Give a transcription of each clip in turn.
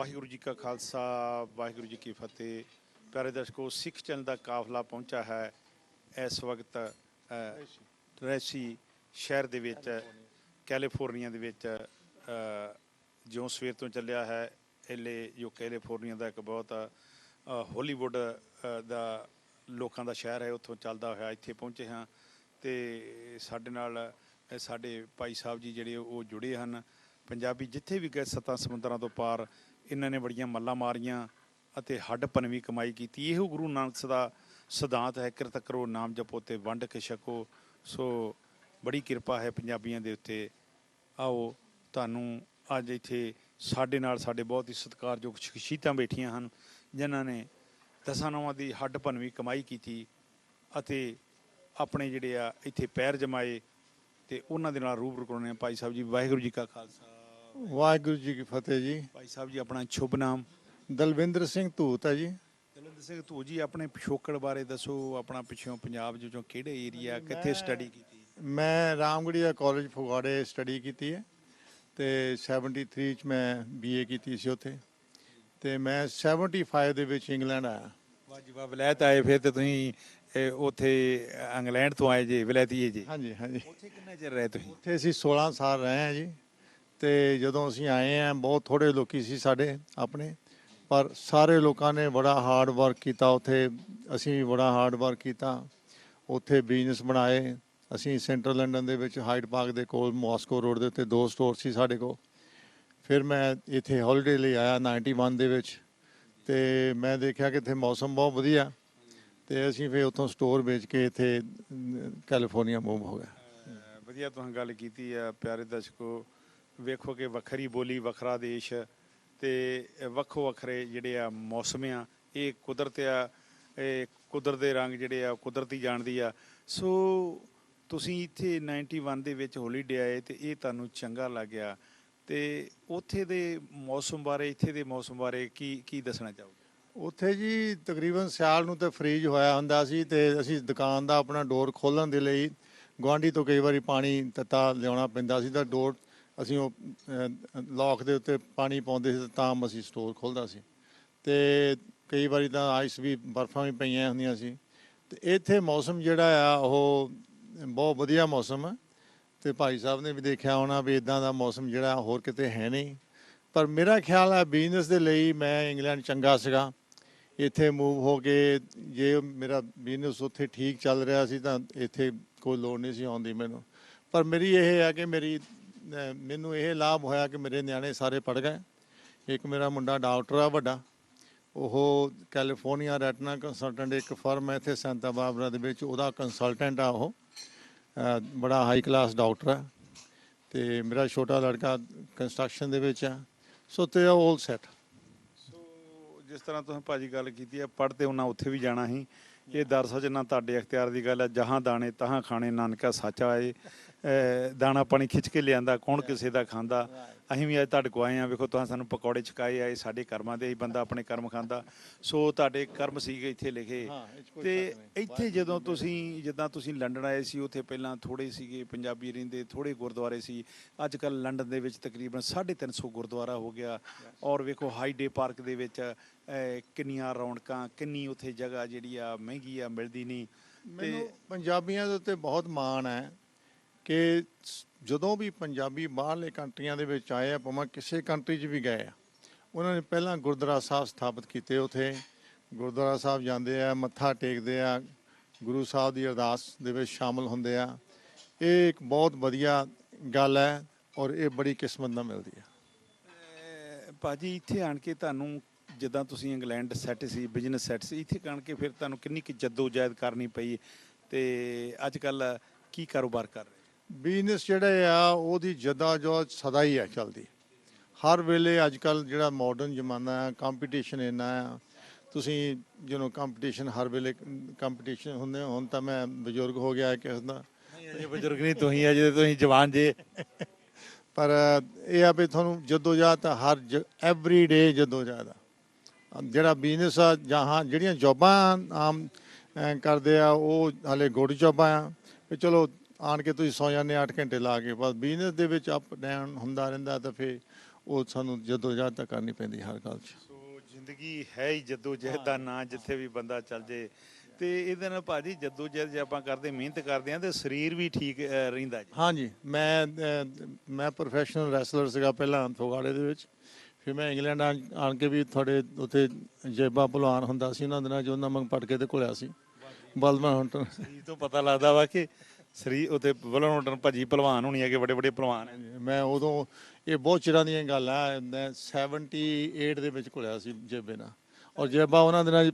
ਵਾਹਿਗੁਰੂ ਜੀ ਕਾ ਖਾਲਸਾ ਵਾਹਿਗੁਰੂ ਜੀ ਕੀ ਫਤਿਹ। ਪਿਆਰੇ ਦਰਸ਼ਕੋ, ਸਿੱਖ ਚੈਨਲ ਦਾ ਕਾਫਲਾ ਪਹੁੰਚਾ ਹੈ ਇਸ ਵਕਤ ਰੈਸੀ ਸ਼ਹਿਰ ਦੇ ਵਿੱਚ, ਕੈਲੀਫੋਰਨੀਆ ਦੇ ਵਿੱਚ। ਜਿਉਂ ਸਵੇਰ ਤੋਂ ਚੱਲਿਆ ਹੈ ਇਹਲੇ ਜੋ ਕੈਲੀਫੋਰਨੀਆ ਦਾ ਇੱਕ ਬਹੁਤ ਹੋਲੀਵੁੱਡ ਦਾ ਲੋਕਾਂ ਦਾ ਸ਼ਹਿਰ ਹੈ, ਉੱਥੋਂ ਚੱਲਦਾ ਹੋਇਆ ਇੱਥੇ ਪਹੁੰਚੇ ਹਾਂ। ਅਤੇ ਸਾਡੇ ਨਾਲ ਸਾਡੇ ਭਾਈ ਸਾਹਿਬ ਜੀ ਜਿਹੜੇ ਉਹ ਜੁੜੇ ਹਨ। ਪੰਜਾਬੀ ਜਿੱਥੇ ਵੀ ਗਏ 7 ਸਮੁੰਦਰਾਂ ਤੋਂ ਪਾਰ ਇਹਨਾਂ ਨੇ ਬੜੀਆਂ ਮੱਲਾਂ ਮਾਰੀਆਂ ਅਤੇ ਹੱਡ ਭੰਨਵੀਂ ਕਮਾਈ ਕੀਤੀ। ਇਹੋ ਗੁਰੂ ਨਾਨਕ ਦਾ ਸਿਧਾਂਤ ਹੈ, ਕਿਰਤ ਕਰੋ ਨਾਮ ਜਪੋ ਤੇ ਵੰਡ ਕੇ ਛਕੋ। ਸੋ ਬੜੀ ਕਿਰਪਾ ਹੈ ਪੰਜਾਬੀਆਂ ਦੇ ਉੱਤੇ। ਆਓ ਤੁਹਾਨੂੰ ਅੱਜ ਇੱਥੇ ਸਾਡੇ ਨਾਲ ਸਾਡੇ ਬਹੁਤ ਹੀ ਸਤਿਕਾਰਯੋਗ ਸ਼ਖਸੀਅਤਾਂ ਬੈਠੀਆਂ ਹਨ ਜਿਨ੍ਹਾਂ ਨੇ ਦਸਾਂ ਨੌਵਾਂ ਦੀ ਹੱਡ ਭੰਨਵੀਂ ਕਮਾਈ ਕੀਤੀ ਅਤੇ ਆਪਣੇ ਜਿਹੜੇ ਆ ਇੱਥੇ ਪੈਰ ਜਮਾਏ, ਅਤੇ ਉਹਨਾਂ ਦੇ ਨਾਲ ਰੂਬਰੂ ਕਰਾਉਣੇ। ਭਾਈ ਸਾਹਿਬ ਜੀ, ਵਾਹਿਗੁਰੂ ਜੀ ਕਾ ਖਾਲਸਾ ਵਾਹਿਗੁਰੂ ਜੀ ਕੀ ਫਤਿਹ ਜੀ। ਭਾਈ ਸਾਹਿਬ ਜੀ, ਆਪਣਾ ਸ਼ੁਭ ਨਾਮ? ਦਲਵਿੰਦਰ ਸਿੰਘ ਧੂਤ ਹੈ ਜੀ। ਦਲਵਿੰਦਰ ਸਿੰਘ ਧੂਤ ਜੀ, ਆਪਣੇ ਪਿਛੋਕੜ ਬਾਰੇ ਦੱਸੋ। ਆਪਣਾ ਪਿੱਛੋਂ ਪੰਜਾਬ ਚੋਂ ਕਿਹੜੇ ਏਰੀਆ, ਕਿੱਥੇ ਸਟੱਡੀ ਕੀਤੀ? ਮੈਂ ਰਾਮਗੜੀਆ ਕਾਲਜ ਫਗਵਾੜੇ ਸਟੱਡੀ ਕੀਤੀ ਹੈ ਅਤੇ 73 'ਚ ਮੈਂ BA ਕੀਤੀ ਸੀ ਉੱਥੇ, ਅਤੇ ਮੈਂ 75 ਦੇ ਵਿੱਚ ਇੰਗਲੈਂਡ ਆਇਆ। ਵਾਹ ਜੀ ਵਾਹ, ਵਿਲਾਇਤ ਆਏ ਫਿਰ ਤਾਂ ਤੁਸੀਂ। ਉੱਥੇ ਇੰਗਲੈਂਡ ਤੋਂ ਆਏ ਜੀ, ਵਿਲਾਇਤੀਏ ਜੀ? ਹਾਂਜੀ ਹਾਂਜੀ। ਉੱਥੇ ਕਿੰਨਾ ਚਿਰ ਰਹੇ ਤੁਸੀਂ? ਉੱਥੇ ਅਸੀਂ 16 ਸਾਲ ਰਹੇ ਹਾਂ ਜੀ। ਅਤੇ ਜਦੋਂ ਅਸੀਂ ਆਏ ਹਾਂ ਬਹੁਤ ਥੋੜ੍ਹੇ ਲੋਕੀ ਸੀ ਸਾਡੇ ਆਪਣੇ, ਪਰ ਸਾਰੇ ਲੋਕਾਂ ਨੇ ਬੜਾ ਹਾਰਡ ਵਰਕ ਕੀਤਾ ਉੱਥੇ। ਅਸੀਂ ਵੀ ਬੜਾ ਹਾਰਡ ਵਰਕ ਕੀਤਾ ਉੱਥੇ, ਬਿਜ਼ਨਸ ਬਣਾਏ। ਅਸੀਂ ਸੈਂਟਰਲ ਲੰਡਨ ਦੇ ਵਿੱਚ ਹਾਈਡ ਪਾਰਕ ਦੇ ਕੋਲ ਮਾਸਕੋ ਰੋਡ ਦੇ ਉੱਤੇ 2 ਸਟੋਰ ਸੀ ਸਾਡੇ ਕੋਲ। ਫਿਰ ਮੈਂ ਇੱਥੇ ਹੌਲੀਡੇ ਲਈ ਆਇਆ 91 ਦੇ ਵਿੱਚ, ਅਤੇ ਮੈਂ ਦੇਖਿਆ ਕਿ ਇੱਥੇ ਮੌਸਮ ਬਹੁਤ ਵਧੀਆ, ਅਤੇ ਅਸੀਂ ਫਿਰ ਉੱਥੋਂ ਸਟੋਰ ਵੇਚ ਕੇ ਇੱਥੇ ਕੈਲੀਫੋਰਨੀਆ ਮੂਵ ਹੋ ਗਿਆ। ਵਧੀਆ ਤੁਸੀਂ ਗੱਲ ਕੀਤੀ ਆ। ਪਿਆਰੇ ਦਰਸ਼ਕੋ, ਵੇਖੋ ਕਿ ਵੱਖਰੀ ਬੋਲੀ, ਵੱਖਰਾ ਦੇਸ਼ ਅਤੇ ਵੱਖੋ ਵੱਖਰੇ ਜਿਹੜੇ ਆ ਮੌਸਮ ਆ। ਇਹ ਕੁਦਰਤ ਆ, ਇਹ ਕੁਦਰਤ ਦੇ ਰੰਗ ਜਿਹੜੇ ਆ ਕੁਦਰਤੀ ਜਾਣਦੀ ਆ। ਸੋ ਤੁਸੀਂ ਇੱਥੇ 91 ਦੇ ਵਿੱਚ ਹੋਲੀਡੇ ਆਏ ਅਤੇ ਇਹ ਤੁਹਾਨੂੰ ਚੰਗਾ ਲੱਗਿਆ, ਅਤੇ ਉੱਥੇ ਦੇ ਮੌਸਮ ਬਾਰੇ, ਇੱਥੇ ਦੇ ਮੌਸਮ ਬਾਰੇ ਕੀ ਦੱਸਣਾ ਚਾਹੋਗੇ? ਉੱਥੇ ਜੀ ਤਕਰੀਬਨ ਸਿਆਲ ਨੂੰ ਤਾਂ ਫਰੀਜ ਹੋਇਆ ਹੁੰਦਾ ਸੀ, ਅਤੇ ਅਸੀਂ ਦੁਕਾਨ ਦਾ ਆਪਣਾ ਡੋਰ ਖੋਲ੍ਹਣ ਦੇ ਲਈ ਗੁਆਂਢੀ ਤੋਂ ਕਈ ਵਾਰੀ ਪਾਣੀ ਤੱਤਾ ਲਿਆਉਣਾ ਪੈਂਦਾ ਸੀ, ਤਾਂ ਡੋਰ ਅਸੀਂ ਉਹ ਲੌਕ ਦੇ ਉੱਤੇ ਪਾਣੀ ਪਾਉਂਦੇ ਸੀ ਤਾਂ ਅਸੀਂ ਸਟੋਰ ਖੁੱਲ੍ਹਦਾ ਸੀ। ਅਤੇ ਕਈ ਵਾਰੀ ਤਾਂ ਆਈਸ ਵੀ, ਬਰਫਾਂ ਵੀ ਪਈਆਂ ਹੁੰਦੀਆਂ ਸੀ। ਅਤੇ ਇੱਥੇ ਮੌਸਮ ਜਿਹੜਾ ਆ ਉਹ ਬਹੁਤ ਵਧੀਆ ਮੌਸਮ ਹੈ, ਅਤੇ ਭਾਈ ਸਾਹਿਬ ਨੇ ਵੀ ਦੇਖਿਆ ਹੋਣਾ ਵੀ ਇੱਦਾਂ ਦਾ ਮੌਸਮ ਜਿਹੜਾ ਹੋਰ ਕਿਤੇ ਹੈ ਨਹੀਂ। ਪਰ ਮੇਰਾ ਖਿਆਲ ਹੈ ਬਿਜ਼ਨਸ ਦੇ ਲਈ ਮੈਂ ਇੰਗਲੈਂਡ ਚੰਗਾ ਸੀਗਾ। ਇੱਥੇ ਮੂਵ ਹੋ ਕੇ ਜੇ ਮੇਰਾ ਬਿਜ਼ਨਸ ਉੱਥੇ ਠੀਕ ਚੱਲ ਰਿਹਾ ਸੀ ਤਾਂ ਇੱਥੇ ਕੋਈ ਲੋੜ ਨਹੀਂ ਸੀ ਆਉਣ ਦੀ ਮੈਨੂੰ। ਪਰ ਮੇਰੀ ਇਹ ਹੈ ਕਿ ਮੈਨੂੰ ਇਹ ਲਾਭ ਹੋਇਆ ਕਿ ਮੇਰੇ ਨਿਆਣੇ ਸਾਰੇ ਪੜ੍ਹ ਗਏ। ਇੱਕ ਮੇਰਾ ਮੁੰਡਾ ਡਾਕਟਰ ਆ ਵੱਡਾ, ਉਹ ਕੈਲੀਫੋਰਨੀਆ ਰੈਟਨਾ ਕੰਸਲਟੈਂਟ ਇੱਕ ਫਰਮ ਹੈ ਇੱਥੇ ਸੈਂਟਾ ਬਾਰਬਰਾ ਦੇ ਵਿੱਚ, ਉਹਦਾ ਕੰਸਲਟੈਂਟ ਆ। ਉਹ ਬੜਾ ਹਾਈ ਕਲਾਸ ਡਾਕਟਰ ਹੈ। ਅਤੇ ਮੇਰਾ ਛੋਟਾ ਲੜਕਾ ਕੰਸਟਰਕਸ਼ਨ ਦੇ ਵਿੱਚ ਆ। ਸੋ ਤੇ ਆਲ ਸੈਟ। ਸੋ ਜਿਸ ਤਰ੍ਹਾਂ ਤੁਸੀਂ ਭਾਜੀ ਗੱਲ ਕੀਤੀ ਹੈ, ਪੜ੍ਹਦੇ ਉਹਨਾਂ ਉੱਥੇ ਵੀ ਜਾਣਾ ਸੀ। ਇਹ ਦਰਅਸਲ ਨਾ ਤੁਹਾਡੇ ਅਖਤਿਆਰ ਦੀ ਗੱਲ ਹੈ। ਜਹਾਂ ਦਾਣੇ ਤਹਾਂ ਖਾਣੇ, ਨਾਨਕਾ ਸੱਚ ਆਏ। ਦਾਣਾ ਪਾਣੀ ਖਿੱਚ ਕੇ ਲਿਆਂਦਾ, ਕੌਣ ਕਿਸੇ ਦਾ ਖਾਂਦਾ। ਅਸੀਂ ਵੀ ਅੱਜ ਤੁਹਾਡੇ ਕੋਲ ਆਏ ਹਾਂ। ਵੇਖੋ ਤੁਸੀਂ ਸਾਨੂੰ ਪਕੌੜੇ ਛਕਾਏ ਆਏ, ਸਾਡੇ ਕਰਮਾਂ ਦੇ ਹੀ ਬੰਦਾ ਆਪਣੇ ਕਰਮ ਖਾਂਦਾ। ਸੋ ਤੁਹਾਡੇ ਕਰਮ ਸੀਗੇ ਇੱਥੇ ਲਿਖੇ। ਅਤੇ ਇੱਥੇ ਜਦੋਂ ਤੁਸੀਂ, ਜਿੱਦਾਂ ਤੁਸੀਂ ਲੰਡਨ ਆਏ ਸੀ, ਉੱਥੇ ਪਹਿਲਾਂ ਥੋੜ੍ਹੇ ਸੀਗੇ ਪੰਜਾਬੀ ਰਹਿੰਦੇ, ਥੋੜ੍ਹੇ ਗੁਰਦੁਆਰੇ ਸੀ। ਅੱਜ ਕੱਲ੍ਹ ਲੰਡਨ ਦੇ ਵਿੱਚ ਤਕਰੀਬਨ 350 ਗੁਰਦੁਆਰਾ ਹੋ ਗਿਆ। ਔਰ ਵੇਖੋ ਹਾਈਡੇ ਪਾਰਕ ਦੇ ਵਿੱਚ ਕਿੰਨੀਆਂ ਰੌਣਕਾਂ, ਕਿੰਨੀ ਉੱਥੇ ਜਗ੍ਹਾ ਜਿਹੜੀ ਆ ਮਹਿੰਗੀ ਆ, ਮਿਲਦੀ ਨਹੀਂ। ਮੈਨੂੰ ਪੰਜਾਬੀਆਂ ਦੇ ਉੱਤੇ ਬਹੁਤ ਮਾਣ ਹੈ ਕਿ ਜਦੋਂ ਵੀ ਪੰਜਾਬੀ ਬਾਹਰਲੇ ਕੰਟਰੀਆਂ ਦੇ ਵਿੱਚ ਆਏ ਆ, ਭਾਵੇਂ ਕਿਸੇ ਕੰਟਰੀ 'ਚ ਵੀ ਗਏ ਆ, ਉਹਨਾਂ ਨੇ ਪਹਿਲਾਂ ਗੁਰਦੁਆਰਾ ਸਾਹਿਬ ਸਥਾਪਿਤ ਕੀਤੇ। ਉੱਥੇ ਗੁਰਦੁਆਰਾ ਸਾਹਿਬ ਜਾਂਦੇ ਆ, ਮੱਥਾ ਟੇਕਦੇ ਆ, ਗੁਰੂ ਸਾਹਿਬ ਦੀ ਅਰਦਾਸ ਦੇ ਵਿੱਚ ਸ਼ਾਮਲ ਹੁੰਦੇ ਆ। ਇਹ ਇੱਕ ਬਹੁਤ ਵਧੀਆ ਗੱਲ ਹੈ ਔਰ ਇਹ ਬੜੀ ਕਿਸਮਤ ਨਾਲ ਮਿਲਦੀ ਹੈ। ਭਾਜੀ, ਇੱਥੇ ਆਣ ਕੇ ਤੁਹਾਨੂੰ, ਜਿੱਦਾਂ ਤੁਸੀਂ ਇੰਗਲੈਂਡ ਸੈੱਟ ਸੀ, ਬਿਜ਼ਨਸ ਸੈੱਟ ਸੀ, ਇੱਥੇ ਆਣ ਕੇ ਫਿਰ ਤੁਹਾਨੂੰ ਕਿੰਨੀ ਕੁ ਜੱਦੋ-ਜਹਿਦ ਕਰਨੀ ਪਈ, ਅਤੇ ਅੱਜ ਕੱਲ੍ਹ ਕੀ ਕਾਰੋਬਾਰ ਕਰ ਰਹੇ? ਬਿਜ਼ਨਸ ਜਿਹੜੇ ਆ ਉਹਦੀ ਜੱਦਾ-ਜਹਿਦ ਸਦਾ ਹੀ ਹੈ ਚੱਲਦੀ, ਹਰ ਵੇਲੇ। ਅੱਜ ਕੱਲ੍ਹ ਜਿਹੜਾ ਮਾਡਰਨ ਜ਼ਮਾਨਾ ਹੈ, ਕੰਪੀਟੀਸ਼ਨ ਇੰਨਾ ਆ। ਤੁਸੀਂ ਕੰਪੀਟੀਸ਼ਨ ਹਰ ਵੇਲੇ ਕੰਪੀਟੀਸ਼ਨ ਹੁੰਦੇ। ਹੁਣ ਤਾਂ ਮੈਂ ਬਜ਼ੁਰਗ ਹੋ ਗਿਆ ਕਿਸੇ ਦਾ। ਬਜ਼ੁਰਗ ਨਹੀਂ ਤੁਸੀਂ ਆ, ਜਦੋਂ ਤੁਸੀਂ ਜਵਾਨ ਜੇ। ਪਰ ਇਹ ਆ ਵੀ ਤੁਹਾਨੂੰ ਜੱਦੋ-ਜਹਿਦ ਤਾਂ ਐਵਰੀ ਡੇ ਜੱਦੋ-ਜਹਿਦ ਆ। ਜਿਹੜਾ ਬਿਜ਼ਨਸ ਆ, ਜਿਹੜੀਆਂ ਜੋਬਾਂ ਆਮ ਕਰਦੇ ਆ ਉਹ ਹਾਲੇ ਗੁੱਡ ਜੋਬਾਂ ਆ ਵੀ ਚਲੋ ਆਣ ਕੇ ਤੁਸੀਂ ਸੌ ਜਾਂਦੇ 8 ਘੰਟੇ ਲਾ ਕੇ। ਬਸ ਬਿਜ਼ਨਸ ਦੇ ਵਿੱਚ ਅਪ ਡਾਊਨ ਹੁੰਦਾ ਰਹਿੰਦਾ, ਤਾਂ ਫਿਰ ਉਹ ਸਾਨੂੰ ਜਦੋਜਹਿਦ ਤਾਂ ਕਰਨੀ ਪੈਂਦੀ ਹਰ ਗੱਲ 'ਚ। ਸੋ ਜ਼ਿੰਦਗੀ ਹੈ ਹੀ ਜਹਿਦ ਦਾ ਨਾਂ, ਜਿੱਥੇ ਵੀ ਬੰਦਾ ਚੱਲ ਜੇ। ਤੇ ਇਹਦੇ ਨਾਲ ਭਾਜੀ ਜਹਿਦ ਜੇ ਆਪਾਂ ਕਰਦੇ, ਮਿਹਨਤ ਕਰਦੇ ਆ, ਤੇ ਸਰੀਰ ਵੀ ਠੀਕ ਰਹਿੰਦਾ ਜੀ। ਹਾਂਜੀ, ਮੈਂ ਪ੍ਰੋਫੈਸ਼ਨਲ ਰੈਸਲਰ ਸੀਗਾ ਪਹਿਲਾਂ ਫਗਵਾੜੇ ਦੇ ਵਿੱਚ। ਫਿਰ ਮੈਂ ਇੰਗਲੈਂਡ ਆਣ ਕੇ ਵੀ ਤੁਹਾਡੇ ਉੱਥੇ ਜੇਬਾ ਭਲਵਾਨ ਹੁੰਦਾ ਸੀ ਉਹਨਾਂ ਦਿਨਾਂ 'ਚ, ਉਹਨਾਂ ਮੰਗ ਪਟਕੇ ਤੇ ਘੁਲਿਆ ਸੀ ਬਲਮਨ ਹੁੰਟਨ। ਸਰੀਰ ਤੋਂ ਪਤਾ ਲੱਗਦਾ ਵਾ ਕਿ ਸਰੀਰ ਉੱਥੇ ਬਲਵੰਟਨ ਭਾਜੀ ਭਲਵਾਨ ਹੋਣੀ ਹੈਗੇ, ਵੱਡੇ ਵੱਡੇ ਭਲਵਾਨ ਹੈ। ਮੈਂ ਉਦੋਂ, ਇਹ ਬਹੁਤ ਚਿਰਾਂ ਦੀਆਂ ਗੱਲਾਂ, ਮੈਂ 78 ਦੇ ਵਿੱਚ ਘੁਲਿਆ ਸੀ ਜੇਬੇ ਨਾਲ, ਔਰ ਜੇਬਾ ਉਹਨਾਂ ਦਿਨਾਂ 'ਚ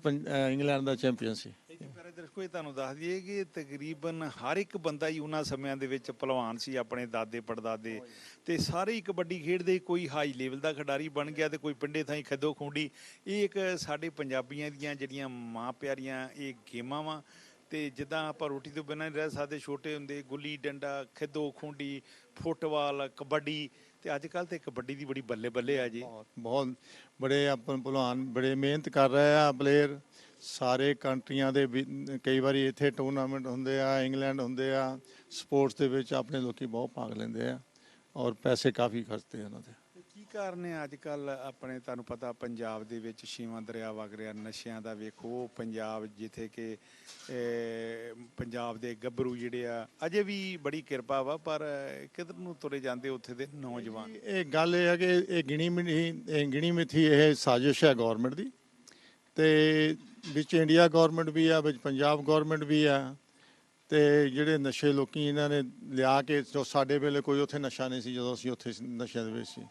ਇੰਗਲੈਂਡ ਦਾ ਚੈਂਪੀਅਨ ਸੀ। ਪਿਆਰੇ ਦਰਸ਼ਕੋ, ਇਹ ਤੁਹਾਨੂੰ ਦੱਸ ਦਈਏ ਕਿ ਤਕਰੀਬਨ ਹਰ ਇੱਕ ਬੰਦਾ ਹੀ ਉਹਨਾਂ ਸਮਿਆਂ ਦੇ ਵਿੱਚ ਭਲਵਾਨ ਸੀ, ਆਪਣੇ ਦਾਦੇ ਪੜਦਾਦੇ, ਤੇ ਸਾਰੇ ਹੀ ਕਬੱਡੀ ਖੇਡਦੇ। ਕੋਈ ਹਾਈ ਲੈਵਲ ਦਾ ਖਿਡਾਰੀ ਬਣ ਗਿਆ ਤੇ ਕੋਈ ਪਿੰਡੇ ਥਾਈ ਖੱਦੋ ਖੂੰਡੀ। ਇਹ ਇੱਕ ਸਾਡੇ ਪੰਜਾਬੀਆਂ ਦੀਆਂ ਜਿਹੜੀਆਂ ਮਾਂ ਪਿਆਰੀਆਂ ਇਹ ਗੇਮਾਂ ਵਾ। ਤੇ ਜਿੱਦਾਂ ਆਪਾਂ ਰੋਟੀ ਤੋਂ ਬਿਨਾਂ ਨਹੀਂ ਰਹਿ ਸਕਦੇ, ਛੋਟੇ ਹੁੰਦੇ ਗੁੱਲੀ ਡੰਡਾ, ਖਿੱਦੋ ਖੂੰਡੀ, ਫੁੱਟਬਾਲ, ਕਬੱਡੀ। ਤੇ ਅੱਜ ਕੱਲ੍ਹ ਤੇ ਕਬੱਡੀ ਦੀ ਬੜੀ ਬੱਲੇ ਬੱਲੇ ਆ ਜੀ। ਬਹੁਤ ਬੜੇ ਆਪਾਂ ਭਲਵਾਨ ਬੜੇ ਮਿਹਨਤ ਕਰ ਰਹੇ ਆ ਪਲੇਅਰ ਸਾਰੇ ਕੰਟਰੀਆਂ ਦੇ। ਕਈ ਵਾਰੀ ਇੱਥੇ ਟੂਰਨਾਮੈਂਟ ਹੁੰਦੇ ਆ, ਇੰਗਲੈਂਡ ਹੁੰਦੇ ਆ, ਸਪੋਰਟਸ ਦੇ ਵਿੱਚ ਆਪਣੇ ਲੋਕੀ ਬਹੁਤ ਭਾਗ ਲੈਂਦੇ ਆ, ਔਰ ਪੈਸੇ ਕਾਫੀ ਖਰਚਦੇ ਉਹਨਾਂ ਦੇ। ਕੀ ਕਾਰਨ ਹੈ ਅੱਜ ਕੱਲ੍ਹ ਆਪਣੇ, ਤੁਹਾਨੂੰ ਪਤਾ ਪੰਜਾਬ ਦੇ ਵਿੱਚ ਛੇਵਾਂ ਦਰਿਆ ਵਗ ਰਿਹਾ ਨਸ਼ਿਆਂ ਦਾ। ਵੇਖੋ ਪੰਜਾਬ ਜਿੱਥੇ ਕਿ ਪੰਜਾਬ ਦੇ ਗੱਭਰੂ ਜਿਹੜੇ ਆ, ਅਜੇ ਵੀ ਬੜੀ ਕਿਰਪਾ ਵਾ, ਪਰ ਕਿੱਧਰ ਨੂੰ ਤੁਰੇ ਜਾਂਦੇ ਉੱਥੇ ਦੇ ਨੌਜਵਾਨ। ਇਹ ਗੱਲ ਇਹ ਹੈ ਕਿ ਇਹ ਗਿਣੀ ਮਿਥੀ ਇਹ ਸਾਜ਼ਿਸ਼ ਹੈ ਗੌਰਮੈਂਟ ਦੀ, ਤੇ ਵਿੱਚ ਇੰਡੀਆ ਗੌਰਮੈਂਟ ਵੀ ਆ, ਵਿੱਚ ਪੰਜਾਬ ਗੌਰਮੈਂਟ ਵੀ ਆ। ਤੇ ਜਿਹੜੇ ਨਸ਼ੇ ਲੋਕੀ ਇਹਨਾਂ ਨੇ ਲਿਆ ਕੇ, ਜੋ ਸਾਡੇ ਵੇਲੇ ਕੋਈ ਉੱਥੇ ਨਸ਼ਾ ਨਹੀਂ ਸੀ ਜਦੋਂ ਅਸੀਂ ਉੱਥੇ ਨਸ਼ਿਆਂ ਦੇ ਵਿੱਚ ਸੀ।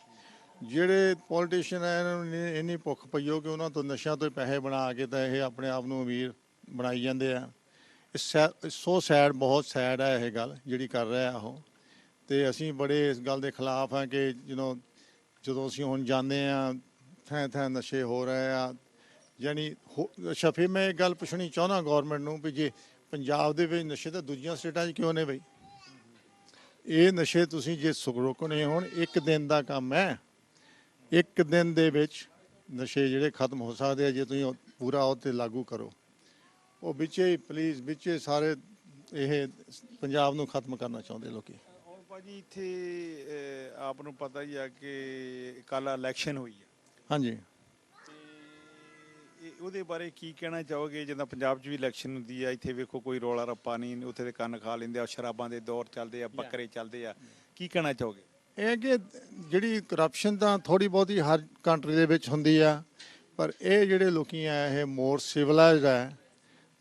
ਜਿਹੜੇ ਪੋਲੀਟੀਸ਼ੀਅਨ ਆ ਇਹਨਾਂ ਨੂੰ ਇੰਨੀ ਭੁੱਖ ਪਈਓ ਕਿ ਉਹਨਾਂ ਤੋਂ ਨਸ਼ਿਆਂ ਤੋਂ ਪੈਸੇ ਬਣਾ ਕੇ ਤਾਂ ਇਹ ਆਪਣੇ ਆਪ ਨੂੰ ਅਮੀਰ ਬਣਾਈ ਜਾਂਦੇ ਆ। ਸੋ ਸੈਡ, ਬਹੁਤ ਸੈਡ ਹੈ ਇਹ ਗੱਲ ਜਿਹੜੀ ਕਰ ਰਿਹਾ ਉਹ। ਤੇ ਅਸੀਂ ਬੜੇ ਇਸ ਗੱਲ ਦੇ ਖਿਲਾਫ ਹਾਂ ਕਿ ਜਦੋਂ ਅਸੀਂ ਹੁਣ ਜਾਂਦੇ ਆ ਥਾਂ ਥਾਂ ਨਸ਼ੇ ਹੋ ਰਹੇ ਆ। ਯਾਨੀ ਸ਼ਫੀ, ਮੈਂ ਇੱਕ ਗੱਲ ਪੁੱਛਣੀ ਚਾਹੁੰਦਾ ਗੌਰਮੈਂਟ ਨੂੰ ਵੀ ਜੇ ਪੰਜਾਬ ਦੇ ਵਿੱਚ ਨਸ਼ੇ ਤਾਂ ਦੂਜੀਆਂ ਸਟੇਟਾਂ 'ਚ ਕਿਉਂ ਨੇ ਬਈ? ਇਹ ਨਸ਼ੇ ਤੁਸੀਂ ਜੇ ਰੋਕਣੇ ਹੋਣ, ਇੱਕ ਦਿਨ ਦਾ ਕੰਮ ਹੈ। ਇੱਕ ਦਿਨ ਦੇ ਵਿੱਚ ਨਸ਼ੇ ਜਿਹੜੇ ਖਤਮ ਹੋ ਸਕਦੇ ਆ ਜੇ ਤੁਸੀਂ ਪੂਰਾ ਉਹ 'ਤੇ ਲਾਗੂ ਕਰੋ। ਉਹ ਵਿੱਚੇ ਪਲੀਜ਼ ਵਿੱਚੇ ਸਾਰੇ ਇਹ ਪੰਜਾਬ ਨੂੰ ਖਤਮ ਕਰਨਾ ਚਾਹੁੰਦੇ ਲੋਕੀ। ਹੁਣ ਭਾਜੀ ਇੱਥੇ ਆਪ ਨੂੰ ਪਤਾ ਹੀ ਆ ਕਿ ਕੱਲ੍ਹ ਇਲੈਕਸ਼ਨ ਹੋਈ ਆ। ਹਾਂਜੀ, ਤੇ ਉਹਦੇ ਬਾਰੇ ਕੀ ਕਹਿਣਾ ਚਾਹੋਗੇ? ਜਿੱਦਾਂ ਪੰਜਾਬ 'ਚ ਵੀ ਇਲੈਕਸ਼ਨ ਹੁੰਦੀ ਆ, ਇੱਥੇ ਵੇਖੋ ਕੋਈ ਰੌਲਾ ਰੱਪਾ ਨਹੀਂ, ਉੱਥੇ ਦੇ ਕੰਨ ਖਾ ਲੈਂਦੇ ਆ, ਸ਼ਰਾਬਾਂ ਦੇ ਦੌਰ ਚੱਲਦੇ ਆ, ਬੱਕਰੇ ਚੱਲਦੇ ਆ। ਕੀ ਕਹਿਣਾ ਚਾਹੋਗੇ? ਇਹ ਕਿ ਜਿਹੜੀ ਕਰਪਸ਼ਨ ਤਾਂ ਥੋੜ੍ਹੀ ਬਹੁਤੀ ਹਰ ਕੰਟਰੀ ਦੇ ਵਿੱਚ ਹੁੰਦੀ ਆ, ਪਰ ਇਹ ਜਿਹੜੇ ਲੋਕੀ ਆ ਇਹ ਮੋਰ ਸਿਵਲਾਈਜ਼ਡ ਹੈ।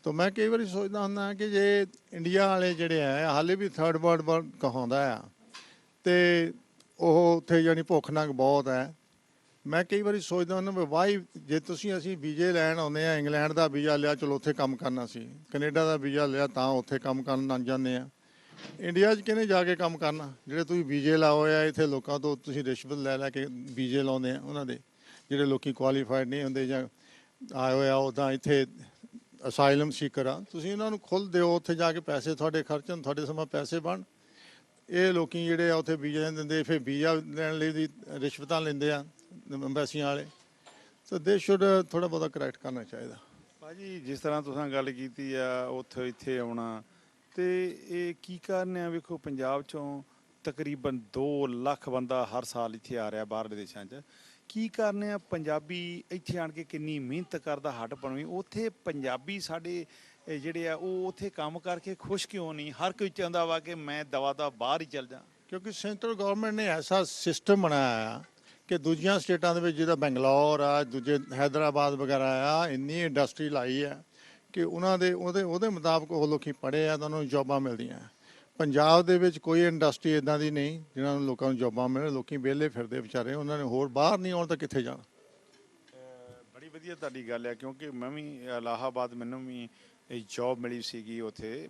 ਤਾਂ ਮੈਂ ਕਈ ਵਾਰੀ ਸੋਚਦਾ ਹੁੰਦਾ ਕਿ ਜੇ ਇੰਡੀਆ ਵਾਲੇ ਜਿਹੜੇ ਆ ਹਾਲੇ ਵੀ ਥਰਡ ਵਰਲਡ ਕਹਾਉਂਦਾ ਆ, ਤੇ ਉਹ ਉੱਥੇ ਯਾਨੀ ਭੁੱਖ ਨੰਗ ਬਹੁਤ ਹੈ। ਮੈਂ ਕਈ ਵਾਰੀ ਸੋਚਦਾ ਹੁੰਦਾ ਵੀ ਵਾਈ ਜੇ ਅਸੀਂ ਵੀਜ਼ੇ ਲੈਣ ਆਉਂਦੇ ਆ, ਇੰਗਲੈਂਡ ਦਾ ਵੀਜ਼ਾ ਲਿਆ ਚਲੋ ਉੱਥੇ ਕੰਮ ਕਰਨਾ ਸੀ, ਕੈਨੇਡਾ ਦਾ ਵੀਜ਼ਾ ਲਿਆ ਤਾਂ ਉੱਥੇ ਕੰਮ ਕਰਨ ਲੱਗ ਜਾਂਦੇ ਆ। ਇੰਡੀਆ 'ਚ ਕਿਹਨੇ ਜਾ ਕੇ ਕੰਮ ਕਰਨਾ? ਜਿਹੜੇ ਤੁਸੀਂ ਵੀਜ਼ੇ ਲਾਓ ਆ ਇੱਥੇ ਲੋਕਾਂ ਤੋਂ, ਤੁਸੀਂ ਰਿਸ਼ਵਤ ਲੈ ਕੇ ਵੀਜ਼ੇ ਲਾਉਂਦੇ ਆ ਉਹਨਾਂ ਦੇ, ਜਿਹੜੇ ਲੋਕੀ ਕੁਆਲੀਫਾਈਡ ਨਹੀਂ ਹੁੰਦੇ ਜਾਂ ਆਏ ਹੋਏ ਆ ਉੱਦਾਂ ਇੱਥੇ ਅਸਾਈਲਮ ਸੀਕਰ ਆ, ਤੁਸੀਂ ਇਹਨਾਂ ਨੂੰ ਖੁੱਲ੍ਹ ਦਿਓ, ਉੱਥੇ ਜਾ ਕੇ ਪੈਸੇ ਤੁਹਾਡੇ ਖਰਚਣ, ਤੁਹਾਡੇ ਸਮਾਂ ਪੈਸੇ ਬਣ। ਇਹ ਲੋਕੀ ਜਿਹੜੇ ਆ ਉੱਥੇ ਵੀਜ਼ਾ ਨਹੀਂ ਦਿੰਦੇ, ਫਿਰ ਵੀਜ਼ਾ ਲੈਣ ਲਈ ਦੀ ਰਿਸ਼ਵਤਾਂ ਲੈਂਦੇ ਆ ਅੰਬੈਸੀਆਂ ਵਾਲੇ। ਸੋ ਦੇ ਸ਼ੁੱਡ ਥੋੜ੍ਹਾ ਬਹੁਤਾ ਕਰੈਕਟ ਕਰਨਾ ਚਾਹੀਦਾ। ਭਾਜੀ ਜਿਸ ਤਰ੍ਹਾਂ ਤੁਸੀਂ ਗੱਲ ਕੀਤੀ ਆ ਉੱਥੇ ਇੱਥੇ ਆਉਣਾ, ਤੇ ਇਹ ਕੀ ਕਾਰਨ ਆ? ਵੇਖੋ ਪੰਜਾਬ 'ਚੋਂ ਤਕਰੀਬਨ 2 ਲੱਖ ਬੰਦਾ ਹਰ ਸਾਲ ਇੱਥੇ ਆ ਰਿਹਾ ਬਾਹਰਲੇ ਦੇਸ਼ਾਂ 'ਚ। ਕੀ ਕਾਰਨ ਆ? ਪੰਜਾਬੀ ਇੱਥੇ ਆਣ ਕੇ ਕਿੰਨੀ ਮਿਹਨਤ ਕਰਦਾ, ਹੱਟ ਬਣਵੀਂ। ਉੱਥੇ ਪੰਜਾਬੀ ਸਾਡੇ ਜਿਹੜੇ ਆ ਉਹ ਉੱਥੇ ਕੰਮ ਕਰਕੇ ਖੁਸ਼ ਕਿਉਂ ਨਹੀਂ? ਹਰ ਕੋਈ ਚਾਹੁੰਦਾ ਵਾ ਕਿ ਮੈਂ ਦਵਾ ਦਾ ਬਾਹਰ ਹੀ ਚੱਲ ਜਾ। ਕਿਉਂਕਿ ਸੈਂਟਰਲ ਗੌਰਮੈਂਟ ਨੇ ਐਸਾ ਸਿਸਟਮ ਬਣਾਇਆ ਆ ਕਿ ਦੂਜੀਆਂ ਸਟੇਟਾਂ ਦੇ ਵਿੱਚ ਜਿੱਦਾਂ ਬੰਗਲੌਰ ਆ, ਦੂਜੇ ਹੈਦਰਾਬਾਦ ਵਗੈਰਾ ਆ, ਇੰਨੀ ਇੰਡਸਟਰੀ ਲਾਈ ਆ ਕਿ ਉਹਨਾਂ ਦੇ ਉਹਦੇ ਮੁਤਾਬਕ ਉਹ ਲੋਕੀ ਪੜ੍ਹੇ ਆ ਤਾਂ ਉਹਨਾਂ ਨੂੰ ਜੋਬਾਂ ਮਿਲਦੀਆਂ। ਪੰਜਾਬ ਦੇ ਵਿੱਚ ਕੋਈ ਇੰਡਸਟਰੀ ਇਦਾਂ ਦੀ ਨਹੀਂ ਜਿਹਨਾਂ ਨੂੰ ਲੋਕਾਂ ਨੂੰ ਜੋਬਾਂ ਮਿਲੇ। ਲੋਕੀ ਵਿਹਲੇ ਫਿਰਦੇ ਵਿਚਾਰੇ, ਉਹਨਾਂ ਨੇ ਹੋਰ ਬਾਹਰ ਨਹੀਂ ਆਉਣ ਤਾਂ ਕਿੱਥੇ ਜਾਣਾ। ਬੜੀ ਵਧੀਆ ਤੁਹਾਡੀ ਗੱਲ ਹੈ, ਕਿਉਂਕਿ ਮੈਂ ਵੀ ਇਲਾਹਾਬਾਦ, ਮੈਨੂੰ ਵੀ ਜੋਬ ਮਿਲੀ ਸੀਗੀ ਉੱਥੇ,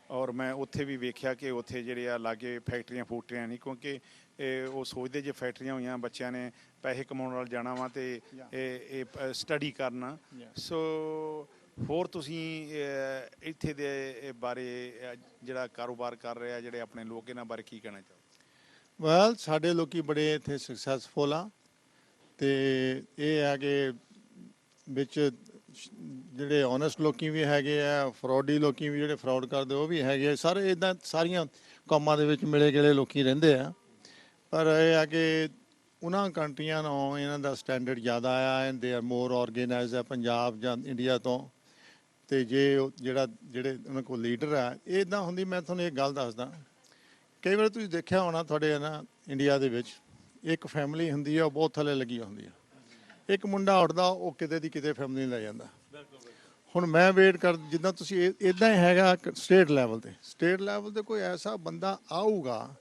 ਔਰ ਮੈਂ ਉੱਥੇ ਵੀ ਵੇਖਿਆ ਕਿ ਉੱਥੇ ਜਿਹੜੇ ਆ ਲਾਗੇ ਫੈਕਟਰੀਆਂ ਨਹੀਂ, ਕਿਉਂਕਿ ਉਹ ਸੋਚਦੇ ਜੇ ਫੈਕਟਰੀਆਂ ਹੋਈਆਂ ਬੱਚਿਆਂ ਨੇ ਪੈਸੇ ਕਮਾਉਣ ਵੱਲ ਜਾਣਾ ਵਾ ਤੇ ਇਹ ਸਟੱਡੀ ਕਰਨਾ। ਸੋ ਹੋਰ ਤੁਸੀਂ ਇੱਥੇ ਦੇ ਬਾਰੇ ਜਿਹੜਾ ਕਾਰੋਬਾਰ ਕਰ ਰਿਹਾ ਜਿਹੜੇ ਆਪਣੇ ਲੋਕ, ਇਹਨਾਂ ਬਾਰੇ ਕੀ ਕਹਿਣਾ ਚਾਹੋ? ਵੈਲ ਸਾਡੇ ਲੋਕੀ ਬੜੇ ਇੱਥੇ ਸਕਸੈਸਫੁਲ ਆ, ਤੇ ਇਹ ਹੈ ਕਿ ਵਿੱਚ ਜਿਹੜੇ ਓਨੈਸਟ ਲੋਕੀ ਵੀ ਹੈਗੇ ਆ, ਫਰੋਡੀ ਲੋਕੀ ਵੀ ਜਿਹੜੇ ਫਰਾਡ ਕਰਦੇ ਉਹ ਵੀ ਹੈਗੇ ਆ। ਸਾਰੇ ਇੱਦਾਂ ਸਾਰੀਆਂ ਕੌਮਾਂ ਦੇ ਵਿੱਚ ਮਿਲੇ ਗਿਲੇ ਲੋਕੀ ਰਹਿੰਦੇ ਆ, ਪਰ ਇਹ ਆ ਕਿ ਉਹਨਾਂ ਕੰਟਰੀਆਂ ਨਾਲੋਂ ਇਹਨਾਂ ਦਾ ਸਟੈਂਡਰਡ ਜ਼ਿਆਦਾ ਆ and they are more organised ਆ ਪੰਜਾਬ ਜਾਂ ਇੰਡੀਆ ਤੋਂ। ਤੇ ਜੇ ਜਿਹੜੇ ਉਹਨਾਂ ਕੋਲ ਲੀਡਰ ਆ ਇਹ ਇੱਦਾਂ ਹੁੰਦੀ। ਮੈਂ ਤੁਹਾਨੂੰ ਇੱਕ ਗੱਲ ਦੱਸਦਾ, ਕਈ ਵਾਰ ਤੁਸੀਂ ਦੇਖਿਆ ਹੋਣਾ ਤੁਹਾਡੇ ਨਾ ਇੰਡੀਆ ਦੇ ਵਿੱਚ ਇੱਕ ਫੈਮਿਲੀ ਹੁੰਦੀ ਆ, ਉਹ ਬਹੁਤ ਥੱਲੇ ਲੱਗੀ ਹੁੰਦੀ ਆ। ਇੱਕ ਮੁੰਡਾ ਉੱਠਦਾ, ਉਹ ਕਿਤੇ ਦੀ ਕਿਤੇ ਫੈਮਿਲੀ ਲੈ ਜਾਂਦਾ। ਹੁਣ ਮੈਂ ਵੇਟ ਕਰ, ਜਿੱਦਾਂ ਤੁਸੀਂ ਇੱਦਾਂ ਹੀ ਹੈਗਾ ਸਟੇਟ ਲੈਵਲ ਤੇ ਕੋਈ ਐਸਾ ਬੰਦਾ ਆਊਗਾ,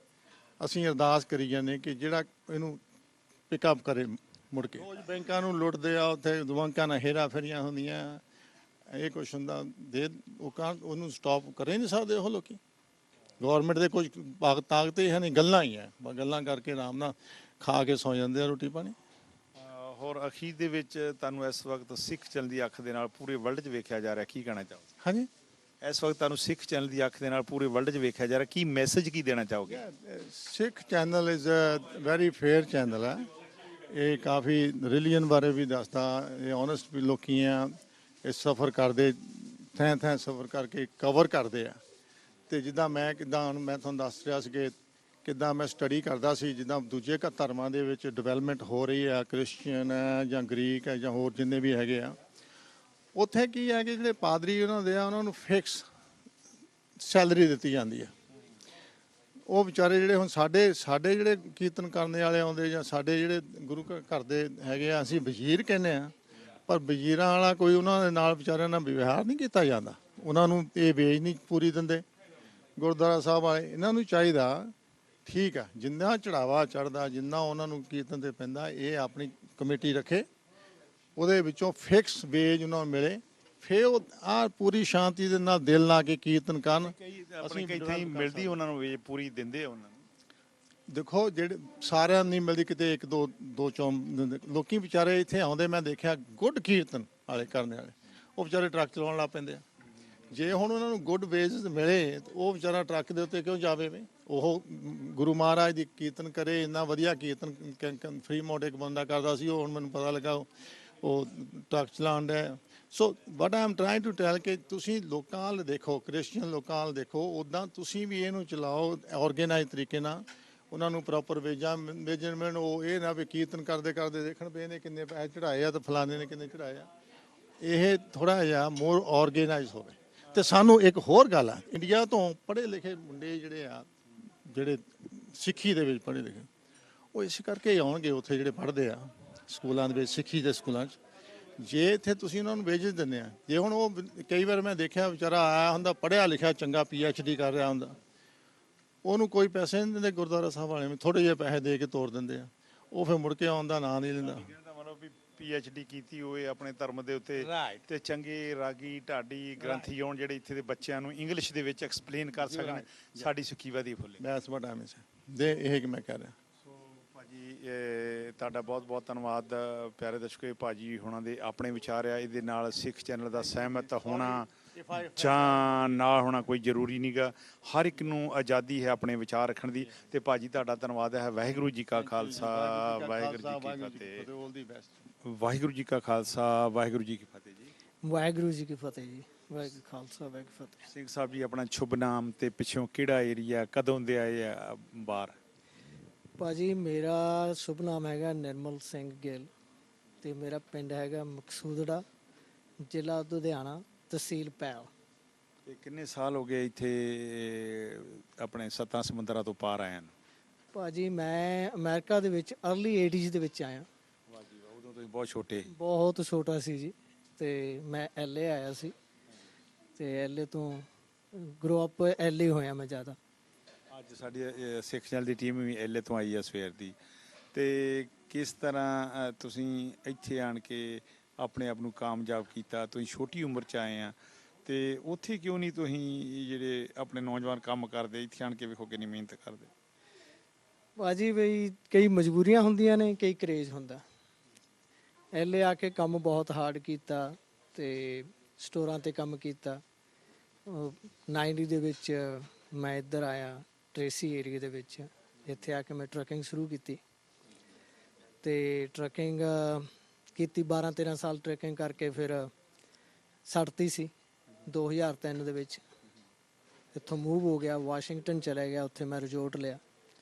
ਅਸੀਂ ਅਰਦਾਸ ਕਰੀ ਜਾਂਦੇ ਕਿ ਜਿਹੜਾ ਇਹਨੂੰ ਪਿਕਅਪ ਕਰੇ ਮੁੜ ਕੇ। ਰੋਜ਼ ਬੈਂਕਾਂ ਨੂੰ ਲੁੱਟਦੇ ਆ, ਉੱਥੇ ਬੈਂਕਾਂ ਨਾਲ ਹੇਰਾ ਫੇਰੀਆਂ ਹੁੰਦੀਆਂ, ਇਹ ਕੁਛ ਹੁੰਦਾ। ਉਹਨੂੰ ਸਟਾਪ ਕਰੇ ਨਹੀਂ ਸਕਦੇ ਉਹ ਲੋਕੀ। ਗੌਰਮੈਂਟ ਦੇ ਕੁਝ ਤਾਕਤ ਹੀ ਹੈ ਨਹੀਂ, ਗੱਲਾਂ ਹੀ ਹੈ, ਗੱਲਾਂ ਕਰਕੇ ਆਰਾਮ ਨਾਲ ਖਾ ਕੇ ਸੌ ਜਾਂਦੇ ਆ ਰੋਟੀ ਪਾਣੀ। ਹੋਰ ਅਖੀਰ ਦੇ ਵਿੱਚ ਤੁਹਾਨੂੰ ਇਸ ਵਕਤ ਸਿੱਖ ਚੈਨਲ ਦੀ ਅੱਖ ਦੇ ਨਾਲ ਪੂਰੇ ਵਰਲਡ 'ਚ ਵੇਖਿਆ ਜਾ ਰਿਹਾ, ਕੀ ਕਹਿਣਾ ਚਾਹੋਗੇ? ਹਾਂਜੀ, ਇਸ ਵਕਤ ਤੁਹਾਨੂੰ ਸਿੱਖ ਚੈਨਲ ਦੀ ਅੱਖ ਦੇ ਨਾਲ ਪੂਰੇ ਵਰਲਡ 'ਚ ਵੇਖਿਆ ਜਾ ਰਿਹਾ, ਕੀ ਮੈਸੇਜ ਕੀ ਦੇਣਾ ਚਾਹੋਗੇ? Sikh channel is a very fair channel ਹੈ। ਇਹ ਕਾਫੀ ਰਿਲੀਜਨ ਬਾਰੇ ਵੀ ਦੱਸਦਾ, ਇਹ ਓਨੈਸਟ ਵੀ ਲੋਕੀ ਆ, ਇਹ ਸਫ਼ਰ ਕਰਦੇ ਥਾਂ ਸਫ਼ਰ ਕਰਕੇ ਕਵਰ ਕਰਦੇ ਆ। ਤੇ ਜਿੱਦਾਂ ਮੈਂ ਤੁਹਾਨੂੰ ਦੱਸ ਰਿਹਾ ਸੀ ਕਿ ਕਿੱਦਾਂ ਮੈਂ ਸਟੱਡੀ ਕਰਦਾ ਸੀ, ਜਿੱਦਾਂ ਦੂਜੇ ਧਰਮਾਂ ਦੇ ਵਿੱਚ ਡਿਵੈਲਪਮੈਂਟ ਹੋ ਰਹੀ ਆ, ਕ੍ਰਿਸਚੀਅਨ ਹੈ ਜਾਂ ਗ੍ਰੀਕ ਹੈ ਜਾਂ ਹੋਰ ਜਿੰਨੇ ਵੀ ਹੈਗੇ ਆ, ਉੱਥੇ ਕੀ ਹੈ ਕਿ ਜਿਹੜੇ ਪਾਦਰੀ ਉਹਨਾਂ ਨੂੰ ਫਿਕਸ ਸੈਲਰੀ ਦਿੱਤੀ ਜਾਂਦੀ ਹੈ। ਉਹ ਵਿਚਾਰੇ ਜਿਹੜੇ ਹੁਣ ਸਾਡੇ ਜਿਹੜੇ ਕੀਰਤਨ ਕਰਨ ਵਾਲੇ ਆਉਂਦੇ ਜਾਂ ਸਾਡੇ ਜਿਹੜੇ ਗੁਰੂ ਘਰ ਦੇ ਹੈਗੇ ਆ, ਅਸੀਂ ਵਜ਼ੀਰ ਕਹਿੰਦੇ ਆ, ਪਰ ਵਜ਼ੀਰਾਂ ਵਾਲਾ ਕੋਈ ਉਹਨਾਂ ਦੇ ਨਾਲ ਵਿਚਾਰਿਆਂ ਨਾਲ ਵਿਵਹਾਰ ਨਹੀਂ ਕੀਤਾ ਜਾਂਦਾ। ਉਹਨਾਂ ਨੂੰ ਇਹ ਵੇਜ ਨਹੀਂ ਪੂਰੀ ਦਿੰਦੇ ਗੁਰਦੁਆਰਾ ਸਾਹਿਬ ਵਾਲੇ। ਇਹਨਾਂ ਨੂੰ ਚਾਹੀਦਾ, ਠੀਕ ਆ, ਜਿੰਨਾ ਚੜਾਵਾ ਚੜਦਾ, ਜਿੰਨਾ ਉਹਨਾਂ ਨੂੰ ਕੀਰਤਨ ਤੇ ਪੈਂਦਾ, ਇਹ ਆਪਣੀ ਕਮੇਟੀ ਰੱਖੇ, ਉਹਦੇ ਵਿੱਚੋਂ ਫਿਕਸ ਵੇਜ ਉਹਨਾਂ ਨੂੰ ਮਿਲੇ, ਫਿਰ ਉਹ ਆ ਪੂਰੀ ਸ਼ਾਂਤੀ ਦੇ ਨਾਲ ਦਿਲ ਲਾ ਕੇ ਕੀਰਤਨ ਕਰਨ। ਅਸੀਂ ਕਈ ਮਿਲਦੀ ਉਹਨਾਂ ਨੂੰ ਵੇਜ ਪੂਰੀ ਦਿੰਦੇ ਆ ਉਹਨਾਂ ਨੂੰ। ਦੇਖੋ ਜਿਹੜੇ ਸਾਰਿਆਂ ਨੂੰ ਨਹੀਂ ਮਿਲਦੀ, ਕਿਤੇ ਇੱਕ ਦੋ ਚੋਂ ਲੋਕੀ ਵਿਚਾਰੇ ਇੱਥੇ ਆਉਂਦੇ, ਮੈਂ ਦੇਖਿਆ ਗੁੱਡ ਕੀਰਤਨ ਵਾਲੇ ਕਰਨ ਵਾਲੇ, ਉਹ ਵਿਚਾਰੇ ਟਰੱਕ ਚਲਾਉਣ ਲੱਗ ਪੈਂਦੇ ਆ। ਜੇ ਹੁਣ ਉਹਨਾਂ ਨੂੰ ਗੁੱਡ ਵੇਜ ਮਿਲੇ, ਉਹ ਵਿਚਾਰਾ ਟਰੱਕ ਦੇ ਉੱਤੇ ਕਿਉਂ ਜਾਵੇ ਵੇ? ਉਹ ਗੁਰੂ ਮਹਾਰਾਜ ਦੀ ਕੀਰਤਨ ਕਰੇ, ਇੰਨਾ ਵਧੀਆ ਕੀਰਤਨ ਫ੍ਰੀ ਮੋਡ ਇੱਕ ਬੰਦਾ ਕਰਦਾ ਸੀ, ਉਹ ਹੁਣ ਮੈਨੂੰ ਪਤਾ ਲੱਗਾ ਉਹ ਟਰੱਕ ਚਲਾਉਣ ਡਿਆ। So what I am trying to tell ਕਿ ਤੁਸੀਂ ਲੋਕਾਂ ਵੱਲ ਦੇਖੋ, ਕ੍ਰਿਸਚੀਅਨ ਲੋਕਾਂ ਵੱਲ ਦੇਖੋ, ਉੱਦਾਂ ਤੁਸੀਂ ਵੀ ਇਹਨੂੰ ਚਲਾਓ ਆਰਗੇਨਾਈਜ਼ ਤਰੀਕੇ ਨਾਲ, ਉਹਨਾਂ ਨੂੰ ਪ੍ਰੋਪਰ ਮੇਜਰਮੈਂਟ। ਉਹ ਇਹ ਨਾ ਵੀ ਕੀਰਤਨ ਕਰਦੇ ਦੇਖਣ ਵੀ ਇਹਨੇ ਕਿੰਨੇ ਪੈਸੇ ਚੜਾਏ ਆ ਤੇ ਫਲਾਣੇ ਨੇ ਕਿੰਨੇ ਚੜਾਏ ਆ। ਇਹ ਥੋੜ੍ਹਾ ਜਿਹਾ ਮੋਰ ਆਰਗੇਨਾਈਜ਼ ਹੋਵੇ। ਤੇ ਸਾਨੂੰ ਇੱਕ ਹੋਰ ਗੱਲ ਆ, ਇੰਡੀਆ ਤੋਂ ਪੜ੍ਹੇ ਲਿਖੇ ਮੁੰਡੇ ਜਿਹੜੇ ਸਿੱਖੀ ਦੇ ਵਿੱਚ ਪੜ੍ਹੇ ਲਿਖੇ, ਉਹ ਇਸ ਕਰਕੇ ਆਉਣਗੇ ਉੱਥੇ, ਜਿਹੜੇ ਪੜ੍ਹਦੇ ਆ ਸਕੂਲਾਂ ਦੇ ਵਿੱਚ, ਸਿੱਖੀ ਦੇ ਸਕੂਲਾਂ 'ਚ। ਜੇ ਇੱਥੇ ਤੁਸੀਂ ਉਹਨਾਂ ਨੂੰ ਵੇਜ ਦਿੰਦੇ ਆ, ਜੇ ਹੁਣ ਉਹ ਕਈ ਵਾਰ ਮੈਂ ਦੇਖਿਆ ਵਿਚਾਰਾ ਆਇਆ ਹੁੰਦਾ, ਪੜ੍ਹਿਆ ਲਿਖਿਆ ਚੰਗਾ PhD ਕਰ ਰਿਹਾ ਹੁੰਦਾ, ਉਹਨੂੰ ਕੋਈ ਪੈਸੇ ਨਹੀਂ ਦਿੰਦੇ ਗੁਰਦੁਆਰਾ ਸਾਹਿਬ ਵਾਲੇ ਨੂੰ, ਥੋੜ੍ਹੇ ਜਿਹੇ ਪੈਸੇ ਦੇ ਕੇ ਤੋਰ ਦਿੰਦੇ ਆ, ਉਹ ਫਿਰ ਮੁੜ ਕੇ ਆਉਣ ਦਾ ਨਾਂ ਨਹੀਂ ਲੈਂਦਾ। PhD ਕੀਤੀ ਹੋਏ ਆਪਣੇ ਧਰਮ ਦੇ ਉੱਤੇ, ਤੇ ਚੰਗੇ ਰਾਗੀ ਢਾਡੀ ਗ੍ਰੰਥੀ ਹੋਣ ਜਿਹੜੇ ਇੱਥੇ ਦੇ ਬੱਚਿਆਂ ਨੂੰ ਇੰਗਲਿਸ਼ ਦੇ ਵਿੱਚ ਐਕਸਪਲੇਨ ਕਰ ਸਕਣ, ਸਾਡੀ ਸਿੱਖੀ ਵਧੀ ਫੁੱਲੇ। ਦੈਟਸ ਵਾਟ ਆਈ ਮੀਨ ਦੇ ਇਹ ਕਿ ਮੈਂ ਕਹਿ ਰਿਹਾ। ਸੋ ਭਾਜੀ ਤੁਹਾਡਾ ਬਹੁਤ ਬਹੁਤ ਧੰਨਵਾਦ। ਪਿਆਰੇ ਦਰਸ਼ਕੋ, ਭਾਜੀ ਹੋਣਾ ਦੇ ਆਪਣੇ ਵਿਚਾਰ ਆ, ਇਹਦੇ ਨਾਲ ਸਿੱਖ ਚੈਨਲ ਦਾ ਸਹਿਮਤ ਹੋਣਾ ਜਾਂ ਨਾ ਹੋਣਾ ਕੋਈ ਜ਼ਰੂਰੀ ਨਹੀਂਗਾ। ਹਰ ਇੱਕ ਨੂੰ ਆਜ਼ਾਦੀ ਹੈ ਆਪਣੇ ਵਿਚਾਰ ਰੱਖਣ ਦੀ। ਤੇ ਭਾਜੀ ਤੁਹਾਡਾ ਧੰਨਵਾਦ ਹੈ। ਵਾਹਿਗੁਰੂ ਜੀ ਕਾ ਖਾਲਸਾ, ਵਾਹਿਗੁਰੂ ਜੀ ਕੀ ਫਤਿਹ। ਵਾਹਿਗੁਰੂ ਜੀ ਕਾ ਖਾਲਸਾ, ਵਾਹਿਗੁਰੂ ਜੀ ਕੀ ਫਤਿਹ ਜੀ। ਵਾਹਿਗੁਰੂ ਜੀ ਕੀ ਫਤਿਹ ਜੀ। ਵਾਹਿਗੁਰੂ ਖਾਲਸਾ, ਵਾਹਿਗੁਰੂ ਫਤਿਹ। ਸਿੰਘ ਸਾਹਿਬ ਜੀ, ਆਪਣਾ ਸ਼ੁਭ ਨਾਮ ਤੇ ਪਿੱਛੋਂ ਕਿਹੜਾ ਏਰੀਆ, ਕਦੋਂ ਦੇ ਆਏ ਆ ਬਾਹਰ? ਭਾਜੀ ਮੇਰਾ ਸ਼ੁਭ ਨਾਮ ਹੈਗਾ ਨਿਰਮਲ ਸਿੰਘ ਗਿੱਲ, ਤੇ ਮੇਰਾ ਪਿੰਡ ਹੈਗਾ ਮਕਸੂਦੜਾ, ਜ਼ਿਲ੍ਹਾ ਲੁਧਿਆਣਾ, ਤਹਿਸੀਲ ਪੈਲ। ਤੇ ਕਿੰਨੇ ਸਾਲ ਹੋ ਗਏ ਇੱਥੇ ਆਪਣੇ 7 ਸਮੁੰਦਰਾਂ ਤੋਂ ਪਾਰ ਆਇਆ ਨੂੰ? ਭਾਜੀ ਮੈਂ ਅਮਰੀਕਾ ਦੇ ਵਿੱਚ ਅਰਲੀ 80s ਦੇ ਵਿੱਚ ਆਇਆ। ਵਾਹ ਜੀ ਵਾਹ, ਉਦੋਂ ਤੁਸੀਂ ਬਹੁਤ ਛੋਟੇ? ਬਹੁਤ ਛੋਟਾ ਸੀ ਜੀ। ਤੇ ਮੈਂ LA ਆਇਆ ਸੀ, ਤੇ LA ਤੋਂ ਗਰੋ ਅਪ LA ਹੋਇਆ ਮੈਂ ਜ਼ਿਆਦਾ। ਅੱਜ ਸਾਡੀ ਸਿੱਖ ਚੈਨਲ ਦੀ ਟੀਮ ਵੀ LA ਤੋਂ ਆਈ ਆ ਸਵੇਰ ਦੀ। ਤੇ ਕਿਸ ਤਰ੍ਹਾਂ ਤੁਸੀਂ ਇੱਥੇ ਆਣ ਕੇ ਆਪਣੇ ਆਪ ਨੂੰ ਕਾਮਯਾਬ ਕੀਤਾ? ਤੁਸੀਂ ਛੋਟੀ ਉਮਰ 'ਚ ਆਏ ਆ, ਤੇ ਉੱਥੇ ਕਿਉਂ ਨਹੀਂ ਤੁਸੀਂ ਜਿਹੜੇ ਆਪਣੇ ਨੌਜਵਾਨ ਕੰਮ ਕਰਦੇ, ਇੱਥੇ ਆਣ ਕੇ ਵੇਖੋ ਕਿੰਨੀ ਮਿਹਨਤ ਕਰਦੇ? ਭਾਜੀ ਬਈ ਕਈ ਮਜਬੂਰੀਆਂ ਹੁੰਦੀਆਂ ਨੇ, ਕਈ ਕਰੇਜ਼ ਹੁੰਦਾ। LA ਆ ਕੇ ਕੰਮ ਬਹੁਤ ਹਾਰਡ ਕੀਤਾ, ਤੇ ਸਟੋਰਾਂ ਤੇ ਕੰਮ ਕੀਤਾ। 90 ਦੇ ਵਿੱਚ ਮੈਂ ਇੱਧਰ ਆਇਆ ਟ੍ਰੇਸੀ ਏਰੀਆ ਦੇ ਵਿੱਚ। ਇੱਥੇ ਆ ਕੇ ਮੈਂ ਟਰੱਕਿੰਗ ਸ਼ੁਰੂ ਕੀਤੀ, ਤੇ ਟਰੱਕਿੰਗ ਕੀਤੀ 12-13 ਸਾਲ ਟਰੈਕਿੰਗ ਕਰਕੇ ਫਿਰ ਛੱਡਤੀ ਸੀ 2003 ਦੇ ਵਿੱਚ। ਇੱਥੋਂ ਮੂਵ ਹੋ ਗਿਆ, ਵਾਸ਼ਿੰਗਟਨ ਚਲਾ ਗਿਆ, ਉੱਥੇ ਮੈਂ ਰਿਜ਼ੋਰਟ ਲਿਆ,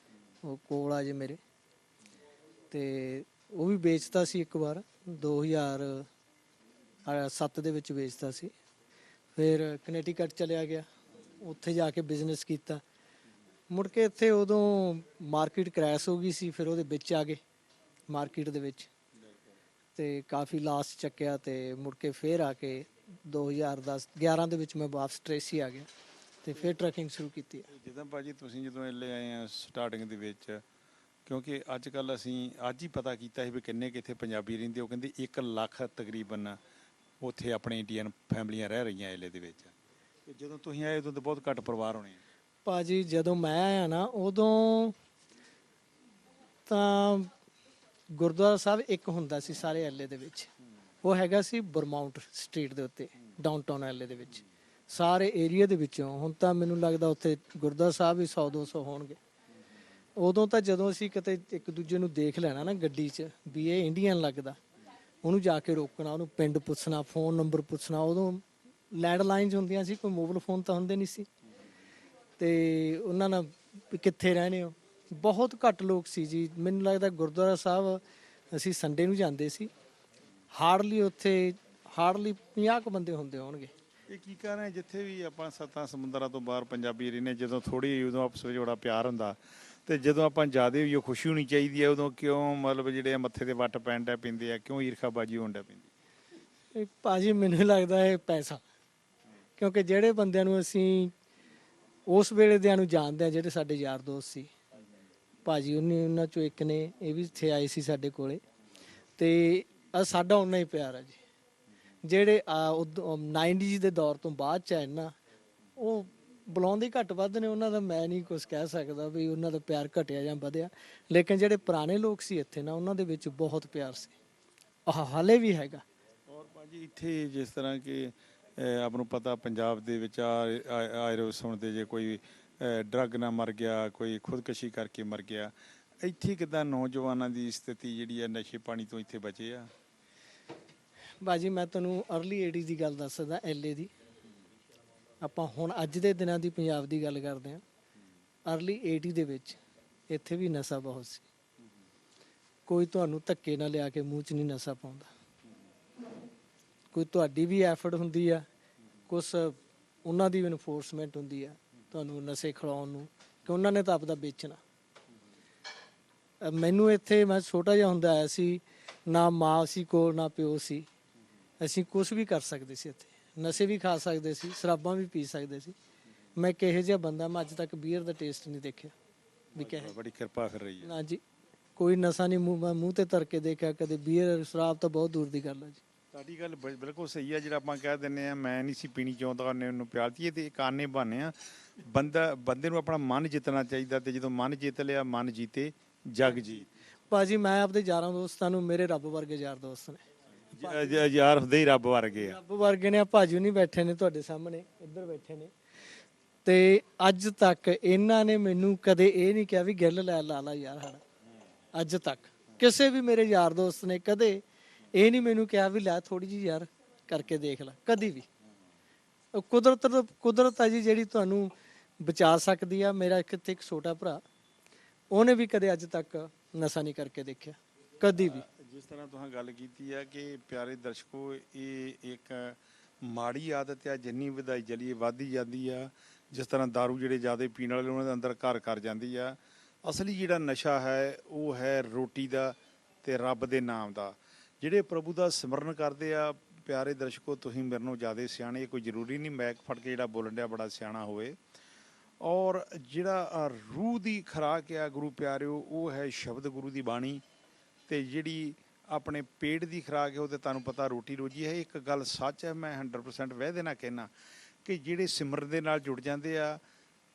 ਉਹ ਕੋਲ ਆ ਜੇ ਮੇਰੇ। ਤੇ ਉਹ ਵੀ ਵੇਚਤਾ ਸੀ ਇੱਕ ਵਾਰ 2007 ਦੇ ਵਿੱਚ ਵੇਚਤਾ ਸੀ। ਫਿਰ ਕਨੇਟੀਕਟ ਚਲਿਆ ਗਿਆ, ਉੱਥੇ ਜਾ ਕੇ ਬਿਜ਼ਨਸ ਕੀਤਾ। ਮੁੜ ਕੇ ਇੱਥੇ ਉਦੋਂ ਮਾਰਕੀਟ ਕ੍ਰੈਸ਼ ਹੋ ਗਈ ਸੀ, ਫਿਰ ਉਹਦੇ ਵਿੱਚ ਆ ਗਏ ਮਾਰਕੀਟ ਦੇ ਵਿੱਚ, ਤੇ ਕਾਫੀ ਲਾਸ ਚੱਕਿਆ। ਤੇ ਮੁੜ ਕੇ ਫਿਰ ਆ ਕੇ 2010-11 ਦੇ ਵਿੱਚ ਮੈਂ ਵਾਪਸ ਟ੍ਰੇਸੀ ਆ ਗਿਆ ਤੇ ਫਿਰ ਟਰੱਕਿੰਗ ਸ਼ੁਰੂ ਕੀਤੀ ਹੈ। ਜਿੱਦਾਂ ਭਾਜੀ ਤੁਸੀਂ ਜਦੋਂ ਇੱਥੇ ਆਏ ਆ ਸਟਾਰਟਿੰਗ ਦੇ ਵਿੱਚ, ਕਿਉਂਕਿ ਅੱਜ ਕੱਲ ਅਸੀਂ ਅੱਜ ਹੀ ਪਤਾ ਕੀਤਾ ਸੀ ਵੀ ਕਿੰਨੇ ਕਿੱਥੇ ਪੰਜਾਬੀ ਰਹਿੰਦੇ, ਉਹ ਕਹਿੰਦੇ 1 ਲੱਖ ਤਕਰੀਬਨ ਉੱਥੇ ਆਪਣੇ ਇੰਡੀਅਨ ਫੈਮਲੀਆਂ ਰਹਿ ਰਹੀਆਂ ਏਲੇ ਦੇ ਵਿੱਚ। ਤੇ ਜਦੋਂ ਤੁਸੀਂ ਆਏ ਉਦੋਂ ਤਾਂ ਬਹੁਤ ਘੱਟ ਪਰਿਵਾਰ ਹੋਣੇ ਆ। ਭਾਜੀ ਜਦੋਂ ਮੈਂ ਆਇਆ ਨਾ ਉਦੋਂ ਤਾਂ ਗੁਰਦੁਆਰਾ ਸਾਹਿਬ ਇੱਕ ਹੁੰਦਾ ਸੀ ਸਾਰੇ ਐਲਏ ਦੇ ਵਿੱਚ, ਉਹ ਹੈਗਾ ਸੀ ਬਰਮਾਊਂਟ ਸਟਰੀਟ ਦੇ ਉੱਤੇ ਡਾਊਨਟਾਊਨ ਐਲਏ ਦੇ ਵਿੱਚ, ਸਾਰੇ ਏਰੀਆ ਦੇ ਵਿੱਚੋਂ। ਹੁਣ ਤਾਂ ਮੈਨੂੰ ਲੱਗਦਾ ਉੱਥੇ ਗੁਰਦੁਆਰਾ ਸਾਹਿਬ ਵੀ 100-200 ਹੋਣਗੇ। ਉਦੋਂ ਤਾਂ ਜਦੋਂ ਅਸੀਂ ਕਿਤੇ ਇੱਕ ਦੂਜੇ ਨੂੰ ਦੇਖ ਲੈਣਾ ਨਾ ਗੱਡੀ 'ਚ ਵੀ ਇਹ ਇੰਡੀਅਨ ਲੱਗਦਾ, ਉਹਨੂੰ ਜਾ ਕੇ ਰੋਕਣਾ, ਉਹਨੂੰ ਪਿੰਡ ਪੁੱਛਣਾ, ਫੋਨ ਨੰਬਰ ਪੁੱਛਣਾ। ਉਦੋਂ ਲੈਂਡਲਾਈਨਸ ਹੁੰਦੀਆਂ ਸੀ, ਕੋਈ ਮੋਬਾਈਲ ਫੋਨ ਤਾਂ ਹੁੰਦੇ ਨਹੀਂ ਸੀ। ਤੇ ਉਹਨਾਂ ਨਾਲ ਵੀ ਕਿੱਥੇ ਰਹਿੰਦੇ ਹੋ, ਬਹੁਤ ਘੱਟ ਲੋਕ ਸੀ ਜੀ। ਮੈਨੂੰ ਲੱਗਦਾ ਗੁਰਦੁਆਰਾ ਸਾਹਿਬ ਅਸੀਂ ਸੰਡੇ ਨੂੰ ਜਾਂਦੇ ਸੀ, ਹਾਰਡਲੀ ਉੱਥੇ 50 ਕੁ ਬੰਦੇ ਹੁੰਦੇ ਹੋਣਗੇ। ਇਹ ਕੀ ਕਾਰਨ ਹੈ ਜਿੱਥੇ ਵੀ ਆਪਾਂ 7 ਸਮੁੰਦਰਾਂ ਤੋਂ ਬਾਹਰ ਪੰਜਾਬੀ ਰਹਿੰਦੇ, ਜਦੋਂ ਥੋੜੀ ਉਦੋਂ ਆਪਸ ਵਿੱਚ ਬੜਾ ਪਿਆਰ ਹੁੰਦਾ, ਤੇ ਜਦੋਂ ਆਪਾਂ ਜ਼ਿਆਦਾ ਵੀ ਉਹ ਖੁਸ਼ੀ ਹੋਣੀ ਚਾਹੀਦੀ ਹੈ, ਉਦੋਂ ਕਿਉਂ ਮਤਲਬ ਜਿਹੜੇ ਮੱਥੇ ਤੇ ਵੱਟ ਪੈਣ ਡੈ ਪੈਂਦੇ ਆ, ਕਿਉਂ ਈਰਖਾਬਾਜੀ ਹੋਣ ਡੈ ਪੈਂਦੀ? ਇਹ ਭਾਜੀ ਮੈਨੂੰ ਲੱਗਦਾ ਇਹ ਪੈਸਾ, ਕਿਉਂਕਿ ਜਿਹੜੇ ਬੰਦਿਆਂ ਨੂੰ ਅਸੀਂ ਉਸ ਵੇਲੇ ਦਿਆਂ ਨੂੰ ਜਾਣਦੇ ਆ, ਜਿਹੜੇ ਸਾਡੇ ਯਾਰ ਦੋਸਤ ਸੀ ਭਾਜੀ, ਉਹਨਾਂ ਚੋਂ ਇੱਕ ਨੇ, ਇਹ ਵੀ ਇੱਥੇ ਆਏ ਸੀ ਸਾਡੇ ਕੋਲੇ, ਤੇ ਸਾਡਾ ਉਹਨਾਂ ਹੀ ਪਿਆਰ ਆ ਜੀ। ਜਿਹੜੇ 90s ਦੇ ਦੌਰ ਤੋਂ ਬਾਅਦ ਚ ਆਏ ਨਾ, ਉਹ ਬੁਲਾਉਂਦੇ ਘੱਟ ਵੱਧ ਨੇ, ਉਹਨਾਂ ਦਾ ਮੈਂ ਨਹੀਂ ਕੁਝ ਕਹਿ ਸਕਦਾ ਵੀ ਉਹਨਾਂ ਦਾ ਪਿਆਰ ਘਟਿਆ ਜਾਂ ਵਧਿਆ। ਲੇਕਿਨ ਜਿਹੜੇ ਪੁਰਾਣੇ ਲੋਕ ਸੀ ਇੱਥੇ ਨਾ, ਉਹਨਾਂ ਦੇ ਵਿੱਚ ਬਹੁਤ ਪਿਆਰ ਸੀ, ਹਾਲੇ ਵੀ ਹੈਗਾ। ਔਰ ਭਾਜੀ ਇੱਥੇ ਜਿਸ ਤਰ੍ਹਾਂ ਕਿ ਆਪ ਨੂੰ ਪਤਾ ਪੰਜਾਬ ਦੇ ਵਿੱਚ ਆਏ ਸੁਣਦੇ ਜੇ ਕੋਈ ਡਰੱਗ ਨਾਲ ਮਰ ਗਿਆ, ਕੋਈ ਖੁਦਕੁਸ਼ੀ ਕਰਕੇ ਮਰ ਗਿਆ, ਇੱਥੇ ਕਿੱਦਾਂ ਨੌਜਵਾਨਾਂ ਦੀ ਸਥਿਤੀ ਜਿਹੜੀ ਹੈ ਨਸ਼ੇ ਪਾਣੀ ਤੋਂ ਇੱਥੇ ਬਚੇ ਆ? ਬਾਜੀ ਮੈਂ ਤੁਹਾਨੂੰ ਅਰਲੀ 80s ਦੀ ਗੱਲ ਦੱਸਦਾ, ਐਲਏ ਦੀ। ਆਪਾਂ ਹੁਣ ਅੱਜ ਦੇ ਦਿਨਾਂ ਦੀ ਪੰਜਾਬ ਦੀ ਗੱਲ ਕਰਦੇ ਹਾਂ। ਅਰਲੀ 80 ਦੇ ਵਿੱਚ ਇੱਥੇ ਵੀ ਨਸ਼ਾ ਬਹੁਤ ਸੀ। ਕੋਈ ਤੁਹਾਨੂੰ ਧੱਕੇ ਨਾਲ ਲਿਆ ਕੇ ਮੂੰਹ 'ਚ ਨਹੀਂ ਨਸ਼ਾ ਪਾਉਂਦਾ, ਕੋਈ ਤੁਹਾਡੀ ਵੀ ਐਫਰਟ ਹੁੰਦੀ ਆ, ਕੁਛ ਉਹਨਾਂ ਦੀ ਇਨਫੋਰਸਮੈਂਟ ਹੁੰਦੀ ਆ ਤੁਹਾਨੂੰ ਨਸ਼ੇ ਖਿਲਾਉਣ ਨੂੰ, ਕਿ ਉਹਨਾਂ ਨੇ ਤਾਂ ਆਪਦਾ ਵੇਚਣਾ। ਮੈਨੂੰ ਇੱਥੇ ਮੈਂ ਛੋਟਾ ਜਿਹਾ ਹੁੰਦਾ ਆਇਆ ਸੀ, ਨਾ ਮਾਂ ਸੀ ਕੋਲ ਨਾ ਪਿਓ ਸੀ, ਅਸੀਂ ਕੁਛ ਵੀ ਕਰ ਸਕਦੇ ਸੀ ਇੱਥੇ, ਨਸ਼ੇ ਵੀ ਖਾ ਸਕਦੇ ਸੀ, ਸ਼ਰਾਬਾਂ ਵੀ ਪੀ ਸਕਦੇ ਸੀ। ਮੈਂ ਕਿਹੋ ਜਿਹਾ ਬੰਦਾ, ਮੈਂ ਅੱਜ ਤੱਕ ਬੀਅਰ ਦਾ ਟੇਸਟ ਨਹੀਂ ਦੇਖਿਆ ਵੀ ਕਿਹੋ। ਬੜੀ ਕਿਰਪਾ ਫਿਰ ਰਹੀ ਹੈ। ਨਾ ਜੀ, ਕੋਈ ਨਸ਼ਾ ਨਹੀਂ ਮੂੰਹ ਤੇ ਧਰ ਕੇ ਦੇਖਿਆ ਕਦੇ। ਬੀਅਰ ਸ਼ਰਾਬ ਤਾਂ ਬਹੁਤ ਦੂਰ ਦੀ ਗੱਲ ਹੈ ਜੀ। ਤੁਹਾਡੀ ਗੱਲ ਬਿਲਕੁਲ ਸਹੀ ਹੈ। ਜਿਹੜਾ ਆਪਾਂ ਕਹਿ ਦਿੰਦੇ ਆ ਮੈਂ ਨਹੀਂ ਸੀ ਪੀਣੀ ਚਾਹੁੰਦਾ, ਉਹਨੂੰ ਪਿਆਲਤੀ ਹੈ, ਤੇ ਇੱਕ ਆਨੇ ਬਹਾਨੇ ਆ। ਬੰਦੇ ਨੂੰ ਆਪਣਾ ਮਨ ਜਿੱਤਣਾ ਚਾਹੀਦਾ, ਤੇ ਜਦੋਂ ਮਨ ਜਿੱਤ ਲਿਆ, ਮਨ ਜੀਤੇ ਜਗ ਜੀਤ। ਭਾਜੀ ਮੈਂ ਆਪਦੇ ਯਾਰਾਂ ਦੋਸਤਾਂ ਨੂੰ, ਮੇਰੇ ਰੱਬ ਵਰਗੇ ਯਾਰ ਦੋਸਤ ਨੇ, ਯਾਰ ਹੁੰਦੇ ਹੀ ਰੱਬ ਵਰਗੇ ਆ। ਰੱਬ ਵਰਗੇ ਨੇ। ਭਾਜੀ ਨਹੀਂ ਬੈਠੇ ਨੇ ਤੁਹਾਡੇ ਸਾਹਮਣੇ, ਇੱਧਰ ਬੈਠੇ ਨੇ, ਤੇ ਅੱਜ ਤੱਕ ਇਹਨਾਂ ਨੇ ਮੈਨੂੰ ਕਦੇ ਇਹ ਨਹੀਂ ਕਿਹਾ ਵੀ ਗਿੱਲ ਲਾ ਲਾ ਯਾਰ ਸਾਡਾ। ਅੱਜ ਤੱਕ ਕਿਸੇ ਵੀ ਮੇਰੇ ਯਾਰ ਦੋਸਤ ਨੇ ਕਦੇ ਇਹ ਨਹੀਂ ਮੈਨੂੰ ਕਿਹਾ ਵੀ ਲੈ ਥੋੜੀ ਜਿਹੀ ਯਾਰ ਕਰਕੇ ਦੇਖ ਲੈ, ਕਦੀ ਵੀ। ਕੁਦਰਤ ਆ ਜੀ ਜਿਹੜੀ ਤੁਹਾਨੂੰ ਬਚਾ ਸਕਦੀ ਆ। ਮੇਰਾ ਕਿਤੇ ਇੱਕ ਛੋਟਾ ਭਰਾ, ਉਹਨੇ ਵੀ ਕਦੇ ਅੱਜ ਤੱਕ ਨਸ਼ਾ ਨਹੀਂ ਕਰਕੇ ਦੇਖਿਆ, ਕਦੀ ਵੀ। ਜਿਸ ਤਰ੍ਹਾਂ ਤੁਸੀਂ ਗੱਲ ਕੀਤੀ ਹੈ ਕਿ ਪਿਆਰੇ ਦਰਸ਼ਕੋ, ਇਹ ਇੱਕ ਮਾੜੀ ਆਦਤ ਆ, ਜਿੰਨੀ ਵਧਾਈ ਚਲੀਏ ਵੱਧਦੀ ਜਾਂਦੀ ਆ। ਜਿਸ ਤਰ੍ਹਾਂ ਦਾਰੂ ਜਿਹੜੇ ਜ਼ਿਆਦਾ ਪੀਣ ਵਾਲੇ, ਉਹਨਾਂ ਦੇ ਅੰਦਰ ਘਰ ਕਰ ਜਾਂਦੀ ਆ। ਅਸਲੀ ਜਿਹੜਾ ਨਸ਼ਾ ਹੈ ਉਹ ਹੈ ਰੋਟੀ ਦਾ ਤੇ ਰੱਬ ਦੇ ਨਾਮ ਦਾ। ਜਿਹੜੇ ਪ੍ਰਭੂ ਦਾ ਸਿਮਰਨ ਕਰਦੇ ਆ, ਪਿਆਰੇ ਦਰਸ਼ਕੋ ਤੁਸੀਂ ਮੇਰੇ ਨਾਲੋਂ ਜ਼ਿਆਦਾ ਸਿਆਣੇ, ਕੋਈ ਜ਼ਰੂਰੀ ਨਹੀਂ ਮੈਕ ਫੜ ਕੇ ਜਿਹੜਾ ਬੋਲਣ ਡਿਆ ਬੜਾ ਸਿਆਣਾ ਹੋਵੇ। ਔਰ ਜਿਹੜਾ ਰੂਹ ਦੀ ਖੁਰਾਕ ਆ ਗੁਰੂ ਪਿਆਰਿਓ, ਉਹ ਹੈ ਸ਼ਬਦ ਗੁਰੂ ਦੀ ਬਾਣੀ। ਤੇ ਜਿਹੜੀ ਆਪਣੇ ਪੇਟ ਦੀ ਖੁਰਾਕ ਹੈ ਉਹ ਤਾਂ ਤੁਹਾਨੂੰ ਪਤਾ ਰੋਟੀ ਰੋਜੀ ਹੈ। ਇੱਕ ਗੱਲ ਸੱਚ ਹੈ, ਮੈਂ 100% ਵਾਅਦੇ ਨਾਲ ਕਹਿਣਾ ਕਿ ਜਿਹੜੇ ਸਿਮਰਨ ਦੇ ਨਾਲ ਜੁੜ ਜਾਂਦੇ ਆ,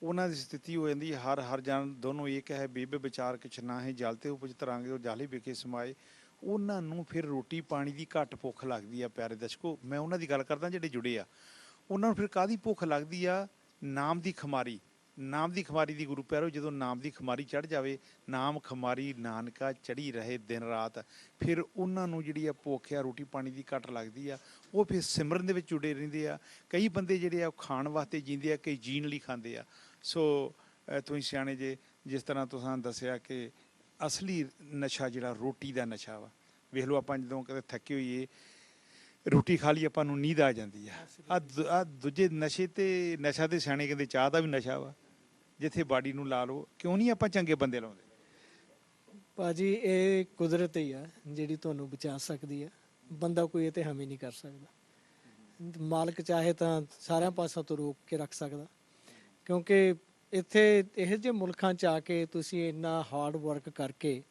ਉਹਨਾਂ ਦੀ ਸਥਿਤੀ ਹੋ ਜਾਂਦੀ ਹਰ ਜਨ ਦੋਨੋਂ ਇੱਕ ਹੈ। ਬੇਬੇ ਵਿਚਾਰ ਕਿਛ ਨਾ ਹੈ, ਜਲ ਤੇ ਉਪਜ ਤਰਾਂਗੇ ਉਹ ਜਾਲੇ ਵਿਖੇ ਸਮਾਏ। ਉਹਨਾਂ ਨੂੰ ਫਿਰ ਰੋਟੀ ਪਾਣੀ ਦੀ ਘੱਟ ਭੁੱਖ ਲੱਗਦੀ ਆ। ਪਿਆਰੇ ਦਰਸ਼ਕੋ, ਮੈਂ ਉਹਨਾਂ ਦੀ ਗੱਲ ਕਰਦਾ ਜਿਹੜੇ ਜੁੜੇ ਆ। ਉਹਨਾਂ ਨੂੰ ਫਿਰ ਕਾਹਦੀ ਭੁੱਖ ਲੱਗਦੀ ਆ? ਨਾਮ ਦੀ ਖੁਮਾਰੀ। ਨਾਮ ਦੀ ਖੁਮਾਰੀ ਦੀ ਗੁਰੂ ਪਿਆਰੋ, ਜਦੋਂ ਨਾਮ ਦੀ ਖੁਮਾਰੀ ਚੜ੍ਹ ਜਾਵੇ, ਨਾਮ ਖੁਮਾਰੀ ਨਾਨਕਾ ਚੜ੍ਹੀ ਰਹੇ ਦਿਨ ਰਾਤ, ਫਿਰ ਉਹਨਾਂ ਨੂੰ ਜਿਹੜੀ ਆ ਭੁੱਖ ਆ ਰੋਟੀ ਪਾਣੀ ਦੀ ਘੱਟ ਲੱਗਦੀ ਆ। ਉਹ ਫਿਰ ਸਿਮਰਨ ਦੇ ਵਿੱਚ ਜੁੜੇ ਰਹਿੰਦੇ ਆ। ਕਈ ਬੰਦੇ ਜਿਹੜੇ ਆ ਉਹ ਖਾਣ ਵਾਸਤੇ ਜੀਂਦੇ ਆ, ਕਈ ਜੀਣ ਲਈ ਖਾਂਦੇ ਆ। ਸੋ ਤੁਸੀਂ ਸਿਆਣੇ ਜੇ, ਜਿਸ ਤਰ੍ਹਾਂ ਤੁਸੀਂ ਦੱਸਿਆ ਕਿ ਅਸਲੀ ਨਸ਼ਾ ਜਿਹੜਾ ਰੋਟੀ ਦਾ ਨਸ਼ਾ ਵਾ, ਵੇਖ ਲਓ ਆਪਾਂ ਜਦੋਂ ਕਦੇ ਥੱਕੇ ਹੋਈਏ ਰੋਟੀ ਖਾ ਲਈ ਆਪਾਂ ਨੂੰ ਨੀਂਦ ਆ ਜਾਂਦੀ ਆ। ਆ ਦੂਜੇ ਨਸ਼ੇ ਤੇ ਨਸ਼ਾ ਤੇ ਸਿਆਣੇ ਕਹਿੰਦੇ ਚਾਹ ਦਾ ਵੀ ਨਸ਼ਾ ਵਾ, ਜਿੱਥੇ ਬਾਡੀ ਨੂੰ ਲਾ ਲਓ। ਕਿਉਂ ਨਹੀਂ ਆਪਾਂ ਚੰਗੇ ਬੰਦੇ ਲਾਉਂਦੇ? ਭਾਜੀ ਇਹ ਕੁਦਰਤ ਹੀ ਆ ਜਿਹੜੀ ਤੁਹਾਨੂੰ ਬਚਾ ਸਕਦੀ ਆ, ਬੰਦਾ ਕੋਈ ਇਹ ਤੇ ਹਾਮੀ ਨਹੀਂ ਕਰ ਸਕਦਾ। ਮਾਲਕ ਚਾਹੇ ਤਾਂ ਸਾਰਿਆਂ ਪਾਸੋਂ ਤੋਂ ਰੋਕ ਕੇ ਰੱਖ ਸਕਦਾ, ਕਿਉਂਕਿ ਇੱਥੇ ਇਹੋ ਜਿਹੇ ਮੁਲਕਾਂ 'ਚ ਆ ਕੇ ਤੁਸੀਂ ਇੰਨਾ ਹਾਰਡ ਵਰਕ ਕਰਕੇ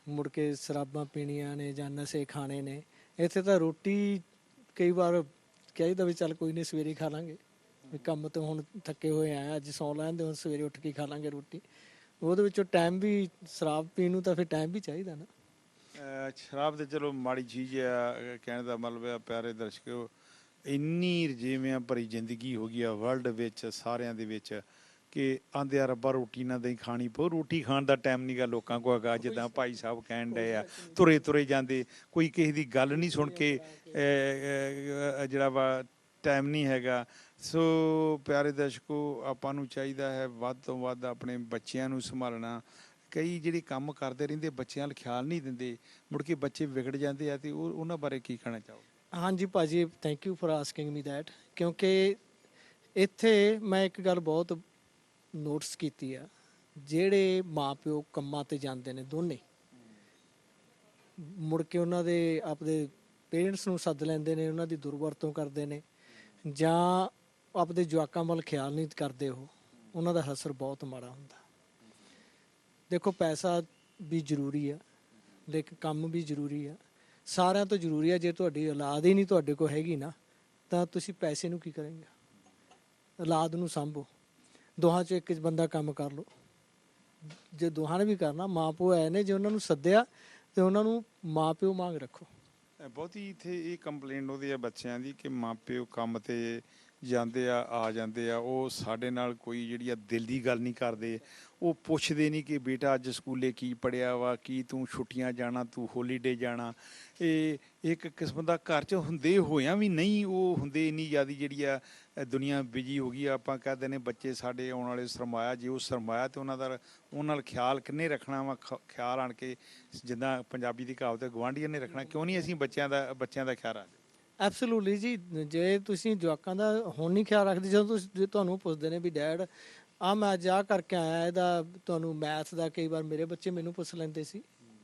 ਮੁੜ ਕੇ ਸ਼ਰਾਬਾਂ ਪੀਣੀਆਂ ਨੇ ਜਾਂ ਨਸ਼ੇ ਖਾਣੇ ਨੇ। ਇੱਥੇ ਤਾਂ ਰੋਟੀ ਕਈ ਵਾਰ ਕਹੀਦਾ ਵੀ ਚੱਲ ਕੋਈ ਨਹੀਂ ਸਵੇਰੇ ਖਾ ਲਾਂਗੇ, ਵੀ ਕੰਮ ਤੋਂ ਹੁਣ ਥੱਕੇ ਹੋਏ ਆਏ ਅੱਜ ਸੌਂ ਲੈਂਦੇ, ਹੁਣ ਸਵੇਰੇ ਉੱਠ ਕੇ ਖਾ ਲਾਂਗੇ ਰੋਟੀ। ਉਹਦੇ ਵਿੱਚੋਂ ਟਾਈਮ ਵੀ ਸ਼ਰਾਬ ਪੀਣ ਨੂੰ ਤਾਂ ਫਿਰ ਟਾਈਮ ਵੀ ਚਾਹੀਦਾ ਨਾ। ਸ਼ਰਾਬ ਤੇ ਚਲੋ ਮਾੜੀ ਚੀਜ਼ ਆ, ਕਹਿਣ ਦਾ ਮਤਲਬ ਆ ਪਿਆਰੇ ਦਰਸ਼ਕੋ, ਇੰਨੀ ਰਜੇਵਿਆਂ ਭਰੀ ਜ਼ਿੰਦਗੀ ਹੋ ਗਈ ਆ ਵਰਲਡ ਵਿੱਚ ਸਾਰਿਆਂ ਦੇ ਵਿੱਚ ਕਿ ਆਂਦੇ ਆ ਰੱਬਾ ਰੋਟੀ ਨਾ ਦਈ ਖਾਣੀ ਪਊ। ਰੋਟੀ ਖਾਣ ਦਾ ਟਾਈਮ ਨਹੀਂ ਗਾ ਲੋਕਾਂ ਕੋਲ ਹੈਗਾ। ਜਿੱਦਾਂ ਭਾਈ ਸਾਹਿਬ ਕਹਿਣ ਡਏ ਆ, ਤੁਰੇ ਤੁਰੇ ਜਾਂਦੇ, ਕੋਈ ਕਿਸੇ ਦੀ ਗੱਲ ਨਹੀਂ ਸੁਣ ਕੇ ਜਿਹੜਾ ਵਾ ਟਾਈਮ ਨਹੀਂ ਹੈਗਾ। ਸੋ ਪਿਆਰੇ ਦਰਸ਼ਕੋ, ਆਪਾਂ ਨੂੰ ਚਾਹੀਦਾ ਹੈ ਵੱਧ ਤੋਂ ਵੱਧ ਆਪਣੇ ਬੱਚਿਆਂ ਨੂੰ ਸੰਭਾਲਣਾ। ਕਈ ਜਿਹੜੇ ਕੰਮ ਕਰਦੇ ਰਹਿੰਦੇ ਬੱਚਿਆਂ ਵੱਲ ਖਿਆਲ ਨਹੀਂ ਦਿੰਦੇ, ਮੁੜ ਕੇ ਬੱਚੇ ਵਿਗੜ ਜਾਂਦੇ ਆ। ਤੇ ਉਹਨਾਂ ਬਾਰੇ ਕੀ ਕਹਿਣਾ ਚਾਹੋਗੇ? ਹਾਂਜੀ ਭਾਜੀ, thank you for asking me that. ਕਿਉਂਕਿ ਇੱਥੇ ਮੈਂ ਇੱਕ ਗੱਲ ਬਹੁਤ ਨੋਟਿਸ ਕੀਤੀ ਆ, ਜਿਹੜੇ ਮਾਪਿਓ ਕੰਮਾਂ ਤੇ ਜਾਂਦੇ ਨੇ ਦੋਨੇ, ਮੁੜ ਕੇ ਉਹਨਾਂ ਦੇ ਆਪਦੇ ਪੇਰੈਂਟਸ ਨੂੰ ਸੱਦ ਲੈਂਦੇ ਨੇ, ਉਹਨਾਂ ਦੀ ਦੁਰਵਰਤੋਂ ਕਰਦੇ ਨੇ ਜਾਂ ਆਪਦੇ ਜਵਾਕਾਂ ਵੱਲ ਖਿਆਲ ਨਹੀਂ ਕਰਦੇ, ਉਹਨਾਂ ਦਾ ਅਸਰ ਬਹੁਤ ਮਾੜਾ ਹੁੰਦਾ। ਦੇਖੋ ਪੈਸਾ ਵੀ ਜ਼ਰੂਰੀ ਆ, ਲੇਕਿਨ ਕੰਮ ਵੀ ਜ਼ਰੂਰੀ ਆ, ਸਾਰਿਆਂ ਤੋਂ ਜ਼ਰੂਰੀ ਆ। ਜੇ ਤੁਹਾਡੀ ਔਲਾਦ ਹੀ ਨਹੀਂ ਤੁਹਾਡੇ ਕੋਲ ਹੈਗੀ ਨਾ, ਤਾਂ ਤੁਸੀਂ ਪੈਸੇ ਨੂੰ ਕੀ ਕਰੋਗੇ? ਔਲਾਦ ਨੂੰ ਸਾਂਭੋ, ਦੋਹਾਂ 'ਚੋਂ ਇੱਕ ਬੰਦਾ ਕੰਮ ਕਰ ਲਓ। ਜੇ ਦੋਹਾਂ ਨੇ ਵੀ ਕਰਨਾ, ਮਾਂ ਪਿਓ ਆਏ ਨੇ, ਜੇ ਉਹਨਾਂ ਨੂੰ ਸੱਦਿਆ ਤੇ ਉਹਨਾਂ ਨੂੰ ਮਾਂ ਪਿਓ ਵਾਂਗ ਰੱਖੋ। ਬਹੁਤੀ ਇੱਥੇ ਇਹ ਕੰਪਲੇਂਟ ਉਹਦੀ ਆ ਬੱਚਿਆਂ ਦੀ ਕਿ ਮਾਂ ਪਿਓ ਕੰਮ ਤੇ ਜਾਂਦੇ ਆ ਜਾਂਦੇ ਆ, ਉਹ ਸਾਡੇ ਨਾਲ ਕੋਈ ਜਿਹੜੀ ਆ ਦਿਲ ਦੀ ਗੱਲ ਨਹੀਂ ਕਰਦੇ। ਉਹ ਪੁੱਛਦੇ ਨਹੀਂ ਕਿ ਬੇਟਾ ਅੱਜ ਸਕੂਲੇ ਕੀ ਪੜ੍ਹਿਆ ਵਾ, ਕੀ ਤੂੰ ਛੁੱਟੀਆਂ ਜਾਣਾ, ਤੂੰ ਹੋਲੀਡੇ ਜਾਣਾ। ਇਹ ਇੱਕ ਕਿਸਮ ਦਾ ਘਰ 'ਚ ਹੁੰਦੇ ਹੋਇਆਂ ਵੀ ਨਹੀਂ ਉਹ ਹੁੰਦੇ। ਇੰਨੀ ਜ਼ਿਆਦਾ ਜਿਹੜੀ ਆ ਦੁਨੀਆ ਬਿਜੀ ਹੋ ਗਈ ਆ। ਆਪਾਂ ਕਹਿੰਦੇ ਨੇ ਬੱਚੇ ਸਾਡੇ ਆਉਣ ਵਾਲੇ ਸਰਮਾਇਆ, ਜੇ ਉਹ ਸਰਮਾਇਆ ਤੇ ਉਹਨਾਂ ਨਾਲ ਖਿਆਲ ਕਿੰਨੇ ਰੱਖਣਾ ਵਾ? ਖਿਆਲ ਆਣ ਕੇ ਜਿੱਦਾਂ ਪੰਜਾਬੀ ਦੀ ਕਹਾਵਤ ਹੈ, ਗੁਆਂਢੀਆਂ ਨੇ ਰੱਖਣਾ। ਕਿਉਂ ਨਹੀਂ ਅਸੀਂ ਬੱਚਿਆਂ ਦਾ ਖਿਆਲ ਰੱਖਦੇ? ਐਬਸੋਲੂਟਲੀ ਜੀ। ਜੇ ਤੁਸੀਂ ਜਵਾਕਾਂ ਦਾ ਹੁਣ ਨਹੀਂ ਖਿਆਲ ਰੱਖਦੇ, ਜਦੋਂ ਤੁਸੀਂ ਤੁਹਾਨੂੰ ਪੁੱਛਦੇ ਨੇ ਵੀ ਡੈਡ ਆ ਮੈਂ ਅੱਜ ਆਹ ਕਰਕੇ ਆਇਆ, ਇਹਦਾ ਤੁਹਾਨੂੰ ਮੈਥ ਦਾ, ਕਈ ਵਾਰ ਮੇਰੇ ਬੱਚੇ ਮੈਨੂੰ ਪੁੱਛ ਲੈਂਦੇ ਸੀ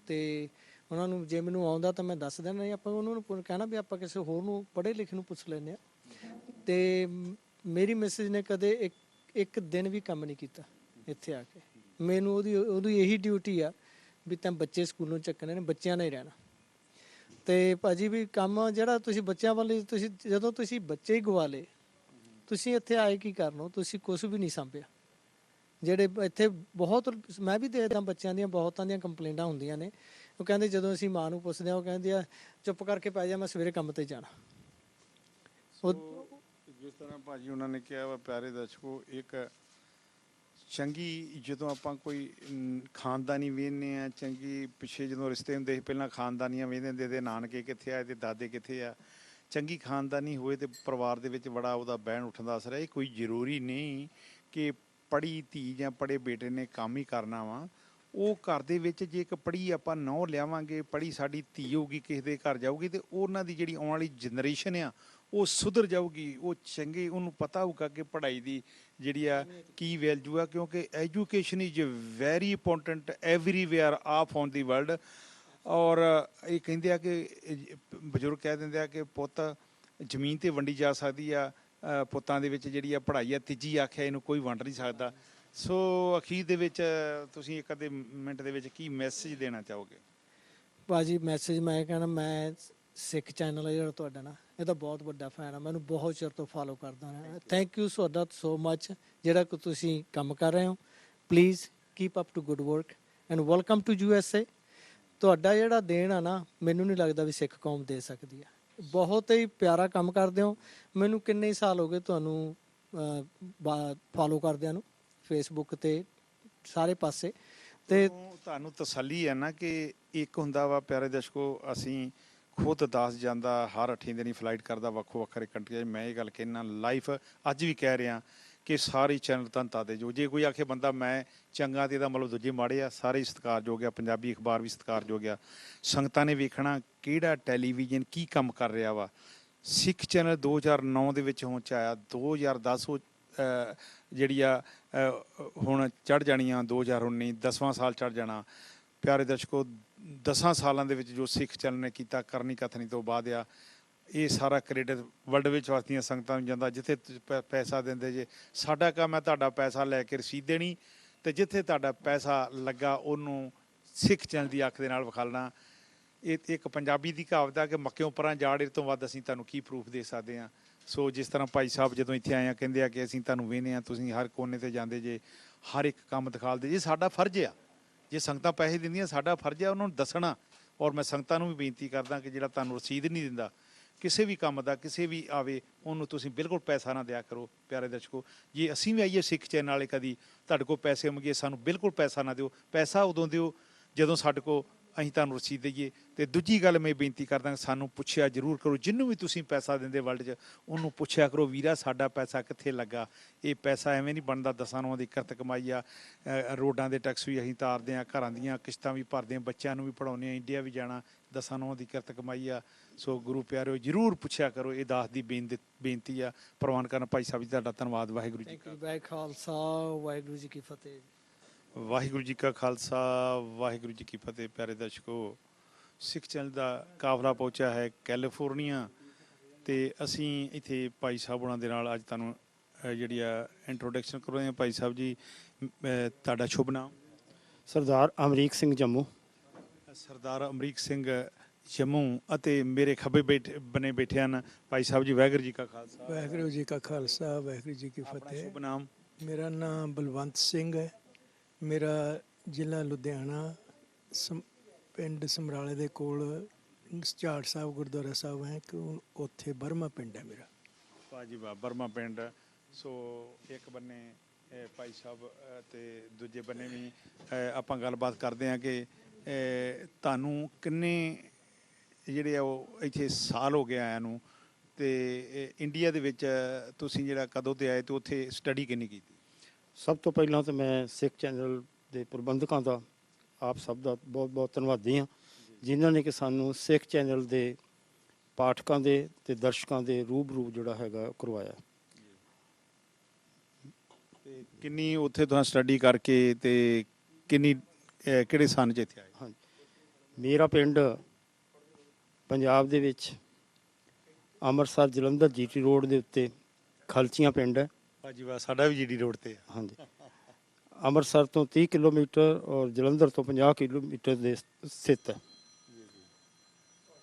ਤੇ ਉਹਨਾਂ ਨੂੰ ਜੇ ਮੈਨੂੰ ਆਉਂਦਾ ਤਾਂ ਮੈਂ ਦੱਸ ਦੇਣਾ, ਆਪਾਂ ਉਹਨਾਂ ਨੂੰ ਕਹਿਣਾ ਵੀ ਆਪਾਂ ਕਿਸੇ ਹੋਰ ਨੂੰ ਪੜ੍ਹੇ ਲਿਖੇ ਨੂੰ ਪੁੱਛ ਲੈਂਦੇ ਆ। ਤੇ ਮੇਰੀ ਮਿਸਿਸ ਨੇ ਕਦੇ ਇੱਕ ਦਿਨ ਵੀ ਕੰਮ ਨਹੀਂ ਕੀਤਾ ਇੱਥੇ ਆ ਕੇ। ਮੈਨੂੰ ਉਹਦੀ ਇਹੀ ਡਿਊਟੀ ਆ ਵੀ ਤਾਂ ਬੱਚੇ ਸਕੂਲੋਂ ਚੱਕਣੇ ਨੇ, ਬੱਚਿਆਂ ਨਾਲ ਹੀ ਰਹਿਣਾ। ਤੇ ਭਾਜੀ ਵੀ ਕੰਮ ਜਿਹੜਾ ਤੁਸੀਂ ਬੱਚਿਆਂ ਵੱਲ, ਤੁਸੀਂ ਜਦੋਂ ਤੁਸੀਂ ਬੱਚੇ ਹੀ ਗਵਾ ਲਏ, ਤੁਸੀਂ ਇੱਥੇ ਆਏ ਕੀ ਕਰਨੋ? ਤੁਸੀਂ ਕੁਝ ਵੀ ਨਹੀਂ ਸੰਭਿਆ। ਜਿਹੜੇ ਇੱਥੇ ਬਹੁਤ, ਮੈਂ ਵੀ ਦੇਖਦਾ ਬੱਚਿਆਂ ਦੀਆਂ ਬਹੁਤਾਂ ਦੀਆਂ ਕੰਪਲੇਂਟਾਂ ਹੁੰਦੀਆਂ ਨੇ। ਉਹ ਕਹਿੰਦੇ ਜਦੋਂ ਅਸੀਂ ਮਾਂ ਨੂੰ ਪੁੱਛਦੇ ਹਾਂ, ਉਹ ਕਹਿੰਦੇ ਆ ਚੁੱਪ ਕਰਕੇ ਪੈ ਜਾ, ਮੈਂ ਸਵੇਰੇ ਕੰਮ ਤੇ ਜਾਣਾ। ਜਿਸ ਤਰ੍ਹਾਂ ਭਾਜੀ ਉਹਨਾਂ ਨੇ ਕਿਹਾ ਵਾ, ਪਿਆਰੇ ਦਰਸ਼ਕੋ, ਇੱਕ ਚੰਗੀ ਜਦੋਂ ਆਪਾਂ ਕੋਈ ਖਾਨਦਾਨੀ ਵੇਖਦੇ ਆ, ਚੰਗੀ ਪਿੱਛੇ ਜਦੋਂ ਰਿਸ਼ਤੇ ਹੁੰਦੇ ਸੀ ਪਹਿਲਾਂ ਖਾਨਦਾਨੀਆਂ ਵੇਖਦੇ ਹੁੰਦੇ ਤੇ ਨਾਨਕੇ ਕਿੱਥੇ ਆ ਤੇ ਦਾਦੇ ਕਿੱਥੇ ਆ। ਚੰਗੀ ਖਾਨਦਾਨੀ ਹੋਏ ਤੇ ਪਰਿਵਾਰ ਦੇ ਵਿੱਚ ਬੜਾ ਉਹਦਾ ਬਹਿਣ ਉੱਠਣ ਦਾ ਅਸਰ ਹੈ। ਇਹ ਕੋਈ ਜ਼ਰੂਰੀ ਨਹੀਂ ਕਿ ਪੜ੍ਹੀ ਧੀ ਜਾਂ ਪੜ੍ਹੇ ਬੇਟੇ ਨੇ ਕੰਮ ਹੀ ਕਰਨਾ ਵਾ। ਉਹ ਘਰ ਦੇ ਵਿੱਚ ਜੇ ਇੱਕ ਪੜ੍ਹੀ ਆਪਾਂ ਨਹੁੰ ਲਿਆਵਾਂਗੇ, ਪੜ੍ਹੀ ਸਾਡੀ ਧੀ ਹੋਊਗੀ, ਕਿਸੇ ਦੇ ਘਰ ਜਾਊਗੀ ਤੇ ਉਹਨਾਂ ਦੀ ਜਿਹੜੀ ਆਉਣ ਵਾਲੀ ਜਨਰੇਸ਼ਨ ਆ ਉਹ ਸੁਧਰ ਜਾਊਗੀ। ਉਹ ਚੰਗੇ, ਉਹਨੂੰ ਪਤਾ ਹੋਊਗਾ ਕਿ ਪੜ੍ਹਾਈ ਦੀ ਜਿਹੜੀ ਆ ਕੀ ਵੈਲਿਊ ਆ। ਕਿਉਂਕਿ education is very important everywhere of on the world. ਔਰ ਇਹ ਕਹਿੰਦੇ ਆ ਕਿ ਬਜ਼ੁਰਗ ਕਹਿ ਦਿੰਦੇ ਆ ਕਿ ਪੁੱਤ ਜ਼ਮੀਨ 'ਤੇ ਵੰਡੀ ਜਾ ਸਕਦੀ ਆ, ਪੁੱਤਾਂ ਦੇ ਵਿੱਚ ਜਿਹੜੀ ਆ ਪੜ੍ਹਾਈ ਆ ਤੀਜੀ ਆਖਿਆ, ਇਹਨੂੰ ਕੋਈ ਵੰਡ ਨਹੀਂ ਸਕਦਾ। ਸੋ ਅਖੀਰ ਦੇ ਵਿੱਚ ਤੁਸੀਂ ਇੱਕ ਅੱਧੇ ਮਿੰਟ ਦੇ ਵਿੱਚ ਕੀ ਮੈਸੇਜ ਦੇਣਾ ਚਾਹੋਗੇ? ਭਾਜੀ ਮੈਸੇਜ ਮੈਂ ਕਹਿਣਾ, ਮੈਂ ਸਿੱਖ ਚੈਨਲ ਹੈ ਜਿਹੜਾ ਤੁਹਾਡਾ ਨਾ, ਇਹਦਾ ਬਹੁਤ ਵੱਡਾ ਫੈਨ ਆ, ਮੈਨੂੰ ਬਹੁਤ ਚਿਰ ਤੋਂ ਫੋਲੋ ਕਰਦਾ ਰਿਹਾ। ਥੈਂਕ ਯੂ ਸੋ ਮੱਚ ਜਿਹੜਾ ਕਿ ਤੁਸੀਂ ਕੰਮ ਕਰ ਰਹੇ ਹੋ। Please keep up to good work and welcome to USA। ਤੁਹਾਡਾ ਜਿਹੜਾ ਦੇਣ ਆ ਨਾ, ਮੈਨੂੰ ਨਹੀਂ ਲੱਗਦਾ ਵੀ ਸਿੱਖ ਕੌਮ ਦੇ ਸਕਦੀ ਆ। ਬਹੁਤ ਹੀ ਪਿਆਰਾ ਕੰਮ ਕਰਦੇ ਹੋ। ਮੈਨੂੰ ਕਿੰਨੇ ਸਾਲ ਹੋ ਗਏ ਤੁਹਾਨੂੰ ਫੋਲੋ ਕਰਦਿਆਂ ਨੂੰ, ਫੇਸਬੁੱਕ ਤੇ ਸਾਰੇ ਪਾਸੇ। ਤੇ ਤੁਹਾਨੂੰ ਤਸੱਲੀ ਹੈ ਨਾ ਕਿ ਇੱਕ ਹੁੰਦਾ ਵਾ, ਪਿਆਰੇ ਦਰਸ਼ਕੋ, ਅਸੀਂ ਖੁਦ 10 ਜਾਂਦਾ ਹਰ 8 ਦਿਨ ਹੀ ਫਲਾਈਟ ਕਰਦਾ ਵੱਖੋ ਵੱਖਰੇ ਕੰਟਰੀਆਂ 'ਚ। ਮੈਂ ਇਹ ਗੱਲ ਕਹਿਣਾ, ਲਾਈਫ ਅੱਜ ਵੀ ਕਹਿ ਰਿਹਾ ਕਿ ਸਾਰੇ ਚੈਨਲ ਧੰਨਤਾ ਦੇ ਜੋ। ਜੇ ਕੋਈ ਆਖੇ ਬੰਦਾ ਮੈਂ ਚੰਗਾ ਤੇ ਇਹਦਾ ਮਤਲਬ ਦੂਜੇ ਮਾੜੇ ਆ। ਸਾਰੇ ਹੀ ਸਤਿਕਾਰਯੋਗ ਆ, ਪੰਜਾਬੀ ਅਖਬਾਰ ਵੀ ਸਤਿਕਾਰਯੋਗ ਆ। ਸੰਗਤਾਂ ਨੇ ਵੇਖਣਾ ਕਿਹੜਾ ਟੈਲੀਵਿਜ਼ਨ ਕੀ ਕੰਮ ਕਰ ਰਿਹਾ ਵਾ। ਸਿੱਖ ਚੈਨਲ 2009 ਦੇ ਵਿੱਚ ਹੋਂਦ 'ਚ ਆਇਆ, 2010 ਉਹ ਜਿਹੜੀ ਆ ਹੁਣ ਚੜ੍ਹ ਜਾਣੀਆਂ 2019 10ਵਾਂ ਸਾਲ ਚੜ੍ਹ ਜਾਣਾ। ਪਿਆਰੇ ਦਰਸ਼ਕੋ, 10 ਸਾਲਾਂ ਦੇ ਵਿੱਚ ਜੋ ਸਿੱਖ ਚੈਨਲ ਨੇ ਕੀਤਾ ਕਰਨੀ ਕਥਨੀ ਤੋਂ ਬਾਅਦ ਆ, ਇਹ ਸਾਰਾ ਕ੍ਰੈਡਿਟ ਵਰਲਡ ਵਿੱਚ ਵਸਦੀਆਂ ਸੰਗਤਾਂ ਨੂੰ ਜਾਂਦਾ। ਜਿੱਥੇ ਪੈਸਾ ਦਿੰਦੇ ਜੇ, ਸਾਡਾ ਕੰਮ ਹੈ ਤੁਹਾਡਾ ਪੈਸਾ ਲੈ ਕੇ ਰਸੀਦ ਦੇਣੀ, ਅਤੇ ਜਿੱਥੇ ਤੁਹਾਡਾ ਪੈਸਾ ਲੱਗਾ ਉਹਨੂੰ ਸਿੱਖ ਚੈਨਲ ਦੀ ਅੱਖ ਦੇ ਨਾਲ ਵਿਖਾਲਣਾ। ਇਹ ਇੱਕ ਪੰਜਾਬੀ ਦੀ ਕਹਾਵਤ ਆ ਕਿ ਮੱਕਿਓਂ ਪਰਾਂ ਜਾੜ, ਇਹ ਤੋਂ ਵੱਧ ਅਸੀਂ ਤੁਹਾਨੂੰ ਕੀ ਪ੍ਰੂਫ ਦੇ ਸਕਦੇ ਹਾਂ। ਸੋ ਜਿਸ ਤਰ੍ਹਾਂ ਭਾਈ ਸਾਹਿਬ ਜਦੋਂ ਇੱਥੇ ਆਏ ਆ ਕਹਿੰਦੇ ਆ ਕਿ ਅਸੀਂ ਤੁਹਾਨੂੰ ਵੇਖਦੇ ਹਾਂ, ਤੁਸੀਂ ਹਰ ਕੋਨੇ 'ਤੇ ਜਾਂਦੇ ਜੇ, ਹਰ ਇੱਕ ਕੰਮ ਦਿਖਾਲਦੇ ਜੇ। ਸਾਡਾ ਫਰਜ਼ ਆ, ਜੇ ਸੰਗਤਾਂ ਪੈਸੇ ਦਿੰਦੀਆਂ ਸਾਡਾ ਫਰਜ਼ ਆ ਉਹਨਾਂ ਨੂੰ ਦੱਸਣਾ। ਔਰ ਮੈਂ ਸੰਗਤਾਂ ਨੂੰ ਵੀ ਬੇਨਤੀ ਕਰਦਾ ਕਿ ਜਿਹੜਾ ਤੁਹਾਨੂੰ ਰਸੀਦ ਨਹੀਂ ਦਿੰਦਾ ਕਿਸੇ ਵੀ ਕੰਮ ਦਾ, ਕਿਸੇ ਵੀ ਆਵੇ, ਉਹਨੂੰ ਤੁਸੀਂ ਬਿਲਕੁਲ ਪੈਸਾ ਨਾ ਦਿਆ ਕਰੋ। ਪਿਆਰੇ ਦਰਸ਼ਕੋ, ਜੇ ਅਸੀਂ ਵੀ ਆਈਏ ਸਿੱਖ ਚੈਨਲ ਵਾਲੇ ਕਦੀ ਤੁਹਾਡੇ ਕੋਲ ਪੈਸੇ ਮੰਗੀਏ, ਸਾਨੂੰ ਬਿਲਕੁਲ ਪੈਸਾ ਨਾ ਦਿਓ। ਪੈਸਾ ਉਦੋਂ ਦਿਓ ਜਦੋਂ ਸਾਡੇ ਕੋਲ ਅਸੀਂ ਤੁਹਾਨੂੰ ਰਸੀਦ ਦਈਏ। ਅਤੇ ਦੂਜੀ ਗੱਲ ਮੈਂ ਬੇਨਤੀ ਕਰਦਾ, ਸਾਨੂੰ ਪੁੱਛਿਆ ਜ਼ਰੂਰ ਕਰੋ। ਜਿਹਨੂੰ ਵੀ ਤੁਸੀਂ ਪੈਸਾ ਦਿੰਦੇ ਵਰਲਡ 'ਚ, ਉਹਨੂੰ ਪੁੱਛਿਆ ਕਰੋ, ਵੀਰਾ ਸਾਡਾ ਪੈਸਾ ਕਿੱਥੇ ਲੱਗਾ। ਇਹ ਪੈਸਾ ਐਵੇਂ ਨਹੀਂ ਬਣਦਾ, 10 ਨੌਂ ਦੀ ਕਿਰਤ ਕਮਾਈ ਆ। ਰੋਡਾਂ ਦੇ ਟੈਕਸ ਵੀ ਅਸੀਂ ਤਾਰਦੇ ਹਾਂ, ਘਰਾਂ ਦੀਆਂ ਕਿਸ਼ਤਾਂ ਵੀ ਭਰਦੇ ਹਾਂ, ਬੱਚਿਆਂ ਨੂੰ ਵੀ ਪੜ੍ਹਾਉਂਦੇ ਹਾਂ, ਇੰਡੀਆ ਵੀ ਜਾਣਾ, 10 ਨੌਂ ਦੀ ਕਿਰਤ ਕਮਾਈ ਆ। ਸੋ ਗੁਰੂ ਪਿਆਰਿਓ, ਜ਼ਰੂਰ ਪੁੱਛਿਆ ਕਰੋ। ਇਹ ਦਾਸ ਦੀ ਬੇਨਤੀ ਆ। ਪ੍ਰਵਾਨ ਕਰਨ ਭਾਈ ਸਾਹਿਬ ਜੀ, ਤੁਹਾਡਾ ਧੰਨਵਾਦ। ਵਾਹਿਗੁਰੂ ਜੀ ਕਾ ਖਾਲਸਾ, ਵਾਹਿਗੁਰੂ ਜੀ ਕੀ ਫਤਿਹ। ਵਾਹਿਗੁਰੂ ਜੀ ਕਾ ਖਾਲਸਾ, ਵਾਹਿਗੁਰੂ ਜੀ ਕੀ ਫਤਿਹ। ਪਿਆਰੇ ਦਰਸ਼ਕੋ, ਸਿੱਖ ਚੈਨਲ ਦਾ ਕਾਫਲਾ ਪਹੁੰਚਿਆ ਹੈ ਕੈਲੀਫੋਰਨੀਆ, ਅਤੇ ਅਸੀਂ ਇੱਥੇ ਭਾਈ ਸਾਹਿਬ ਉਹਨਾਂ ਦੇ ਨਾਲ ਅੱਜ ਤੁਹਾਨੂੰ ਜਿਹੜੀ ਆ ਇੰਟਰੋਡਕਸ਼ਨ ਕਰਵਾਉਂਦੇ ਹਾਂ। ਭਾਈ ਸਾਹਿਬ ਜੀ, ਤੁਹਾਡਾ ਸ਼ੁਭ ਨਾਮ? ਸਰਦਾਰ ਅਮਰੀਕ ਸਿੰਘ ਜੰਮੂ। ਸਰਦਾਰ ਅਮਰੀਕ ਸਿੰਘ ਜੰਮੂ, ਅਤੇ ਮੇਰੇ ਖੱਬੇ ਬਨੇ ਬੈਠੇ ਹਨ ਭਾਈ ਸਾਹਿਬ ਜੀ। ਵਾਹਿਗੁਰੂ ਜੀ ਕਾ ਖਾਲਸਾ, ਵਾਹਿਗੁਰੂ ਜੀ ਕਾ ਖਾਲਸਾ, ਵਾਹਿਗੁਰੂ ਜੀ ਕੀ ਫਤਿਹ। ਸ਼ੁਭ ਨਾਮ? ਮੇਰਾ ਨਾਮ ਬਲਵੰਤ ਸਿੰਘ ਹੈ। ਮੇਰਾ ਜ਼ਿਲ੍ਹਾ ਲੁਧਿਆਣਾ, ਪਿੰਡ ਸਮਰਾਲੇ ਦੇ ਕੋਲ ਝਾੜ ਸਾਹਿਬ ਗੁਰਦੁਆਰਾ ਸਾਹਿਬ ਹੈ ਕਿ ਉੱਥੇ ਬਰਮਾ ਪਿੰਡ ਹੈ ਮੇਰਾ। ਵਾਹ ਜੀ ਵਾਹ, ਬਰਮਾ ਪਿੰਡ। ਸੋ ਇੱਕ ਬੰਨੇ ਭਾਈ ਸਾਹਿਬ ਅਤੇ ਦੂਜੇ ਬੰਨੇ ਵੀ ਆਪਾਂ ਗੱਲਬਾਤ ਕਰਦੇ ਹਾਂ ਕਿ ਤੁਹਾਨੂੰ ਕਿੰਨੇ ਜਿਹੜੇ ਆ ਉਹ ਇੱਥੇ ਸਾਲ ਹੋ ਗਏ ਆਇਆਂ ਨੂੰ, ਅਤੇ ਇੰਡੀਆ ਦੇ ਵਿੱਚ ਤੁਸੀਂ ਜਿਹੜਾ ਕਦੋਂ ਤੇ ਆਏ ਅਤੇ ਉੱਥੇ ਸਟੱਡੀ ਕਿੰਨੀ ਕੀਤੀ? ਸਭ ਤੋਂ ਪਹਿਲਾਂ ਤਾਂ ਮੈਂ ਸਿੱਖ ਚੈਨਲ ਦੇ ਪ੍ਰਬੰਧਕਾਂ ਦਾ, ਆਪ ਸਭ ਦਾ ਬਹੁਤ ਬਹੁਤ ਧੰਨਵਾਦੀ ਹਾਂ, ਜਿਨ੍ਹਾਂ ਨੇ ਕਿ ਸਾਨੂੰ ਸਿੱਖ ਚੈਨਲ ਦੇ ਪਾਠਕਾਂ ਦੇ ਅਤੇ ਦਰਸ਼ਕਾਂ ਦੇ ਰੂਬਰੂ ਜਿਹੜਾ ਹੈਗਾ ਕਰਵਾਇਆ। ਅਤੇ ਕਿੰਨੀ ਉੱਥੇ ਤੁਸੀਂ ਸਟੱਡੀ ਕਰਕੇ ਅਤੇ ਕਿੰਨੀ ਕਿਹੜੇ ਸਨ 'ਚ ਇੱਥੇ ਆਏ? ਹਾਂਜੀ, ਮੇਰਾ ਪਿੰਡ ਪੰਜਾਬ ਦੇ ਵਿੱਚ ਅੰਮ੍ਰਿਤਸਰ ਜਲੰਧਰ GT ਰੋਡ ਦੇ ਉੱਤੇ ਖਲਚੀਆਂ ਪਿੰਡ ਹੈ। ਭਾਜੀ ਵਾਹ, ਸਾਡਾ ਵੀ GT ਰੋਡ 'ਤੇ ਹੈ। ਹਾਂਜੀ, ਅੰਮ੍ਰਿਤਸਰ ਤੋਂ 30 ਕਿਲੋਮੀਟਰ ਔਰ ਜਲੰਧਰ ਤੋਂ 50 ਕਿਲੋਮੀਟਰ ਦੇ ਸਥਿਤ ਹੈ।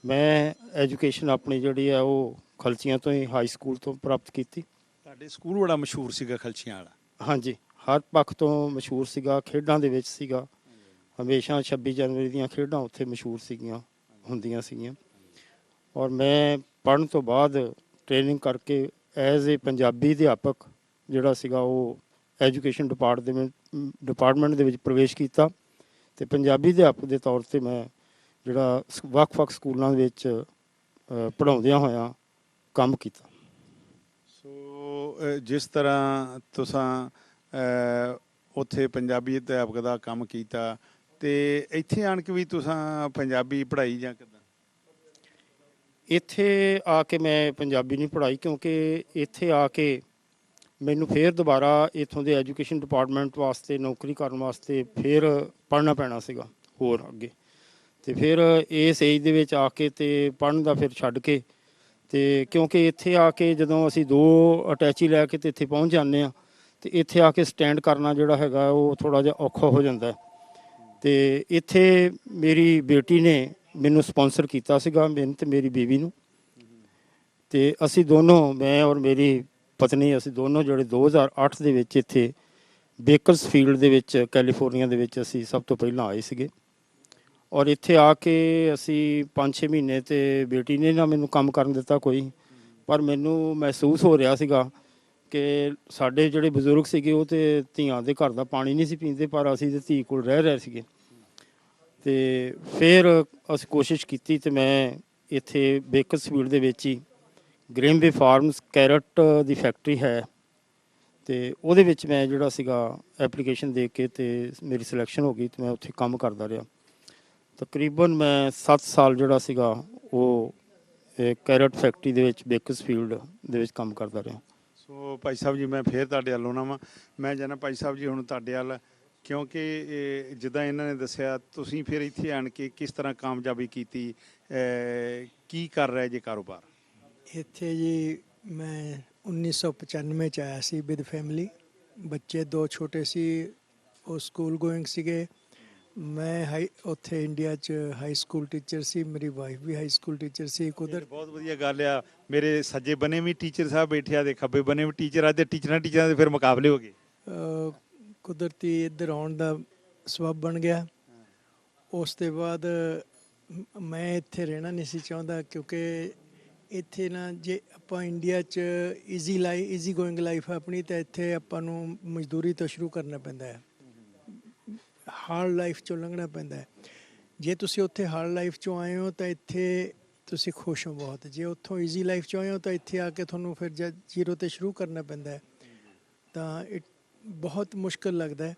ਮੈਂ ਐਜੂਕੇਸ਼ਨ ਆਪਣੀ ਜਿਹੜੀ ਹੈ ਉਹ ਖਲਚੀਆਂ ਤੋਂ ਹੀ ਹਾਈ ਸਕੂਲ ਤੋਂ ਪ੍ਰਾਪਤ ਕੀਤੀ। ਤੁਹਾਡੇ ਸਕੂਲ ਬੜਾ ਮਸ਼ਹੂਰ ਸੀਗਾ ਖਲਚੀਆਂ ਵਾਲਾ। ਹਾਂਜੀ, ਹਰ ਪੱਖ ਤੋਂ ਮਸ਼ਹੂਰ ਸੀਗਾ। ਖੇਡਾਂ ਦੇ ਵਿੱਚ ਸੀਗਾ, ਹਮੇਸ਼ਾ 26 ਜਨਵਰੀ ਦੀਆਂ ਖੇਡਾਂ ਉੱਥੇ ਮਸ਼ਹੂਰ ਹੁੰਦੀਆਂ ਸੀਗੀਆਂ। ਔਰ ਮੈਂ ਪੜ੍ਹਨ ਤੋਂ ਬਾਅਦ ਟ੍ਰੇਨਿੰਗ ਕਰਕੇ ਐਜ਼ ਏ ਪੰਜਾਬੀ ਅਧਿਆਪਕ ਜਿਹੜਾ ਸੀਗਾ ਉਹ ਐਜੂਕੇਸ਼ਨ ਡਿਪਾਰਟਮੈਂਟ ਦੇ ਵਿੱਚ ਪ੍ਰਵੇਸ਼ ਕੀਤਾ, ਅਤੇ ਪੰਜਾਬੀ ਅਧਿਆਪਕ ਦੇ ਤੌਰ 'ਤੇ ਮੈਂ ਜਿਹੜਾ ਵੱਖ-ਵੱਖ ਸਕੂਲਾਂ ਦੇ ਵਿੱਚ ਪੜ੍ਹਾਉਂਦਿਆਂ ਹੋਇਆਂ ਕੰਮ ਕੀਤਾ। ਸੋ ਜਿਸ ਤਰ੍ਹਾਂ ਤੁਸੀਂ ਉੱਥੇ ਪੰਜਾਬੀ ਅਧਿਆਪਕ ਦਾ ਕੰਮ ਕੀਤਾ, ਅਤੇ ਇੱਥੇ ਆਣ ਕੇ ਵੀ ਤੁਸੀਂ ਪੰਜਾਬੀ ਪੜ੍ਹਾਈ ਜਾਂ ਕਿੱਦਾਂ? ਇੱਥੇ ਆ ਕੇ ਮੈਂ ਪੰਜਾਬੀ ਨਹੀਂ ਪੜ੍ਹਾਈ, ਕਿਉਂਕਿ ਇੱਥੇ ਆ ਕੇ ਮੈਨੂੰ ਫਿਰ ਦੁਬਾਰਾ ਇੱਥੋਂ ਦੇ ਐਜੂਕੇਸ਼ਨ ਡਿਪਾਰਟਮੈਂਟ ਵਾਸਤੇ ਨੌਕਰੀ ਕਰਨ ਵਾਸਤੇ ਫਿਰ ਪੜ੍ਹਨਾ ਪੈਣਾ ਸੀਗਾ ਹੋਰ ਅੱਗੇ। ਅਤੇ ਫਿਰ ਇਸ ਏਜ ਦੇ ਵਿੱਚ ਆ ਕੇ ਅਤੇ ਪੜ੍ਹਨ ਦਾ ਫਿਰ ਛੱਡ ਕੇ, ਅਤੇ ਕਿਉਂਕਿ ਇੱਥੇ ਆ ਕੇ ਜਦੋਂ ਅਸੀਂ 2 ਅਟੈਚੀ ਲੈ ਕੇ ਅਤੇ ਇੱਥੇ ਪਹੁੰਚ ਜਾਂਦੇ ਹਾਂ, ਅਤੇ ਇੱਥੇ ਆ ਕੇ ਸਟੈਂਡ ਕਰਨਾ ਜਿਹੜਾ ਹੈਗਾ ਉਹ ਥੋੜ੍ਹਾ ਜਿਹਾ ਔਖਾ ਹੋ ਜਾਂਦਾ। ਅਤੇ ਇੱਥੇ ਮੇਰੀ ਬੇਟੀ ਨੇ ਮੈਨੂੰ ਸਪੋਂਸਰ ਕੀਤਾ ਸੀਗਾ, ਮੈਨੂੰ ਅਤੇ ਮੇਰੀ ਬੀਵੀ ਨੂੰ, ਅਤੇ ਅਸੀਂ ਦੋਨੋਂ, ਮੈਂ ਔਰ ਮੇਰੀ ਪਤਨੀ, ਅਸੀਂ ਦੋਨੋਂ ਜਿਹੜੇ 2008 ਦੇ ਵਿੱਚ ਇੱਥੇ ਬੇਕਰਸਫੀਲਡ ਦੇ ਵਿੱਚ ਕੈਲੀਫੋਰਨੀਆ ਦੇ ਵਿੱਚ ਅਸੀਂ ਸਭ ਤੋਂ ਪਹਿਲਾਂ ਆਏ ਸੀਗੇ। ਔਰ ਇੱਥੇ ਆ ਕੇ ਅਸੀਂ 5-6 ਮਹੀਨੇ, ਅਤੇ ਬੇਟੀ ਨੇ ਨਾ ਮੈਨੂੰ ਕੰਮ ਕਰਨ ਦਿੱਤਾ ਕੋਈ, ਪਰ ਮੈਨੂੰ ਮਹਿਸੂਸ ਹੋ ਰਿਹਾ ਸੀਗਾ ਕਿ ਸਾਡੇ ਜਿਹੜੇ ਬਜ਼ੁਰਗ ਸੀਗੇ ਉਹ ਤਾਂ ਧੀਆਂ ਦੇ ਘਰ ਦਾ ਪਾਣੀ ਨਹੀਂ ਸੀ ਪੀਂਦੇ, ਪਰ ਅਸੀਂ ਤਾਂ ਧੀ ਕੋਲ ਰਹਿ ਰਹੇ ਸੀਗੇ। ਅਤੇ ਫਿਰ ਅਸੀਂ ਕੋਸ਼ਿਸ਼ ਕੀਤੀ, ਅਤੇ ਮੈਂ ਇੱਥੇ ਬੇਕਰਸਫੀਲਡ ਦੇ ਵਿੱਚ ਹੀ ਗ੍ਰੇਮਵੇ ਫਾਰਮਸ ਕੈਰਟ ਦੀ ਫੈਕਟਰੀ ਹੈ, ਤੇ ਉਹਦੇ ਵਿੱਚ ਮੈਂ ਜਿਹੜਾ ਸੀਗਾ ਐਪਲੀਕੇਸ਼ਨ ਦੇ ਕੇ ਤੇ ਮੇਰੀ ਸਿਲੈਕਸ਼ਨ ਹੋ ਗਈ ਤੇ ਮੈਂ ਉੱਥੇ ਕੰਮ ਕਰਦਾ ਰਿਹਾ। ਤਕਰੀਬਨ ਮੈਂ 7 ਸਾਲ ਜਿਹੜਾ ਸੀਗਾ ਉਹ ਕੈਰਟ ਫੈਕਟਰੀ ਦੇ ਵਿੱਚ ਬੇਕਰਸਫੀਲਡ ਦੇ ਵਿੱਚ ਕੰਮ ਕਰਦਾ ਰਿਹਾ। ਸੋ ਭਾਈ ਸਾਹਿਬ ਜੀ, ਮੈਂ ਫੇਰ ਤੁਹਾਡੇ ਵੱਲ ਆਉਣਾ ਵਾਂ। ਮੈਂ ਜਾਣਾ ਭਾਈ ਸਾਹਿਬ ਜੀ ਹੁਣ ਤੁਹਾਡੇ ਵੱਲ, ਕਿਉਂਕਿ ਜਿੱਦਾਂ ਇਹਨਾਂ ਨੇ ਦੱਸਿਆ ਤੁਸੀਂ ਫਿਰ ਇੱਥੇ ਆਣ ਕੇ ਕਿਸ ਤਰ੍ਹਾਂ ਕਾਮਯਾਬੀ ਕੀਤੀ, ਕੀ ਕਰ ਰਹੇ ਜੇ ਕਾਰੋਬਾਰ? ਇੱਥੇ ਜੀ ਮੈਂ 1995 ਚ ਆਇਆ ਸੀ ਵਿਦ ਫੈਮਿਲੀ। ਬੱਚੇ 2 ਛੋਟੇ ਸੀ, ਉਹ ਸਕੂਲ ਗੋਇੰਗ ਸੀਗੇ। ਮੈਂ ਉੱਥੇ ਇੰਡੀਆ 'ਚ ਹਾਈ ਸਕੂਲ ਟੀਚਰ ਸੀ, ਮੇਰੀ ਵਾਈਫ ਵੀ ਹਾਈ ਸਕੂਲ ਟੀਚਰ ਸੀ। ਬਹੁਤ ਵਧੀਆ ਗੱਲ ਆ। ਮੇਰੇ ਸੱਜੇ ਬਨੇ ਵੀ ਟੀਚਰ ਸਾਹਿਬ ਬੈਠੇ ਆ ਤੇ ਖੱਬੇ ਬਨੇ ਵੀ ਟੀਚਰ ਆ, ਤੇ ਟੀਚਰਾਂ ਦੇ ਫਿਰ ਮੁਕਾਬਲੇ ਹੋ ਗਏ। ਕੁਦਰਤੀ ਇੱਧਰ ਆਉਣ ਦਾ ਸਬੱਬ ਬਣ ਗਿਆ। ਉਸ ਤੋਂ ਬਾਅਦ ਮੈਂ ਇੱਥੇ ਰਹਿਣਾ ਨਹੀਂ ਸੀ ਚਾਹੁੰਦਾ, ਕਿਉਂਕਿ ਇੱਥੇ ਨਾ ਜੇ ਆਪਾਂ ਇੰਡੀਆ 'ਚ ਈਜ਼ੀ ਗੋਇੰਗ ਲਾਈਫ ਹੈ ਆਪਣੀ, ਤਾਂ ਇੱਥੇ ਆਪਾਂ ਨੂੰ ਮਜ਼ਦੂਰੀ ਤੋਂ ਸ਼ੁਰੂ ਕਰਨਾ ਪੈਂਦਾ ਹੈ, ਹਾਰਡ ਲਾਈਫ 'ਚੋਂ ਲੰਘਣਾ ਪੈਂਦਾ ਹੈ। ਜੇ ਤੁਸੀਂ ਉੱਥੇ ਹਾਰਡ ਲਾਈਫ 'ਚੋਂ ਆਏ ਹੋ ਤਾਂ ਇੱਥੇ ਤੁਸੀਂ ਖੁਸ਼ ਹੋ ਬਹੁਤ। ਜੇ ਉੱਥੋਂ ਈਜ਼ੀ ਲਾਈਫ 'ਚੋਂ ਆਏ ਹੋ ਤਾਂ ਇੱਥੇ ਆ ਕੇ ਤੁਹਾਨੂੰ ਫਿਰ ਜ਼ੀਰੋ 'ਤੇ ਸ਼ੁਰੂ ਕਰਨਾ ਪੈਂਦਾ ਹੈ, ਤਾਂ ਬਹੁਤ ਮੁਸ਼ਕਿਲ ਲੱਗਦਾ ਹੈ।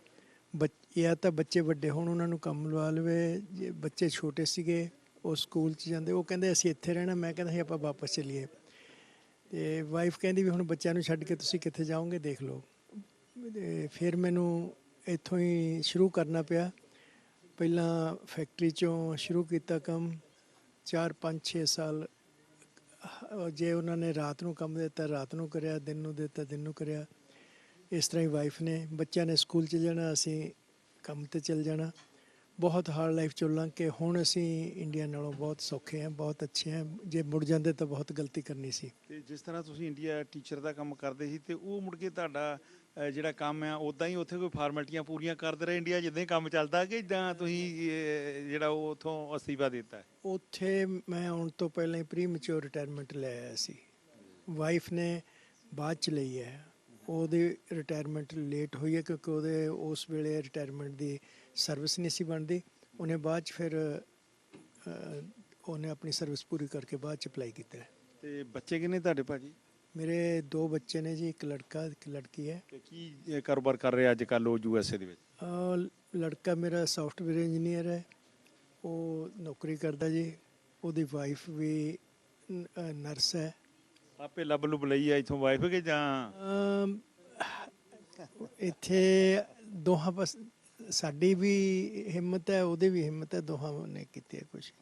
ਜਾਂ ਤਾਂ ਬੱਚੇ ਵੱਡੇ ਹੋਣ ਉਹਨਾਂ ਨੂੰ ਕੰਮ ਲਵਾ ਲਵੇ, ਜੇ ਬੱਚੇ ਛੋਟੇ ਸੀਗੇ ਉਹ ਸਕੂਲ 'ਚ ਜਾਂਦੇ, ਉਹ ਕਹਿੰਦੇ ਅਸੀਂ ਇੱਥੇ ਰਹਿਣਾ, ਮੈਂ ਕਹਿੰਦਾ ਸੀ ਆਪਾਂ ਵਾਪਸ ਚੱਲੀਏ। ਅਤੇ ਵਾਈਫ ਕਹਿੰਦੀ ਵੀ ਹੁਣ ਬੱਚਿਆਂ ਨੂੰ ਛੱਡ ਕੇ ਤੁਸੀਂ ਕਿੱਥੇ ਜਾਓਗੇ, ਦੇਖ ਲਓ। ਅਤੇ ਫਿਰ ਮੈਨੂੰ ਇੱਥੋਂ ਹੀ ਸ਼ੁਰੂ ਕਰਨਾ ਪਿਆ। ਪਹਿਲਾਂ ਫੈਕਟਰੀ 'ਚੋਂ ਸ਼ੁਰੂ ਕੀਤਾ ਕੰਮ, 4 5 6 ਸਾਲ। ਜੇ ਉਹਨਾਂ ਨੇ ਰਾਤ ਨੂੰ ਕੰਮ ਦਿੱਤਾ ਰਾਤ ਨੂੰ ਕਰਿਆ, ਦਿਨ ਨੂੰ ਦਿੱਤਾ ਦਿਨ ਨੂੰ ਕਰਿਆ। ਇਸ ਤਰ੍ਹਾਂ ਹੀ ਵਾਈਫ ਨੇ, ਬੱਚਿਆਂ ਨੇ ਸਕੂਲ 'ਚ ਜਾਣਾ, ਅਸੀਂ ਕੰਮ 'ਤੇ ਚੱਲ ਜਾਣਾ। ਬਹੁਤ ਹਾਰਡ ਲਾਈਫ 'ਚੋਂ ਲੰਘ ਕੇ ਹੁਣ ਅਸੀਂ ਇੰਡੀਆ ਨਾਲੋਂ ਬਹੁਤ ਸੌਖੇ ਹਾਂ, ਬਹੁਤ ਅੱਛੇ ਹਾਂ। ਜੇ ਮੁੜ ਜਾਂਦੇ ਤਾਂ ਬਹੁਤ ਗਲਤੀ ਕਰਨੀ ਸੀ। ਤੇ ਜਿਸ ਤਰ੍ਹਾਂ ਤੁਸੀਂ ਇੰਡੀਆ ਟੀਚਰ ਦਾ ਕੰਮ ਕਰਦੇ ਸੀ, ਤੇ ਉਹ ਮੁੜ ਕੇ ਤੁਹਾਡਾ ਜਿਹੜਾ ਕੰਮ ਆ ਉੱਦਾਂ ਹੀ ਉੱਥੇ ਕੋਈ ਫਾਰਮੈਲਿਟੀਆਂ ਪੂਰੀਆਂ ਕਰਦੇ ਰਹੇ ਇੰਡੀਆ ਜਿੱਦਾਂ ਹੀ ਕੰਮ ਚੱਲਦਾ, ਕਿ ਜਾਂ ਤੁਸੀਂ ਜਿਹੜਾ ਉਹ ਉੱਥੋਂ ਅਸਤੀਫਾ ਦੇ ਦਿੱਤਾ? ਉੱਥੇ ਮੈਂ ਆਉਣ ਤੋਂ ਪਹਿਲਾਂ ਹੀ ਪ੍ਰੀ ਮੈਚੁਰ ਰਿਟਾਇਰਮੈਂਟ ਲੈ ਆਇਆ ਸੀ। ਵਾਈਫ ਨੇ ਬਾਅਦ 'ਚ ਲਈ ਹੈ। ਉਹਦੀ ਰਿਟਾਇਰਮੈਂਟ ਲੇਟ ਹੋਈ ਹੈ ਕਿਉਂਕਿ ਉਹਦੇ ਉਸ ਵੇਲੇ ਰਿਟਾਇਰਮੈਂਟ ਦੀ ਸਰਵਿਸ ਨਹੀਂ ਸੀ ਬਣਦੀ। ਉਹਨੇ ਬਾਅਦ 'ਚ ਫਿਰ ਉਹਨੇ ਆਪਣੀ ਸਰਵਿਸ ਪੂਰੀ ਕਰਕੇ ਬਾਅਦ 'ਚ ਅਪਲਾਈ ਕੀਤਾ। ਤੇ ਬੱਚੇ ਕਿੰਨੇ ਤੁਹਾਡੇ ਭਾਜੀ? ਮੇਰੇ 2 ਬੱਚੇ ਨੇ ਜੀ, ਇੱਕ ਲੜਕਾ ਇੱਕ ਲੜਕੀ ਹੈ। ਤੇ ਕੀ ਕਾਰੋਬਾਰ ਕਰ ਰਹੇ ਅੱਜ ਕੱਲ੍ਹ ਉਹ USA ਦੇ ਵਿੱਚ? ਲੜਕਾ ਮੇਰਾ ਸੌਫਟਵੇਅਰ ਇੰਜੀਨੀਅਰ ਹੈ, ਉਹ ਨੌਕਰੀ ਕਰਦਾ ਜੀ। ਉਹਦੀ ਵਾਈਫ ਵੀ ਨਰਸ ਹੈ। ਆਪੇ ਲੱਭ ਲੁੱਭ ਲਈ ਆ ਇੱਥੋਂ ਵਾਈਫ, ਕਿ ਜਾਂ ਇੱਥੇ ਦੋਹਾਂ ਪਾਸ ਸਾਡੀ ਵੀ ਹਿੰਮਤ ਹੈ, ਉਹਦੀ ਵੀ ਹਿੰਮਤ ਹੈ, ਦੋਹਾਂ ਨੇ ਕੀਤੀ ਹੈ ਕੁਛ।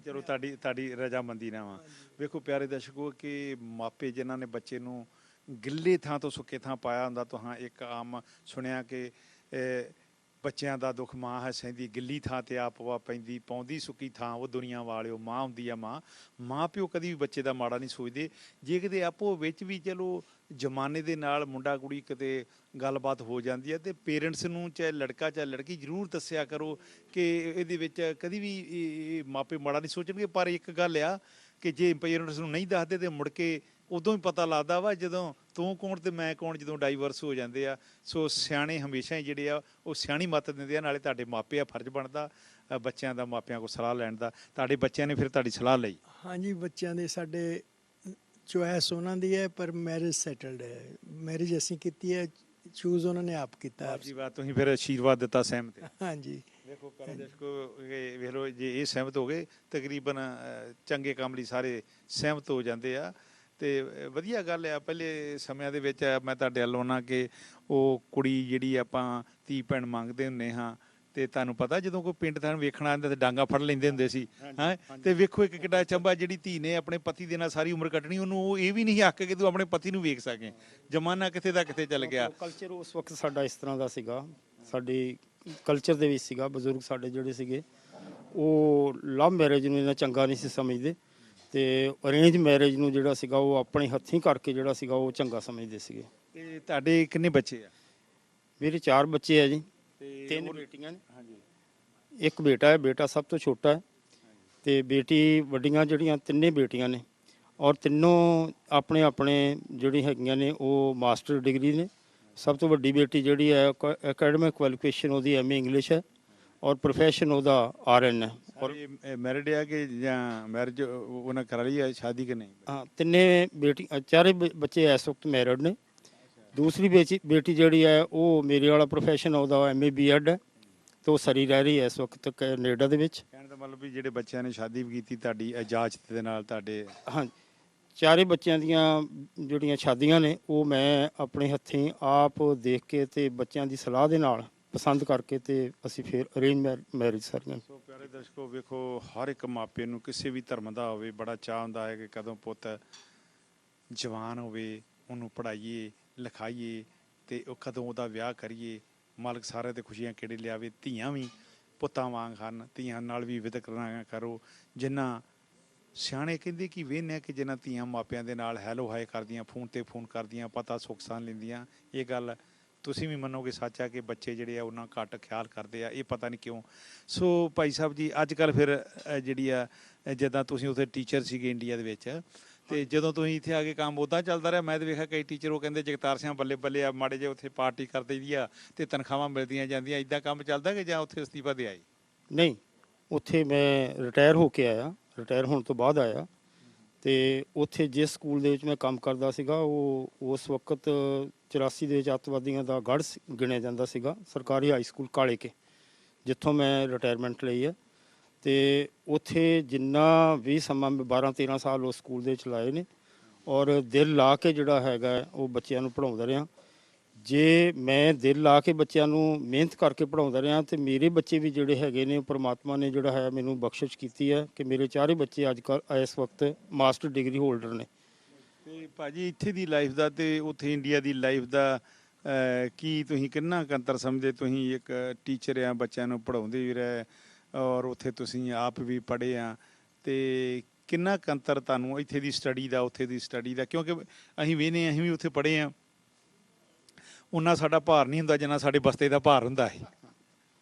ਚਲੋ ਤੁਹਾਡੀ ਰਜਾਮੰਦੀ ਨਾਲ ਵਾ। ਵੇਖੋ ਪਿਆਰੇ ਦਰਸ਼ਕੋ, ਕਿ ਮਾਪੇ ਜਿਨ੍ਹਾਂ ਨੇ ਬੱਚੇ ਨੂੰ ਗਿੱਲੇ ਥਾਂ ਤੋਂ ਸੁੱਕੇ ਥਾਂ ਪਾਇਆ ਹੁੰਦਾ, ਤੁਹਾਂ ਇੱਕ ਆਮ ਸੁਣਿਆ ਕਿ ਬੱਚਿਆਂ ਦਾ ਦੁੱਖ ਮਾਂ ਹੈ ਸਹਿੰਦੀ, ਗਿੱਲੀ ਥਾਂ ਤੇ ਆਪ ਵਾ ਪੈਂਦੀ, ਪਾਉਂਦੀ ਸੁੱਕੀ ਥਾਂ ਉਹ ਦੁਨੀਆ ਵਾਲਿਓ। ਮਾਂ ਹੁੰਦੀ ਆ ਮਾਂ ਪਿਓ ਕਦੀ ਵੀ ਬੱਚੇ ਦਾ ਮਾੜਾ ਨਹੀਂ ਸੋਚਦੇ। ਜੇ ਕਿਤੇ ਆਪੋ ਵਿੱਚ ਵੀ ਚਲੋ ਜ਼ਮਾਨੇ ਦੇ ਨਾਲ ਮੁੰਡਾ ਕੁੜੀ ਕਿਤੇ ਗੱਲਬਾਤ ਹੋ ਜਾਂਦੀ ਹੈ, ਤੇ ਪੇਰੈਂਟਸ ਨੂੰ ਚਾਹੇ ਲੜਕਾ ਚਾਹੇ ਲੜਕੀ ਜ਼ਰੂਰ ਦੱਸਿਆ ਕਰੋ ਕਿ ਇਹਦੇ ਵਿੱਚ ਕਦੀ ਵੀ ਮਾਪੇ ਮਾੜਾ ਨਹੀਂ ਸੋਚਣਗੇ। ਪਰ ਇੱਕ ਗੱਲ ਆ ਕਿ ਜੇ ਪੇਰੈਂਟਸ ਨੂੰ ਨਹੀਂ ਦੱਸਦੇ ਤੇ ਮੁੜ ਕੇ ਉਦੋਂ ਹੀ ਪਤਾ ਲੱਗਦਾ ਵਾ ਜਦੋਂ ਤੂੰ ਕੌਣ ਤੇ ਮੈਂ ਕੌਣ, ਜਦੋਂ ਡਾਈਵਰਸ ਹੋ ਜਾਂਦੇ ਆ। ਸੋ ਸਿਆਣੇ ਹਮੇਸ਼ਾ ਹੀ ਜਿਹੜੇ ਆ ਉਹ ਸਿਆਣੀ ਮੱਤ ਦਿੰਦੇ ਆ। ਨਾਲੇ ਤੁਹਾਡੇ ਮਾਪੇ ਆ, ਫਰਜ਼ ਬਣਦਾ ਬੱਚਿਆਂ ਦਾ ਮਾਪਿਆਂ ਕੋਲ ਸਲਾਹ ਲੈਣ ਦਾ। ਤੁਹਾਡੇ ਬੱਚਿਆਂ ਨੇ ਫਿਰ ਤੁਹਾਡੀ ਸਲਾਹ ਲਈ? ਹਾਂਜੀ, ਬੱਚਿਆਂ ਦੇ ਸਾਡੇ ਚੋਇਸ ਉਹਨਾਂ ਦੀ ਹੈ, ਪਰ ਮੈਰਿਜ ਸੈਟਲਡ ਹੈ। ਮੈਰਿਜ ਅਸੀਂ ਕੀਤੀ ਹੈ, ਚੂਜ਼ ਉਹਨਾਂ ਨੇ ਆਪ ਕੀਤਾ। ਜੀ ਬਾਤ ਤੁਸੀਂ ਫਿਰ ਆਸ਼ੀਰਵਾਦ ਦਿੱਤਾ, ਸਹਿਮਤ? ਹਾਂਜੀ। ਦੇਖੋ ਪਿਆਰੇ ਦਰਸ਼ਕੋ, ਵੇਖ ਲਓ ਜੇ ਇਹ ਸਹਿਮਤ ਹੋ ਗਏ ਤਕਰੀਬਨ ਚੰਗੇ ਕੰਮ ਲਈ ਸਾਰੇ ਸਹਿਮਤ ਹੋ ਜਾਂਦੇ ਆ, ਤੇ ਵਧੀਆ ਗੱਲ ਆ। ਪਹਿਲੇ ਸਮਿਆਂ ਦੇ ਵਿੱਚ ਮੈਂ ਤੁਹਾਡੇ ਵੱਲ ਆਉਣਾ ਕਿ ਉਹ ਕੁੜੀ ਜਿਹੜੀ ਆਪਾਂ ਧੀ ਭੈਣ ਮੰਗਦੇ ਹੁੰਦੇ ਹਾਂ, ਤੇ ਤੁਹਾਨੂੰ ਪਤਾ ਜਦੋਂ ਕੋਈ ਪਿੰਡ ਤੁਹਾਨੂੰ ਵੇਖਣਾ ਆਉਂਦਾ ਤੇ ਡਾਂਗਾ ਫੜ ਲੈਂਦੇ ਹੁੰਦੇ ਸੀ, ਹੈਂ। ਤੇ ਵੇਖੋ ਇੱਕ ਕਿੱਡਾ ਚੰਬਾ, ਜਿਹੜੀ ਧੀ ਨੇ ਆਪਣੇ ਪਤੀ ਦੇ ਨਾਲ ਸਾਰੀ ਉਮਰ ਕੱਟਣੀ, ਉਹਨੂੰ ਉਹ ਇਹ ਵੀ ਨਹੀਂ ਹੱਕ ਕਿ ਤੂੰ ਆਪਣੇ ਪਤੀ ਨੂੰ ਵੇਖ ਸਕੇ। ਜ਼ਮਾਨਾ ਕਿੱਥੇ ਦਾ ਕਿੱਥੇ ਚੱਲ ਗਿਆ। ਕਲਚਰ ਉਸ ਵਕਤ ਸਾਡਾ ਇਸ ਤਰ੍ਹਾਂ ਦਾ ਸੀਗਾ, ਸਾਡੇ ਕਲਚਰ ਦੇ ਵਿੱਚ ਸੀਗਾ। ਬਜ਼ੁਰਗ ਸਾਡੇ ਜਿਹੜੇ ਸੀਗੇ ਉਹ ਲਵ ਮੈਰਿਜ ਨੂੰ ਇੰਨਾ ਚੰਗਾ ਨਹੀਂ ਸੀ ਸਮਝਦੇ, ਤੇ ਅਰੇਂਜ ਮੈਰਿਜ ਨੂੰ ਜਿਹੜਾ ਸੀਗਾ ਉਹ ਆਪਣੇ ਹੱਥੀਂ ਕਰਕੇ ਜਿਹੜਾ ਸੀਗਾ ਉਹ ਚੰਗਾ ਸਮਝਦੇ ਸੀਗੇ। ਤੇ ਤੁਹਾਡੇ ਕਿੰਨੇ ਬੱਚੇ ਆ? ਮੇਰੇ 4 ਬੱਚੇ ਆ ਜੀ, 3 ਬੇਟੀਆਂ ਨੇ। ਹਾਂਜੀ, ਇੱਕ ਬੇਟਾ ਹੈ, ਬੇਟਾ ਸਭ ਤੋਂ ਛੋਟਾ ਹੈ, ਤੇ ਬੇਟੀ ਵੱਡੀਆਂ ਜਿਹੜੀਆਂ 3 ਬੇਟੀਆਂ ਨੇ, ਔਰ ਤਿੰਨੋਂ ਆਪਣੇ ਆਪਣੇ ਜਿਹੜੀ ਹੈਗੀਆਂ ਨੇ ਉਹ ਮਾਸਟਰ ਡਿਗਰੀ ਨੇ। ਸਭ ਤੋਂ ਵੱਡੀ ਬੇਟੀ ਜਿਹੜੀ ਹੈ ਅਕੈਡਮਿਕ ਕੁਆਲੀਫਿਕੇਸ਼ਨ ਉਹਦੀ MA ਇੰਗਲਿਸ਼ ਹੈ, ਔਰ ਪ੍ਰੋਫੈਸ਼ਨ ਉਹਦਾ RN ਹੈ। ਔਰ ਮੈਰਿਡ ਆ ਕਿ ਜਾਂ ਮੈਰਿਜ ਉਹਨਾਂ ਕਰਾ ਲਈ ਹੈ, ਸ਼ਾਦੀ ਕਿ ਨਹੀਂ? ਹਾਂ, 3 ਬੇਟੀ 4 ਬੱਚੇ ਇਸ ਵਕਤ ਮੈਰਿਡ ਨੇ। ਦੂਸਰੀ ਬੇਟੀ ਜਿਹੜੀ ਹੈ ਉਹ ਮੇਰੇ ਵਾਲਾ ਪ੍ਰੋਫੈਸ਼ਨ ਉਹਦਾ MA BEd ਹੈ ਤੇ ਉਹ ਸਰੀ ਰਹਿ ਰਹੀ ਹੈ ਇਸ ਵਕਤ ਕੈਨੇਡਾ ਦੇ ਵਿੱਚ। ਕਹਿਣ ਦਾ ਮਤਲਬ ਵੀ ਜਿਹੜੇ ਬੱਚਿਆਂ ਨੇ ਸ਼ਾਦੀ ਵੀ ਕੀਤੀ ਤੁਹਾਡੀ ਇਜਾਜ਼ਤ ਦੇ ਨਾਲ ਤੁਹਾਡੇ? ਹਾਂ, ਚਾਰੇ ਬੱਚਿਆਂ ਦੀਆਂ ਜਿਹੜੀਆਂ ਸ਼ਾਦੀਆਂ ਨੇ ਉਹ ਮੈਂ ਆਪਣੇ ਹੱਥੀਂ ਆਪ ਦੇਖ ਕੇ ਤੇ ਬੱਚਿਆਂ ਦੀ ਸਲਾਹ ਦੇ ਨਾਲ ਪਸੰਦ ਕਰਕੇ ਤੇ ਅਸੀਂ ਫਿਰ ਅਰੇਂਜ ਮੈਰਿਜ ਸਾਰੀਆਂ। ਸੋ ਪਿਆਰੇ ਦਰਸ਼ਕੋ ਵੇਖੋ, ਹਰ ਇੱਕ ਮਾਪੇ ਨੂੰ ਕਿਸੇ ਵੀ ਧਰਮ ਦਾ ਹੋਵੇ ਬੜਾ ਚਾਅ ਹੁੰਦਾ ਹੈ ਕਿ ਕਦੋਂ ਪੁੱਤ ਜਵਾਨ ਹੋਵੇ, ਉਹਨੂੰ ਪੜ੍ਹਾਈਏ ਲਿਖਾਈਏ ਤੇ ਉਹ ਕਦੋਂ ਉਹਦਾ ਵਿਆਹ ਕਰੀਏ। ਮਾਲਕ ਸਾਰੇ ਤੇ ਖੁਸ਼ੀਆਂ ਕਿਹੜੇ ਲਿਆਵੇ। ਧੀਆਂ ਵੀ ਪੁੱਤਾਂ ਵਾਂਗ ਹਨ, ਧੀਆਂ ਨਾਲ ਵੀ ਵਿਤਕਰਾ ਕਰੋ। ਜਿੰਨਾ ਸਿਆਣੇ ਕਹਿੰਦੇ ਕਿ ਵੇਖਦੇ ਕਿ ਜਿੰਨਾ ਧੀਆਂ ਮਾਪਿਆਂ ਦੇ ਨਾਲ ਹੈਲੋ ਹਾਏ ਕਰਦੀਆਂ, ਫੋਨ ਤੇ ਫੋਨ ਕਰਦੀਆਂ, ਪਤਾ ਸੁੱਖ ਸਾਨ ਲੈਂਦੀਆਂ, ਇਹ ਗੱਲ ਤੁਸੀਂ ਵੀ ਮੰਨੋਗੇ ਸੱਚ ਆ ਕਿ ਬੱਚੇ ਜਿਹੜੇ ਆ ਉਹਨਾਂ ਘੱਟ ਖਿਆਲ ਕਰਦੇ ਆ, ਇਹ ਪਤਾ ਨਹੀਂ ਕਿਉਂ। ਸੋ ਭਾਈ ਸਾਹਿਬ ਜੀ, ਅੱਜ ਕੱਲ੍ਹ ਫਿਰ ਜਿਹੜੀ ਆ ਜਿੱਦਾਂ ਤੁਸੀਂ ਉੱਥੇ ਟੀਚਰ ਸੀਗੇ ਇੰਡੀਆ ਦੇ ਵਿੱਚ, ਤੇ ਜਦੋਂ ਤੁਸੀਂ ਇੱਥੇ ਆ ਕੇ ਕੰਮ ਉੱਦਾਂ ਚੱਲਦਾ ਰਿਹਾ? ਮੈਂ ਤਾਂ ਵੇਖਿਆ ਕਈ ਟੀਚਰ ਉਹ ਕਹਿੰਦੇ ਜਗਤਾਰ ਸਿੰਘ ਬੱਲੇ ਬੱਲੇ ਆ, ਮਾੜੇ ਜਿਹੇ ਉੱਥੇ ਪਾਰਟੀ ਕਰ ਦਈਦੀ ਆ ਤੇ ਤਨਖਾਹਾਂ ਮਿਲਦੀਆਂ ਜਾਂਦੀਆਂ, ਇੱਦਾਂ ਕੰਮ ਚੱਲਦਾ ਕਿ ਜਾਂ ਉੱਥੇ ਅਸਤੀਫਾ ਦੇ ਆਏ? ਨਹੀਂ, ਉੱਥੇ ਮੈਂ ਰਿਟਾਇਰ ਹੋ ਕੇ ਆਇਆ, ਰਿਟਾਇਰ ਹੋਣ ਤੋਂ ਬਾਅਦ ਆਇਆ। ਤੇ ਉੱਥੇ ਜਿਸ ਸਕੂਲ ਦੇ ਵਿੱਚ ਮੈਂ ਕੰਮ ਕਰਦਾ ਸੀਗਾ ਉਹ ਉਸ ਵਕਤ 84 ਦੇ ਵਿੱਚ ਅੱਤਵਾਦੀਆਂ ਦਾ ਗੜ੍ਹ ਗਿਣਿਆ ਜਾਂਦਾ ਸੀਗਾ, ਸਰਕਾਰੀ ਹਾਈ ਸਕੂਲ ਕਾਲੇ ਕੇ, ਜਿੱਥੋਂ ਮੈਂ ਰਿਟਾਇਰਮੈਂਟ ਲਈ ਹੈ। ਤੇ ਉੱਥੇ ਜਿੰਨਾ ਵੀ ਸਮਾਂ ਮੈਂ 12-13 ਸਾਲ ਉਸ ਸਕੂਲ ਦੇ ਵਿੱਚ ਲਾਏ ਨੇ ਔਰ ਦਿਲ ਲਾ ਕੇ ਜਿਹੜਾ ਹੈਗਾ ਉਹ ਬੱਚਿਆਂ ਨੂੰ ਪੜ੍ਹਾਉਂਦਾ ਰਿਹਾ। ਜੇ ਮੈਂ ਦਿਲ ਲਾ ਕੇ ਬੱਚਿਆਂ ਨੂੰ ਮਿਹਨਤ ਕਰਕੇ ਪੜ੍ਹਾਉਂਦਾ ਰਿਹਾ ਤੇ ਮੇਰੇ ਬੱਚੇ ਵੀ ਜਿਹੜੇ ਹੈਗੇ ਨੇ, ਪਰਮਾਤਮਾ ਨੇ ਜਿਹੜਾ ਹੈ ਮੈਨੂੰ ਬਖਸ਼ਿਸ਼ ਕੀਤੀ ਹੈ ਕਿ ਮੇਰੇ ਚਾਰੇ ਬੱਚੇ ਅੱਜ ਕੱਲ੍ਹ ਇਸ ਵਕਤ ਮਾਸਟਰ ਡਿਗਰੀ ਹੋਲਡਰ ਨੇ। ਤੇ ਭਾਜੀ, ਇੱਥੇ ਦੀ ਲਾਈਫ ਦਾ ਤੇ ਉੱਥੇ ਇੰਡੀਆ ਦੀ ਲਾਈਫ ਦਾ ਕੀ ਤੁਸੀਂ ਕਿੰਨਾ ਕੁ ਅੰਤਰ ਸਮਝਦੇ? ਤੁਸੀਂ ਇੱਕ ਟੀਚਰ ਆ, ਬੱਚਿਆਂ ਨੂੰ ਪੜ੍ਹਾਉਂਦੇ ਵੀ ਰਹੇ ਔਰ ਉੱਥੇ ਤੁਸੀਂ ਆਪ ਵੀ ਪੜ੍ਹੇ ਆ, ਤੇ ਕਿੰਨਾ ਕੁ ਅੰਤਰ ਤੁਹਾਨੂੰ ਇੱਥੇ ਦੀ ਸਟੱਡੀ ਦਾ ਉੱਥੇ ਦੀ ਸਟੱਡੀ ਦਾ? ਕਿਉਂਕਿ ਅਸੀਂ ਵੇਖਦੇ ਅਸੀਂ ਵੀ ਉੱਥੇ ਪੜ੍ਹੇ ਆ, ਉਹਨਾਂ ਸਾਡਾ ਭਾਰ ਨਹੀਂ ਹੁੰਦਾ ਜਿੰਨਾ ਸਾਡੇ ਬਸਤੇ ਦਾ ਭਾਰ ਹੁੰਦਾ ਹੈ।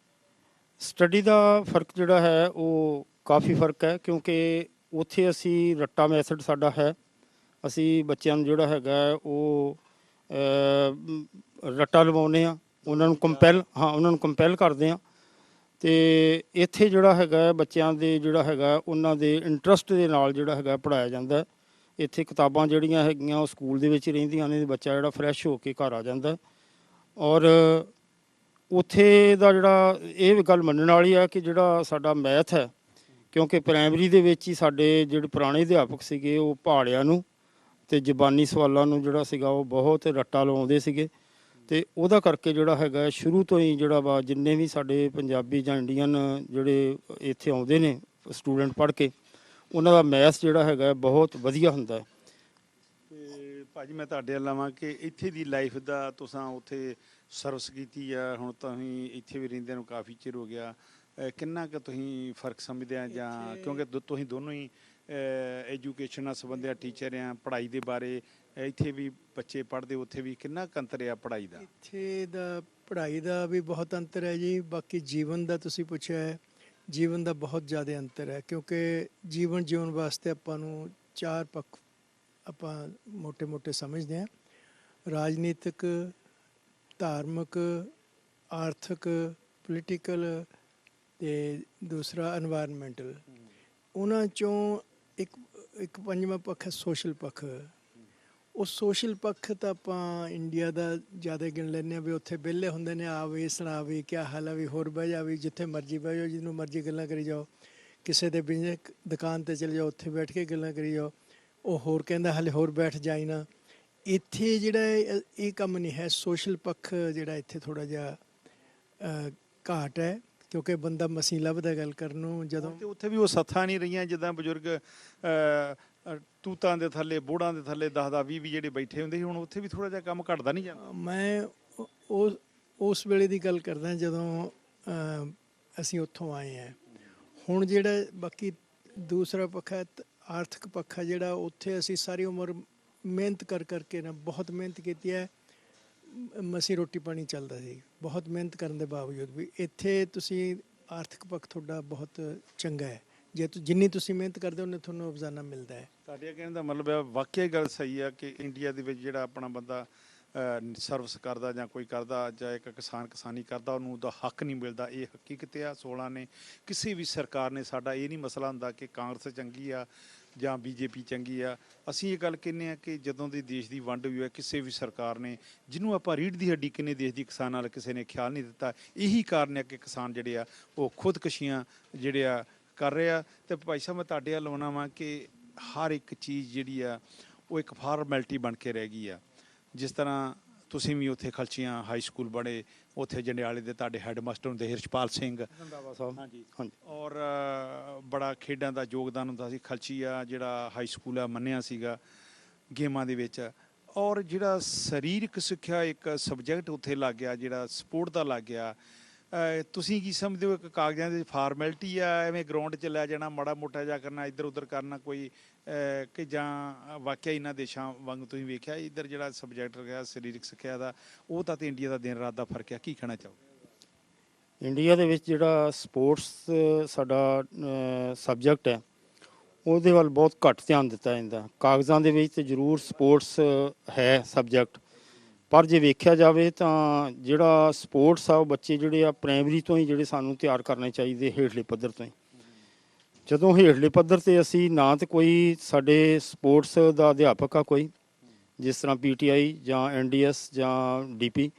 ਸਟੱਡੀ ਦਾ ਫਰਕ ਜਿਹੜਾ ਹੈ ਉਹ ਕਾਫੀ ਫਰਕ ਹੈ, ਕਿਉਂਕਿ ਉੱਥੇ ਅਸੀਂ ਰੱਟਾ ਮੈਥਡ ਸਾਡਾ ਹੈ। ਅਸੀਂ ਬੱਚਿਆਂ ਨੂੰ ਜਿਹੜਾ ਹੈਗਾ ਉਹ ਰੱਟਾ ਲਵਾਉਂਦੇ ਹਾਂ, ਉਹਨਾਂ ਨੂੰ ਕੰਪੈਲ ਕਰਦੇ ਹਾਂ। ਤੇ ਇੱਥੇ ਜਿਹੜਾ ਹੈਗਾ ਬੱਚਿਆਂ ਦੇ ਜਿਹੜਾ ਹੈਗਾ ਉਹਨਾਂ ਦੇ ਇੰਟਰਸਟ ਦੇ ਨਾਲ ਜਿਹੜਾ ਹੈਗਾ ਪੜ੍ਹਾਇਆ ਜਾਂਦਾ। ਇੱਥੇ ਕਿਤਾਬਾਂ ਜਿਹੜੀਆਂ ਹੈਗੀਆਂ ਉਹ ਸਕੂਲ ਦੇ ਵਿੱਚ ਹੀ ਰਹਿੰਦੀਆਂ ਨੇ, ਬੱਚਾ ਜਿਹੜਾ ਫਰੈਸ਼ ਹੋ ਕੇ ਘਰ ਆ ਜਾਂਦਾ। ਔਰ ਉੱਥੇ ਦਾ ਜਿਹੜਾ ਇਹ ਗੱਲ ਮੰਨਣ ਵਾਲੀ ਆ ਕਿ ਜਿਹੜਾ ਸਾਡਾ ਮੈਥ ਹੈ, ਕਿਉਂਕਿ ਪ੍ਰਾਇਮਰੀ ਦੇ ਵਿੱਚ ਹੀ ਸਾਡੇ ਜਿਹੜੇ ਪੁਰਾਣੇ ਅਧਿਆਪਕ ਸੀਗੇ ਉਹ ਪਹਾੜਿਆਂ ਨੂੰ ਅਤੇ ਜ਼ਬਾਨੀ ਸਵਾਲਾਂ ਨੂੰ ਜਿਹੜਾ ਸੀਗਾ ਉਹ ਬਹੁਤ ਰੱਟਾ ਲਵਾਉਂਦੇ ਸੀਗੇ। ਅਤੇ ਉਹਦਾ ਕਰਕੇ ਜਿਹੜਾ ਹੈਗਾ ਸ਼ੁਰੂ ਤੋਂ ਹੀ ਜਿਹੜਾ ਵਾ ਜਿੰਨੇ ਵੀ ਸਾਡੇ ਪੰਜਾਬੀ ਜਾਂ ਇੰਡੀਅਨ ਜਿਹੜੇ ਇੱਥੇ ਆਉਂਦੇ ਨੇ ਸਟੂਡੈਂਟ ਪੜ੍ਹ ਕੇ, ਉਹਨਾਂ ਦਾ ਮੈਥ ਜਿਹੜਾ ਹੈਗਾ ਬਹੁਤ ਵਧੀਆ ਹੁੰਦਾ। ਤੇ ਭਾਜੀ, ਮੈਂ ਤੁਹਾਡੇ ਵੱਲ ਆਵਾਂ ਕਿ ਇੱਥੇ ਦੀ ਲਾਈਫ ਦਾ ਤੁਸੀਂ ਉੱਥੇ ਸਰਵਿਸ ਕੀਤੀ ਆ, ਹੁਣ ਤੁਸੀਂ ਇੱਥੇ ਵੀ ਰਹਿੰਦੇ ਨੂੰ ਕਾਫੀ ਚਿਰ ਹੋ ਗਿਆ, ਕਿੰਨਾ ਕੁ ਤੁਸੀਂ ਫਰਕ ਸਮਝਦੇ ਆ? ਜਾਂ ਕਿਉਂਕਿ ਤੁਸੀਂ ਦੋਨੋਂ ਹੀ ਐਜੂਕੇਸ਼ਨ ਨਾਲ ਸੰਬੰਧਿਤ ਟੀਚਰ ਆ, ਪੜ੍ਹਾਈ ਦੇ ਬਾਰੇ ਇੱਥੇ ਵੀ ਬੱਚੇ ਪੜ੍ਹਦੇ, ਉੱਥੇ ਵੀ ਕਿੰਨਾ ਕੁ ਅੰਤਰ ਆ ਪੜ੍ਹਾਈ ਦਾ? ਇੱਥੇ ਦਾ ਪੜ੍ਹਾਈ ਦਾ ਵੀ ਬਹੁਤ ਅੰਤਰ ਹੈ ਜੀ। ਬਾਕੀ ਜੀਵਨ ਦਾ ਤੁਸੀਂ ਪੁੱਛਿਆ ਹੈ, ਜੀਵਨ ਦਾ ਬਹੁਤ ਜ਼ਿਆਦਾ ਅੰਤਰ ਹੈ, ਕਿਉਂਕਿ ਜੀਵਨ ਜਿਉਣ ਵਾਸਤੇ ਆਪਾਂ ਨੂੰ 4 ਪੱਖ ਆਪਾਂ ਮੋਟੇ ਸਮਝਦੇ ਹਾਂ: ਰਾਜਨੀਤਿਕ, ਧਾਰਮਿਕ, ਆਰਥਿਕ, ਪੋਲੀਟੀਕਲ ਤੇ ਦੂਸਰਾ এনवायरमेंटल। ਉਹਨਾਂ ਚੋਂ ਇੱਕ ਪੰਜਵਾਂ ਪੱਖ ਹੈ ਸੋਸ਼ਲ ਪੱਖ। ਉਹ ਸੋਸ਼ਲ ਪੱਖ ਤਾਂ ਆਪਾਂ ਇੰਡੀਆ ਦਾ ਜ਼ਿਆਦਾ ਗਿਣ ਲੈਂਦੇ ਹਾਂ ਵੀ ਉੱਥੇ ਵਿਹਲੇ ਹੁੰਦੇ ਨੇ, ਆ ਵੀ ਸੁਣਾ ਵੀ ਕਿਆ ਹਾਲ ਆ, ਵੀ ਹੋਰ ਬਹਿ ਜਾ, ਵੀ ਜਿੱਥੇ ਮਰਜ਼ੀ ਬਹਿ ਜਾਓ, ਜਿਹਨੂੰ ਮਰਜ਼ੀ ਗੱਲਾਂ ਕਰੀ ਜਾਓ, ਕਿਸੇ ਦੇ ਬਿਜ਼ਨਸ ਦੁਕਾਨ 'ਤੇ ਚਲੇ ਜਾਓ, ਉੱਥੇ ਬੈਠ ਕੇ ਗੱਲਾਂ ਕਰੀ ਜਾਓ, ਉਹ ਹੋਰ ਕਹਿੰਦਾ ਹਾਲੇ ਹੋਰ ਬੈਠ ਜਾਈ ਨਾ। ਇੱਥੇ ਜਿਹੜਾ ਇਹ ਕੰਮ ਨਹੀਂ ਹੈ। ਸੋਸ਼ਲ ਪੱਖ ਜਿਹੜਾ ਇੱਥੇ ਥੋੜ੍ਹਾ ਜਿਹਾ ਘਾਟ ਹੈ, ਕਿਉਂਕਿ ਬੰਦਾ ਮਸੀਂ ਲੱਭਦਾ ਗੱਲ ਕਰਨ ਨੂੰ। ਜਦੋਂ ਤੇ ਉੱਥੇ ਵੀ ਉਹ ਸੱਥਾਂ ਨਹੀਂ ਰਹੀਆਂ ਜਿੱਦਾਂ ਬਜ਼ੁਰਗ ਤੂਤਾਂ ਦੇ ਥੱਲੇ, ਬੋੜਾਂ ਦੇ ਥੱਲੇ 10-10, 20 ਜਿਹੜੇ ਬੈਠੇ ਹੁੰਦੇ ਸੀ, ਹੁਣ ਉੱਥੇ ਵੀ ਥੋੜ੍ਹਾ ਜਿਹਾ ਕੰਮ ਘਟਦਾ ਨਹੀਂ ਜਾਂਦਾ? ਮੈਂ ਉਸ ਵੇਲੇ ਦੀ ਗੱਲ ਕਰਦਾ ਜਦੋਂ ਅਸੀਂ ਉੱਥੋਂ ਆਏ ਹਾਂ। ਹੁਣ ਜਿਹੜਾ ਬਾਕੀ ਦੂਸਰਾ ਪੱਖ ਹੈ, ਆਰਥਿਕ ਪੱਖ ਹੈ, ਜਿਹੜਾ ਉੱਥੇ ਅਸੀਂ ਸਾਰੀ ਉਮਰ ਮਿਹਨਤ ਕਰਕੇ ਨਾ ਬਹੁਤ ਮਿਹਨਤ ਕੀਤੀ ਹੈ, ਮਸੀਂ ਰੋਟੀ ਪਾਣੀ ਚੱਲਦਾ ਸੀ, ਬਹੁਤ ਮਿਹਨਤ ਕਰਨ ਦੇ ਬਾਵਜੂਦ ਵੀ। ਇੱਥੇ ਤੁਸੀਂ ਆਰਥਿਕ ਪੱਖ ਤੁਹਾਡਾ ਬਹੁਤ ਚੰਗਾ ਹੈ, ਜਿੰਨੀ ਤੁਸੀਂ ਮਿਹਨਤ ਕਰਦੇ ਹੋ ਉਨੇ ਤੁਹਾਨੂੰ ਰੋਜ਼ਾਨਾ ਮਿਲਦਾ ਹੈ। ਤੁਹਾਡੇ ਕਹਿਣ ਦਾ ਮਤਲਬ ਹੈ ਵਾਕਿਆ ਗੱਲ ਸਹੀ ਆ ਕਿ ਇੰਡੀਆ ਦੇ ਵਿੱਚ ਜਿਹੜਾ ਆਪਣਾ ਬੰਦਾ ਸਰਵਿਸ ਕਰਦਾ ਜਾਂ ਕੋਈ ਕਰਦਾ ਜਾਂ ਇੱਕ ਕਿਸਾਨੀ ਕਰਦਾ, ਉਹਨੂੰ ਉਹਦਾ ਹੱਕ ਨਹੀਂ ਮਿਲਦਾ। ਇਹ ਹਕੀਕਤ ਆ। 16 ਨੇ ਕਿਸੇ ਵੀ ਸਰਕਾਰ ਨੇ ਸਾਡਾ ਇਹ ਨਹੀਂ ਮਸਲਾ ਹੁੰਦਾ ਕਿ ਕਾਂਗਰਸ ਚੰਗੀ ਆ ਜਾਂ ਬੀਜੇਪੀ ਚੰਗੀ ਆ। ਅਸੀਂ ਇਹ ਗੱਲ ਕਹਿੰਦੇ ਆ ਕਿ ਜਦੋਂ ਦੀ ਦੇਸ਼ ਦੀ ਵੰਡ ਹੋਈ ਹੈ, ਕਿਸੇ ਵੀ ਸਰਕਾਰ ਨੇ ਜਿਹਨੂੰ ਆਪਾਂ ਰੀੜ੍ਹ ਦੀ ਹੱਡੀ ਕਿੰਨੇ ਦੇਸ਼ ਦੀ ਕਿਸਾਨਾਂ ਨਾਲ ਕਿਸੇ ਨੇ ਖਿਆਲ ਨਹੀਂ ਦਿੱਤਾ। ਇਹੀ ਕਾਰਨ ਹੈ ਕਿ ਕਿਸਾਨ ਜਿਹੜੇ ਆ ਉਹ ਖੁਦਕੁਸ਼ੀਆਂ ਜਿਹੜੇ ਆ ਕਰ ਰਹੇ ਆ। ਤੇ ਭਾਈ ਸਾਹਿਬ, ਮੈਂ ਤੁਹਾਡੇ ਵੱਲ ਆਉਣਾ ਵਾਂ ਕਿ ਹਰ ਇੱਕ ਚੀਜ਼ ਜਿਹੜੀ ਆ ਉਹ ਇੱਕ ਫਾਰਮੈਲਿਟੀ ਬਣ ਕੇ ਰਹਿ ਗਈ ਆ। ਜਿਸ ਤਰ੍ਹਾਂ ਤੁਸੀਂ ਵੀ ਉੱਥੇ ਖਲਚੀਆਂ ਹਾਈ ਸਕੂਲ ਬਣੇ, ਉੱਥੇ ਜੰਡਿਆਲੇ ਦੇ ਤੁਹਾਡੇ ਹੈੱਡ ਮਾਸਟਰ ਹੁੰਦੇ ਹਿਰਸ਼ਪਾਲ ਸਿੰਘ। ਹਾਂਜੀ ਹਾਂਜੀ। ਔਰ ਬੜਾ ਖੇਡਾਂ ਦਾ ਯੋਗਦਾਨ ਹੁੰਦਾ ਸੀ। ਖਲਚੀਆ ਜਿਹੜਾ ਹਾਈ ਸਕੂਲ ਆ ਮੰਨਿਆ ਸੀਗਾ ਗੇਮਾਂ ਦੇ ਵਿੱਚ। ਔਰ ਜਿਹੜਾ ਸਰੀਰਕ ਸਿੱਖਿਆ ਇੱਕ ਸਬਜੈਕਟ ਉੱਥੇ ਲੱਗ ਗਿਆ, ਜਿਹੜਾ ਸਪੋਰਟ ਦਾ ਲੱਗ ਗਿਆ, ਤੁਸੀਂ ਕੀ ਸਮਝਦੇ ਹੋ? ਇੱਕ ਕਾਗਜ਼ਾਂ ਦੀ ਫਾਰਮੈਲਿਟੀ ਆ, ਐਵੇਂ ਗਰਾਊਂਡ 'ਚ ਲੈ ਜਾਣਾ, ਮਾੜਾ ਮੋਟਾ ਜਿਹਾ ਕਰਨਾ, ਇੱਧਰ ਉੱਧਰ ਕਰਨਾ ਕੋਈ, ਕਿ ਜਾਂ ਵਾਕਿਆ ਇਹਨਾਂ ਦੇਸ਼ਾਂ ਵਾਂਗ ਤੁਸੀਂ ਵੇਖਿਆ ਇੱਧਰ ਜਿਹੜਾ ਸਬਜੈਕਟ ਰਿਹਾ ਸਰੀਰਕ ਸਿੱਖਿਆ ਦਾ, ਉਹ ਤਾਂ ਤੇ ਇੰਡੀਆ ਦਾ ਦਿਨ ਰਾਤ ਦਾ ਫਰਕ ਆ? ਕੀ ਕਹਿਣਾ ਚਾਹੋਗੇ? ਇੰਡੀਆ ਦੇ ਵਿੱਚ ਜਿਹੜਾ ਸਪੋਰਟਸ ਸਾਡਾ ਸਬਜੈਕਟ ਹੈ, ਉਹਦੇ ਵੱਲ ਬਹੁਤ ਘੱਟ ਧਿਆਨ ਦਿੱਤਾ ਜਾਂਦਾ। ਕਾਗਜ਼ਾਂ ਦੇ ਵਿੱਚ ਤਾਂ ਜ਼ਰੂਰ ਸਪੋਰਟਸ ਹੈ ਸਬਜੈਕਟ, ਪਰ ਜੇ ਵੇਖਿਆ ਜਾਵੇ ਤਾਂ ਜਿਹੜਾ ਸਪੋਰਟਸ ਆ ਉਹ ਬੱਚੇ ਜਿਹੜੇ ਆ ਪ੍ਰਾਇਮਰੀ ਤੋਂ ਹੀ ਜਿਹੜੇ ਸਾਨੂੰ ਤਿਆਰ ਕਰਨੇ ਚਾਹੀਦੇ, ਹੇਠਲੇ ਪੱਧਰ ਤੋਂ ਹੀ। ਜਦੋਂ ਹੇਠਲੇ ਪੱਧਰ 'ਤੇ ਅਸੀਂ ਨਾ ਤਾਂ ਕੋਈ ਸਾਡੇ ਸਪੋਰਟਸ ਦਾ ਅਧਿਆਪਕ ਆ ਕੋਈ, ਜਿਸ ਤਰ੍ਹਾਂ PTI ਜਾਂ NDS ਜਾਂ DP,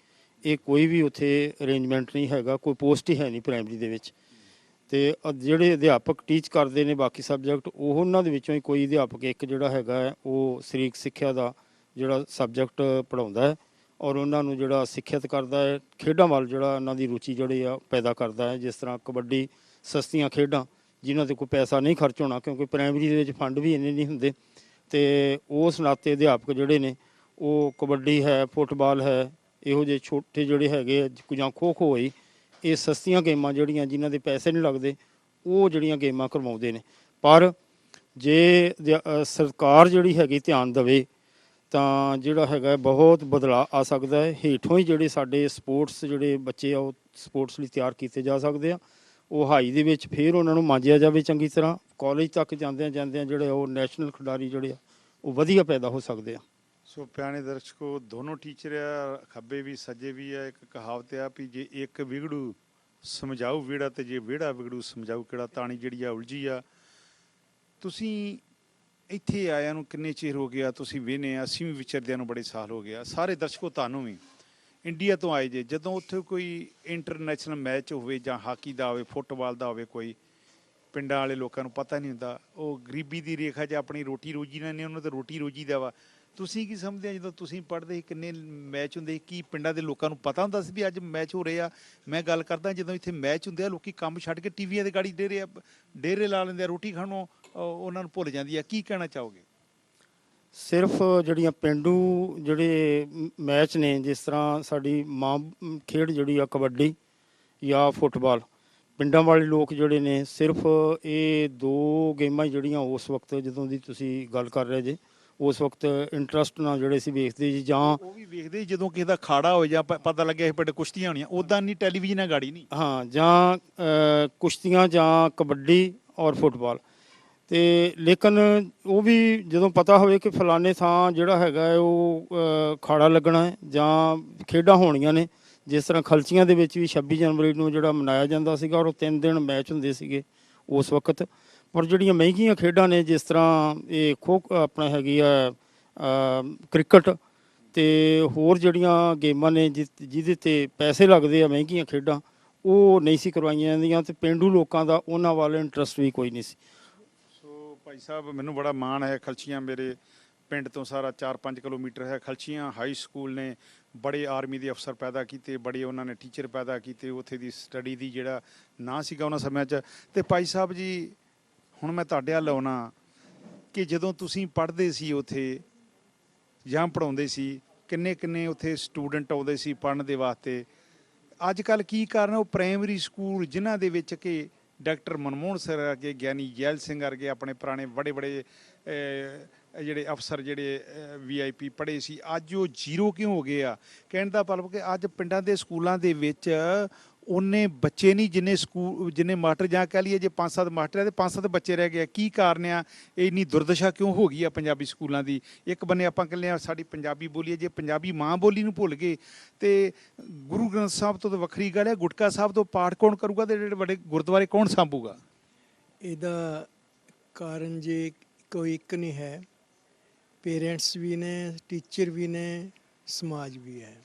ਇਹ ਕੋਈ ਵੀ ਉੱਥੇ ਅਰੇਂਜਮੈਂਟ ਨਹੀਂ ਹੈਗਾ, ਕੋਈ ਪੋਸਟ ਹੀ ਹੈ ਨਹੀਂ ਪ੍ਰਾਇਮਰੀ ਦੇ ਵਿੱਚ। ਅਤੇ ਜਿਹੜੇ ਅਧਿਆਪਕ ਟੀਚ ਕਰਦੇ ਨੇ ਬਾਕੀ ਸਬਜੈਕਟ, ਉਹ ਉਹਨਾਂ ਦੇ ਵਿੱਚੋਂ ਹੀ ਕੋਈ ਅਧਿਆਪਕ ਇੱਕ ਜਿਹੜਾ ਹੈਗਾ ਹੈ ਉਹ ਸਰੀਰਕ ਸਿੱਖਿਆ ਦਾ ਜਿਹੜਾ ਸਬਜੈਕਟ ਪੜ੍ਹਾਉਂਦਾ ਹੈ ਔਰ ਉਹਨਾਂ ਨੂੰ ਜਿਹੜਾ ਸਿੱਖਿਅਤ ਕਰਦਾ ਹੈ, ਖੇਡਾਂ ਵੱਲ ਜਿਹੜਾ ਉਹਨਾਂ ਦੀ ਰੁਚੀ ਜਿਹੜੀ ਆ ਪੈਦਾ ਕਰਦਾ ਹੈ। ਜਿਸ ਤਰ੍ਹਾਂ ਕਬੱਡੀ, ਸਸਤੀਆਂ ਖੇਡਾਂ ਜਿਨ੍ਹਾਂ 'ਤੇ ਕੋਈ ਪੈਸਾ ਨਹੀਂ ਖਰਚ ਹੋਣਾ, ਕਿਉਂਕਿ ਪ੍ਰਾਇਮਰੀ ਦੇ ਵਿੱਚ ਫੰਡ ਵੀ ਇੰਨੇ ਨਹੀਂ ਹੁੰਦੇ, ਅਤੇ ਉਸ ਨਾਤੇ ਅਧਿਆਪਕ ਜਿਹੜੇ ਨੇ ਉਹ ਕਬੱਡੀ ਹੈ, ਫੁੱਟਬਾਲ ਹੈ, ਇਹੋ ਜਿਹੇ ਛੋਟੇ ਜਿਹੜੇ ਹੈਗੇ ਜਾਂ ਖੋ ਖੋ ਹੋਈ, ਇਹ ਸਸਤੀਆਂ ਗੇਮਾਂ ਜਿਹੜੀਆਂ ਜਿਨ੍ਹਾਂ ਦੇ ਪੈਸੇ ਨਹੀਂ ਲੱਗਦੇ, ਉਹ ਜਿਹੜੀਆਂ ਗੇਮਾਂ ਕਰਵਾਉਂਦੇ ਨੇ। ਪਰ ਜੇ ਸਰਕਾਰ ਜਿਹੜੀ ਹੈਗੀ ਧਿਆਨ ਦੇਵੇ ਤਾਂ ਜਿਹੜਾ ਹੈਗਾ ਬਹੁਤ ਬਦਲਾਅ ਆ ਸਕਦਾ ਹੈ। ਹੇਠੋਂ ਹੀ ਜਿਹੜੇ ਸਾਡੇ ਸਪੋਰਟਸ ਜਿਹੜੇ ਬੱਚੇ ਆ ਉਹ ਸਪੋਰਟਸ ਲਈ ਤਿਆਰ ਕੀਤੇ ਜਾ ਸਕਦੇ ਆ। ਉਹ ਹਾਈ ਦੇ ਵਿੱਚ ਫਿਰ ਉਹਨਾਂ ਨੂੰ ਮਾਂਜਿਆ ਜਾਵੇ ਚੰਗੀ ਤਰ੍ਹਾਂ, ਕਾਲਜ ਤੱਕ ਜਾਂਦਿਆਂ ਜਿਹੜੇ ਉਹ ਨੈਸ਼ਨਲ ਖਿਡਾਰੀ ਜਿਹੜੇ ਆ ਉਹ ਵਧੀਆ ਪੈਦਾ ਹੋ ਸਕਦੇ ਆ। ਸੋ ਪਿਆਰੇ ਦਰਸ਼ਕੋ, ਦੋਨੋਂ ਟੀਚਰ ਆ, ਖੱਬੇ ਵੀ ਸੱਜੇ ਵੀ ਆ। ਇੱਕ ਕਹਾਵਤ ਆ ਵੀ ਜੇ ਇੱਕ ਵਿਗੜੂ ਸਮਝਾਊ ਵਿਹੜਾ, ਤੇ ਜੇ ਵਿਹੜਾ ਵਿਗੜੂ ਸਮਝਾਊ ਕਿਹੜਾ। ਤਾਣੀ ਜਿਹੜੀ ਆ ਉਲਝੀ ਆ। ਤੁਸੀਂ ਇੱਥੇ ਆਇਆਂ ਨੂੰ ਕਿੰਨੇ ਚਿਰ ਹੋ ਗਿਆ? ਤੁਸੀਂ ਵੇਖਦੇ ਆ, ਅਸੀਂ ਵੀ ਵਿਚਰਦਿਆਂ ਨੂੰ ਬੜੇ ਸਾਲ ਹੋ ਗਿਆ। ਸਾਰੇ ਦਰਸ਼ਕੋ ਤੁਹਾਨੂੰ ਵੀ ਇੰਡੀਆ ਤੋਂ ਆਏ ਜੇ, ਜਦੋਂ ਉੱਥੇ ਕੋਈ ਇੰਟਰਨੈਸ਼ਨਲ ਮੈਚ ਹੋਵੇ ਜਾਂ ਹਾਕੀ ਦਾ ਹੋਵੇ, ਫੁੱਟਬਾਲ ਦਾ ਹੋਵੇ, ਕੋਈ ਪਿੰਡਾਂ ਵਾਲੇ ਲੋਕਾਂ ਨੂੰ ਪਤਾ ਨਹੀਂ ਹੁੰਦਾ, ਉਹ ਗਰੀਬੀ ਦੀ ਰੇਖਾ 'ਚ ਆਪਣੀ ਰੋਟੀ ਰੋਜੀ ਨਾਲ ਨਹੀਂ, ਉਹਨਾਂ ਤਾਂ ਰੋਟੀ ਰੋਜੀ ਦਾ ਵਾ। ਤੁਸੀਂ ਕੀ ਸਮਝਦੇ ਆ, ਜਦੋਂ ਤੁਸੀਂ ਪੜ੍ਹਦੇ ਸੀ ਕਿੰਨੇ ਮੈਚ ਹੁੰਦੇ ਸੀ, ਕੀ ਪਿੰਡਾਂ ਦੇ ਲੋਕਾਂ ਨੂੰ ਪਤਾ ਹੁੰਦਾ ਸੀ ਵੀ ਅੱਜ ਮੈਚ ਹੋ ਰਹੇ ਆ? ਮੈਂ ਗੱਲ ਕਰਦਾ ਜਦੋਂ ਇੱਥੇ ਮੈਚ ਹੁੰਦੇ ਆ, ਲੋਕੀ ਕੰਮ ਛੱਡ ਕੇ ਟੀਵੀਆਂ ਦੇ ਗਾੜੀ ਡੇਰੇ ਲਾ ਲੈਂਦੇ ਆ, ਰੋਟੀ ਖਾਣੋਂ ਉਹਨਾਂ ਨੂੰ ਭੁੱਲ ਜਾਂਦੀ ਆ। ਕੀ ਕਹਿਣਾ ਚਾਹੋਗੇ? ਸਿਰਫ ਜਿਹੜੀਆਂ ਪੇਂਡੂ ਜਿਹੜੇ ਮੈਚ ਨੇ, ਜਿਸ ਤਰ੍ਹਾਂ ਸਾਡੀ ਮਾਂ ਖੇਡ ਜਿਹੜੀ ਆ ਕਬੱਡੀ ਜਾਂ ਫੁੱਟਬਾਲ, ਪਿੰਡਾਂ ਵਾਲੇ ਲੋਕ ਜਿਹੜੇ ਨੇ ਸਿਰਫ ਇਹ ਦੋ ਗੇਮਾਂ ਜਿਹੜੀਆਂ ਉਸ ਵਕਤ ਜਦੋਂ ਦੀ ਤੁਸੀਂ ਗੱਲ ਕਰ ਰਹੇ ਜੇ, ਉਸ ਵਕਤ ਇੰਟਰਸਟ ਨਾਲ ਜਿਹੜੇ ਸੀ ਵੇਖਦੇ ਜੀ। ਜਾਂ ਉਹ ਵੀ ਵੇਖਦੇ ਜਦੋਂ ਕਿਸੇ ਦਾ ਖਾੜਾ ਹੋ ਜਾਂ ਪਤਾ ਲੱਗਿਆ ਸੀ ਪਿੰਡ ਕੁਸ਼ਤੀਆਂ ਹੋਣੀਆਂ, ਉੱਦਾਂ ਨਹੀਂ ਟੈਲੀਵਿਜ਼ਨਾਂ ਗਾੜੀ ਨਹੀਂ। ਹਾਂ, ਜਾਂ ਕੁਸ਼ਤੀਆਂ ਜਾਂ ਕਬੱਡੀ ਔਰ ਫੁੱਟਬਾਲ। ਅਤੇ ਲੇਕਿਨ ਉਹ ਵੀ ਜਦੋਂ ਪਤਾ ਹੋਵੇ ਕਿ ਫਲਾਣੇ ਥਾਂ ਜਿਹੜਾ ਹੈਗਾ ਉਹ ਖਾੜਾ ਲੱਗਣਾ ਹੈ ਜਾਂ ਖੇਡਾਂ ਹੋਣੀਆਂ ਨੇ, ਜਿਸ ਤਰ੍ਹਾਂ ਖਲਚੀਆਂ ਦੇ ਵਿੱਚ ਵੀ 26 ਜਨਵਰੀ ਨੂੰ ਜਿਹੜਾ ਮਨਾਇਆ ਜਾਂਦਾ ਸੀਗਾ ਔਰ ਉਹ 3 ਦਿਨ ਮੈਚ ਹੁੰਦੇ ਸੀਗੇ ਉਸ ਵਕਤ। ਪਰ ਜਿਹੜੀਆਂ ਮਹਿੰਗੀਆਂ ਖੇਡਾਂ ਨੇ, ਜਿਸ ਤਰ੍ਹਾਂ ਇਹ ਆਪਣਾ ਹੈਗੀ ਆ ਕ੍ਰਿਕਟ ਅਤੇ ਹੋਰ ਜਿਹੜੀਆਂ ਗੇਮਾਂ ਨੇ ਜਿਹਦੇ 'ਤੇ ਪੈਸੇ ਲੱਗਦੇ ਆ, ਮਹਿੰਗੀਆਂ ਖੇਡਾਂ, ਉਹ ਨਹੀਂ ਸੀ ਕਰਵਾਈਆਂ ਜਾਂਦੀਆਂ ਅਤੇ ਪੇਂਡੂ ਲੋਕਾਂ ਦਾ ਉਹਨਾਂ ਵੱਲ ਇੰਟਰਸਟ ਵੀ ਕੋਈ ਨਹੀਂ ਸੀ। ਸੋ ਭਾਈ ਸਾਹਿਬ, ਮੈਨੂੰ ਬੜਾ ਮਾਣ ਹੈ। ਖਲਚੀਆਂ ਮੇਰੇ ਪਿੰਡ ਤੋਂ ਸਾਰਾ 4-5 ਕਿਲੋਮੀਟਰ ਹੈ। ਖਲਚੀਆਂ ਹਾਈ ਸਕੂਲ ਨੇ ਬੜੇ ਆਰਮੀ ਦੇ ਅਫਸਰ ਪੈਦਾ ਕੀਤੇ, ਬੜੇ ਉਹਨਾਂ ਨੇ ਟੀਚਰ ਪੈਦਾ ਕੀਤੇ। ਉੱਥੇ ਦੀ ਸਟੱਡੀ ਦੀ ਜਿਹੜਾ ਨਾਂ ਸੀਗਾ ਉਹਨਾਂ ਸਮਿਆਂ 'ਚ। ਅਤੇ ਭਾਈ ਸਾਹਿਬ ਜੀ, ਹੁਣ ਮੈਂ ਤੁਹਾਡੇ ਵੱਲ ਆਉਣਾ ਕਿ ਜਦੋਂ ਤੁਸੀਂ ਪੜ੍ਹਦੇ ਸੀ ਉੱਥੇ ਜਾਂ ਪੜ੍ਹਾਉਂਦੇ ਸੀ, ਕਿੰਨੇ ਉੱਥੇ ਸਟੂਡੈਂਟ ਆਉਂਦੇ ਸੀ ਪੜ੍ਹਨ ਦੇ ਵਾਸਤੇ? ਅੱਜ ਕੱਲ੍ਹ ਕੀ ਕਾਰਨ? ਉਹ ਪ੍ਰਾਇਮਰੀ ਸਕੂਲ ਜਿਨ੍ਹਾਂ ਦੇ ਵਿੱਚ ਕਿ ਡਾਕਟਰ ਮਨਮੋਹਨ ਸਰ ਵਰਗੇ, ਗਿਆਨੀ ਜੈਲ ਸਿੰਘ ਵਰਗੇ ਆਪਣੇ ਪੁਰਾਣੇ ਬੜੇ ਜਿਹੜੇ ਅਫਸਰ ਜਿਹੜੇ VIP ਪੜ੍ਹੇ ਸੀ, ਅੱਜ ਉਹ ਜ਼ੀਰੋ ਕਿਉਂ ਹੋ ਗਏ ਆ? ਕਹਿਣ ਦਾ ਮਤਲਬ ਕਿ ਅੱਜ ਪਿੰਡਾਂ ਦੇ ਸਕੂਲਾਂ ਦੇ ਵਿੱਚ ਉਨੇ ਬੱਚੇ ਨਹੀਂ ਜਿੰਨੇ ਮਾਸਟਰ, ਜਾਂ ਕਹਿ ਲਈਏ ਜੇ 5-7 ਮਾਸਟਰ ਹੈ ਅਤੇ 5-7 ਬੱਚੇ ਰਹਿ ਗਏ। ਕੀ ਕਾਰਨ ਆ? ਇਹ ਇੰਨੀ ਦੁਰਦਸ਼ਾ ਕਿਉਂ ਹੋ ਗਈ ਆ ਪੰਜਾਬੀ ਸਕੂਲਾਂ ਦੀ? ਇੱਕ ਬੰਨੇ ਆਪਾਂ ਕਹਿੰਦੇ ਹਾਂ ਸਾਡੀ ਪੰਜਾਬੀ ਬੋਲੀ ਹੈ, ਜੇ ਪੰਜਾਬੀ ਮਾਂ ਬੋਲੀ ਨੂੰ ਭੁੱਲ ਗਏ ਅਤੇ ਗੁਰੂ ਗ੍ਰੰਥ ਸਾਹਿਬ ਤੋਂ ਤਾਂ ਵੱਖਰੀ ਗੱਲ ਹੈ, ਗੁਟਕਾ ਸਾਹਿਬ ਤੋਂ ਪਾਠ ਕੌਣ ਕਰੂਗਾ ਅਤੇ ਜਿਹੜੇ ਵੱਡੇ ਗੁਰਦੁਆਰੇ ਕੌਣ ਸਾਂਭੂਗਾ? ਇਹਦਾ ਕਾਰਨ ਜੇ ਕੋਈ ਇੱਕ ਨਹੀਂ ਹੈ, ਪੇਰੈਂਟਸ ਵੀ ਨੇ, ਟੀਚਰ ਵੀ ਨੇ, ਸਮਾਜ ਵੀ ਹੈ।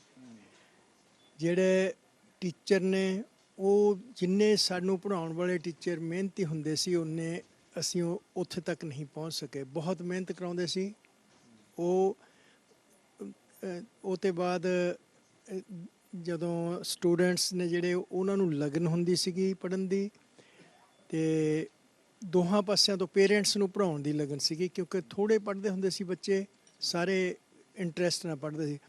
ਜਿਹੜੇ ਟੀਚਰ ਨੇ ਉਹ ਜਿੰਨੇ ਸਾਨੂੰ ਪੜ੍ਹਾਉਣ ਵਾਲੇ ਟੀਚਰ ਮਿਹਨਤੀ ਹੁੰਦੇ ਸੀ, ਉਹਨੇ ਅਸੀਂ ਉੱਥੇ ਤੱਕ ਨਹੀਂ ਪਹੁੰਚ ਸਕੇ। ਬਹੁਤ ਮਿਹਨਤ ਕਰਾਉਂਦੇ ਸੀ ਉਹ ਤੋਂ ਬਾਅਦ ਜਦੋਂ ਸਟੂਡੈਂਟਸ ਨੇ ਜਿਹੜੇ ਉਹਨਾਂ ਨੂੰ ਲਗਨ ਹੁੰਦੀ ਸੀਗੀ ਪੜ੍ਹਨ ਦੀ, ਤੇ ਦੋਹਾਂ ਪਾਸਿਆਂ ਤੋਂ ਪੇਰੈਂਟਸ ਨੂੰ ਪੜ੍ਹਾਉਣ ਦੀ ਲਗਨ ਸੀਗੀ, ਕਿਉਂਕਿ ਥੋੜ੍ਹੇ ਪੜ੍ਹਦੇ ਹੁੰਦੇ ਸੀ ਬੱਚੇ, ਸਾਰੇ ਇੰਟਰਸਟ ਨਾਲ ਪੜ੍ਹਦੇ ਸੀ।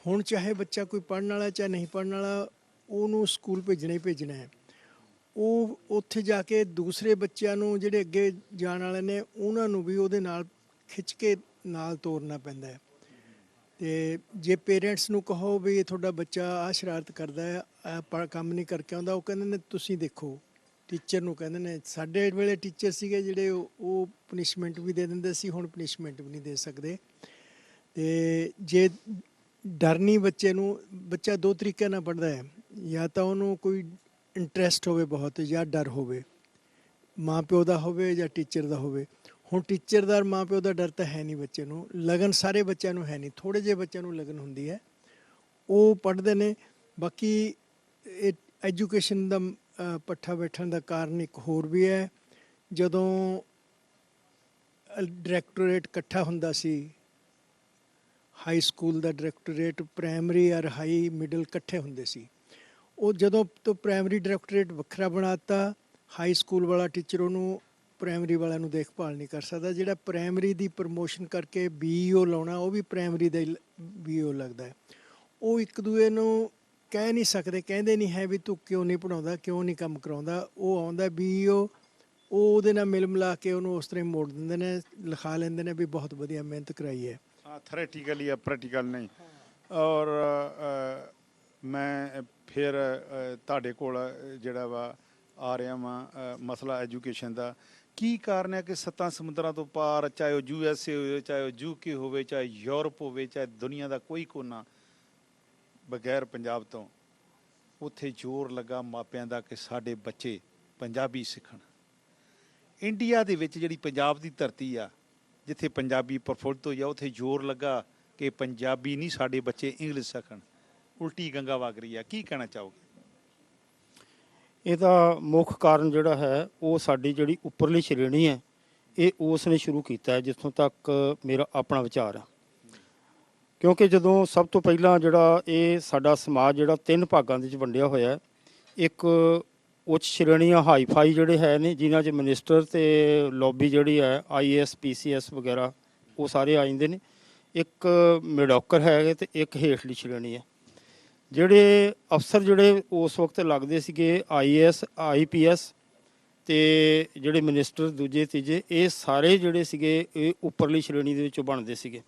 ਹੁਣ ਚਾਹੇ ਬੱਚਾ ਕੋਈ ਪੜ੍ਹਨ ਵਾਲਾ ਚਾਹੇ ਨਹੀਂ ਪੜ੍ਹਨ ਵਾਲਾ, ਉਹਨੂੰ ਸਕੂਲ ਭੇਜਣਾ ਹੀ ਭੇਜਣਾ ਹੈ। ਉਹ ਉੱਥੇ ਜਾ ਕੇ ਦੂਸਰੇ ਬੱਚਿਆਂ ਨੂੰ ਜਿਹੜੇ ਅੱਗੇ ਜਾਣ ਵਾਲੇ ਨੇ ਉਹਨਾਂ ਨੂੰ ਵੀ ਉਹਦੇ ਨਾਲ ਖਿੱਚ ਕੇ ਨਾਲ ਤੋਰਨਾ ਪੈਂਦਾ ਹੈ। ਤੇ ਜੇ ਪੇਰੈਂਟਸ ਨੂੰ ਕਹੋ ਵੀ ਤੁਹਾਡਾ ਬੱਚਾ ਆਹ ਸ਼ਰਾਰਤ ਕਰਦਾ ਹੈ, ਕੰਮ ਨਹੀਂ ਕਰਕੇ ਆਉਂਦਾ, ਉਹ ਕਹਿੰਦੇ ਨੇ ਤੁਸੀਂ ਦੇਖੋ। ਟੀਚਰ ਨੂੰ ਕਹਿੰਦੇ ਨੇ, ਸਾਡੇ ਵੇਲੇ ਟੀਚਰ ਸੀਗੇ ਜਿਹੜੇ ਉਹ ਪਨਿਸ਼ਮੈਂਟ ਵੀ ਦੇ ਦਿੰਦੇ ਸੀ, ਹੁਣ ਪਨਿਸ਼ਮੈਂਟ ਵੀ ਨਹੀਂ ਦੇ ਸਕਦੇ। ਤੇ ਜੇ ਡਰ ਨਹੀਂ ਬੱਚੇ ਨੂੰ, ਬੱਚਾ ਦੋ ਤਰੀਕਿਆਂ ਨਾਲ ਪੜ੍ਹਦਾ ਹੈ, ਜਾਂ ਤਾਂ ਉਹਨੂੰ ਕੋਈ ਇੰਟਰਸਟ ਹੋਵੇ ਬਹੁਤ, ਜਾਂ ਡਰ ਹੋਵੇ, ਮਾਂ ਪਿਓ ਦਾ ਹੋਵੇ ਜਾਂ ਟੀਚਰ ਦਾ ਹੋਵੇ। ਹੁਣ ਟੀਚਰ ਦਾ ਮਾਂ ਪਿਓ ਦਾ ਡਰ ਤਾਂ ਹੈ ਨਹੀਂ ਬੱਚੇ ਨੂੰ, ਲਗਨ ਸਾਰੇ ਬੱਚਿਆਂ ਨੂੰ ਹੈ ਨਹੀਂ, ਥੋੜ੍ਹੇ ਜਿਹੇ ਬੱਚਿਆਂ ਨੂੰ ਲਗਨ ਹੁੰਦੀ ਹੈ, ਉਹ ਪੜ੍ਹਦੇ ਨੇ। ਬਾਕੀ ਇਹ ਐਜੂਕੇਸ਼ਨ ਦਾ ਪੱਠਾ ਬੈਠਣ ਦਾ ਕਾਰਨ ਇੱਕ ਹੋਰ ਵੀ ਹੈ। ਜਦੋਂ ਡਾਇਰੈਕਟੋਰੇਟ ਇਕੱਠਾ ਹੁੰਦਾ ਸੀ, ਹਾਈ ਸਕੂਲ ਦਾ ਡਾਇਰੈਕਟੋਰੇਟ, ਪ੍ਰਾਇਮਰੀ ਔਰ ਹਾਈ ਮਿਡਲ ਇਕੱਠੇ ਹੁੰਦੇ ਸੀ। ਉਹ ਜਦੋਂ ਤੋਂ ਪ੍ਰਾਇਮਰੀ ਡਾਇਰੈਕਟੋਰੇਟ ਵੱਖਰਾ ਬਣਾਤਾ, ਹਾਈ ਸਕੂਲ ਵਾਲਾ ਟੀਚਰ ਉਹਨੂੰ ਪ੍ਰਾਇਮਰੀ ਵਾਲਿਆਂ ਨੂੰ ਦੇਖਭਾਲ ਨਹੀਂ ਕਰ ਸਕਦਾ। ਜਿਹੜਾ ਪ੍ਰਾਇਮਰੀ ਦੀ ਪ੍ਰਮੋਸ਼ਨ ਕਰਕੇ BEO ਲਾਉਣਾ, ਉਹ ਵੀ ਪ੍ਰਾਇਮਰੀ ਦਾ BEO ਲੱਗਦਾ ਹੈ। ਉਹ ਇੱਕ ਦੂਏ ਨੂੰ ਕਹਿ ਨਹੀਂ ਸਕਦੇ, ਕਹਿੰਦੇ ਨਹੀਂ ਹੈ ਵੀ ਤੂੰ ਕਿਉਂ ਨਹੀਂ ਪੜ੍ਹਾਉਂਦਾ, ਕਿਉਂ ਨਹੀਂ ਕੰਮ ਕਰਾਉਂਦਾ। ਉਹ ਆਉਂਦਾ BEO, ਉਹ ਉਹਦੇ ਨਾਲ ਮਿਲ ਮਿਲਾ ਕੇ ਉਹਨੂੰ ਉਸ ਤਰ੍ਹਾਂ ਮੋੜ ਦਿੰਦੇ ਨੇ, ਲਿਖਾ ਲੈਂਦੇ ਨੇ ਵੀ ਬਹੁਤ ਵਧੀਆ ਮਿਹਨਤ ਕਰਾਈ ਹੈ। हाँ थ्योरेटिकली या प्रैक्टिकल नहीं। और मैं फिर ਤੁਹਾਡੇ ਕੋਲ ਜਿਹੜਾ ਵਾ ਆ ਰਿਹਾ ਵਾਂ ਮਸਲਾ ਐਜੂਕੇਸ਼ਨ ਦਾ। ਕੀ ਕਾਰਨ ਹੈ ਕਿ 7 ਸਮੁੰਦਰਾਂ ਤੋਂ ਪਾਰ, ਚਾਹੇ ਉਹ USA ਹੋਵੇ, ਚਾਹੇ ਉਹ UK ਹੋਵੇ, ਚਾਹੇ ਯੂਰਪ ਹੋਵੇ, ਚਾਹੇ ਦੁਨੀਆ ਦਾ ਕੋਈ ਕੋਨਾ, ਬਗੈਰ ਪੰਜਾਬ ਤੋਂ ਉੱਥੇ ਜ਼ੋਰ ਲੱਗਾ ਮਾਪਿਆਂ ਦਾ ਕਿ ਸਾਡੇ ਬੱਚੇ ਪੰਜਾਬੀ ਸਿੱਖਣ। ਇੰਡੀਆ ਦੇ ਵਿੱਚ ਜਿਹੜੀ ਪੰਜਾਬ ਦੀ ਧਰਤੀ ਆ, ਜਿੱਥੇ ਪੰਜਾਬੀ ਪ੍ਰਫੁੱਲਤ ਹੋਈ ਆ, ਉੱਥੇ ਜ਼ੋਰ ਲੱਗਾ ਕਿ ਪੰਜਾਬੀ ਨਹੀਂ, ਸਾਡੇ ਬੱਚੇ ਇੰਗਲਿਸ਼ ਸਿੱਖਣ। ਉਲਟੀ ਗੰਗਾ ਵਗ ਰਹੀ ਆ। ਕੀ ਕਹਿਣਾ ਚਾਹੋਗੇ? ਇਹਦਾ ਮੁੱਖ ਕਾਰਨ ਜਿਹੜਾ ਹੈ ਉਹ ਸਾਡੀ ਜਿਹੜੀ ਉੱਪਰਲੀ ਸ਼੍ਰੇਣੀ ਹੈ, ਇਹ ਉਸ ਨੇ ਸ਼ੁਰੂ ਕੀਤਾ ਹੈ, ਜਿੱਥੋਂ ਤੱਕ ਮੇਰਾ ਆਪਣਾ ਵਿਚਾਰ ਹੈ। ਕਿਉਂਕਿ ਜਦੋਂ ਸਭ ਤੋਂ ਪਹਿਲਾਂ ਜਿਹੜਾ ਇਹ ਸਾਡਾ ਸਮਾਜ ਜਿਹੜਾ 3 ਭਾਗਾਂ ਦੇ ਵਿੱਚ ਵੰਡਿਆ ਹੋਇਆ, ਇੱਕ ਉੱਚ ਸ਼੍ਰੇਣੀਆਂ ਹਾਈਫਾਈ ਜਿਹੜੇ ਹੈ ਨੇ, ਜਿਨ੍ਹਾਂ 'ਚ ਮਿਨਿਸਟਰ ਅਤੇ ਲੌਬੀ ਜਿਹੜੀ ਹੈ IAS PCS ਵਗੈਰਾ ਉਹ ਸਾਰੇ ਆ ਜਾਂਦੇ ਨੇ। ਇੱਕ ਮਿਡੋਕਰ ਹੈਗੇ ਅਤੇ ਇੱਕ ਹੇਠਲੀ ਸ਼੍ਰੇਣੀ ਹੈ। ਜਿਹੜੇ ਅਫਸਰ ਜਿਹੜੇ ਉਸ ਵਕਤ ਲੱਗਦੇ ਸੀਗੇ IAS IPS ਅਤੇ ਜਿਹੜੇ ਮਿਨਿਸਟਰ ਦੂਜੇ ਤੀਜੇ, ਇਹ ਸਾਰੇ ਜਿਹੜੇ ਸੀਗੇ ਇਹ ਉੱਪਰਲੀ ਸ਼੍ਰੇਣੀ ਦੇ ਵਿੱਚੋਂ ਬਣਦੇ ਸੀਗੇ।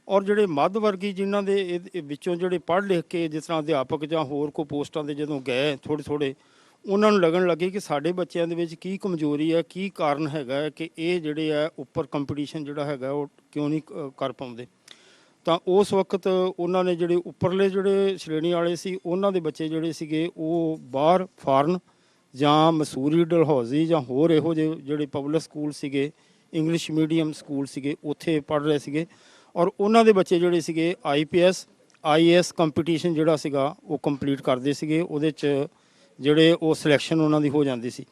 ਔਰ ਜਿਹੜੇ ਮੱਧ ਵਰਗੀ ਜਿਨ੍ਹਾਂ ਦੇ ਇਹ ਵਿੱਚੋਂ ਜਿਹੜੇ ਪੜ੍ਹ ਲਿਖ ਕੇ ਜਿਸ ਤਰ੍ਹਾਂ ਅਧਿਆਪਕ ਜਾਂ ਹੋਰ ਕੋਈ ਪੋਸਟਾਂ 'ਤੇ ਜਦੋਂ ਗਏ ਥੋੜ੍ਹੇ ਉਹਨਾਂ ਨੂੰ ਲੱਗਣ ਲੱਗੇ ਕਿ ਸਾਡੇ ਬੱਚਿਆਂ ਦੇ ਵਿੱਚ ਕੀ ਕਮਜ਼ੋਰੀ ਹੈ, ਕੀ ਕਾਰਨ ਹੈਗਾ ਕਿ ਇਹ ਜਿਹੜੇ ਹੈ ਉੱਪਰ ਕੰਪੀਟੀਸ਼ਨ ਜਿਹੜਾ ਹੈਗਾ ਉਹ ਕਿਉਂ ਨਹੀਂ ਕਰ ਪਾਉਂਦੇ। ਤਾਂ ਉਸ ਵਕਤ ਉਹਨਾਂ ਨੇ ਜਿਹੜੇ ਉੱਪਰਲੇ ਜਿਹੜੇ ਸ਼੍ਰੇਣੀ ਵਾਲੇ ਸੀ, ਉਹਨਾਂ ਦੇ ਬੱਚੇ ਜਿਹੜੇ ਸੀਗੇ ਉਹ ਬਾਹਰ ਫਾਰਨ ਜਾਂ ਮਸੂਰੀ, ਡਲਹੌਜ਼ੀ ਜਾਂ ਹੋਰ ਇਹੋ ਜਿਹੇ ਜਿਹੜੇ ਪਬਲਿਕ ਸਕੂਲ ਸੀਗੇ, ਇੰਗਲਿਸ਼ ਮੀਡੀਅਮ ਸਕੂਲ ਸੀਗੇ, ਉੱਥੇ ਪੜ੍ਹ ਰਹੇ ਸੀਗੇ। ਔਰ ਉਹਨਾਂ ਦੇ ਬੱਚੇ ਜਿਹੜੇ ਸੀਗੇ IPS IAS ਕੰਪੀਟੀਸ਼ਨ ਜਿਹੜਾ ਸੀਗਾ ਉਹ ਕੰਪਲੀਟ ਕਰਦੇ ਸੀਗੇ। ਉਹਦੇ 'ਚ ਜਿਹੜੇ ਉਹ ਸਿਲੈਕਸ਼ਨ ਉਹਨਾਂ ਦੀ ਹੋ ਜਾਂਦੀ ਸੀ।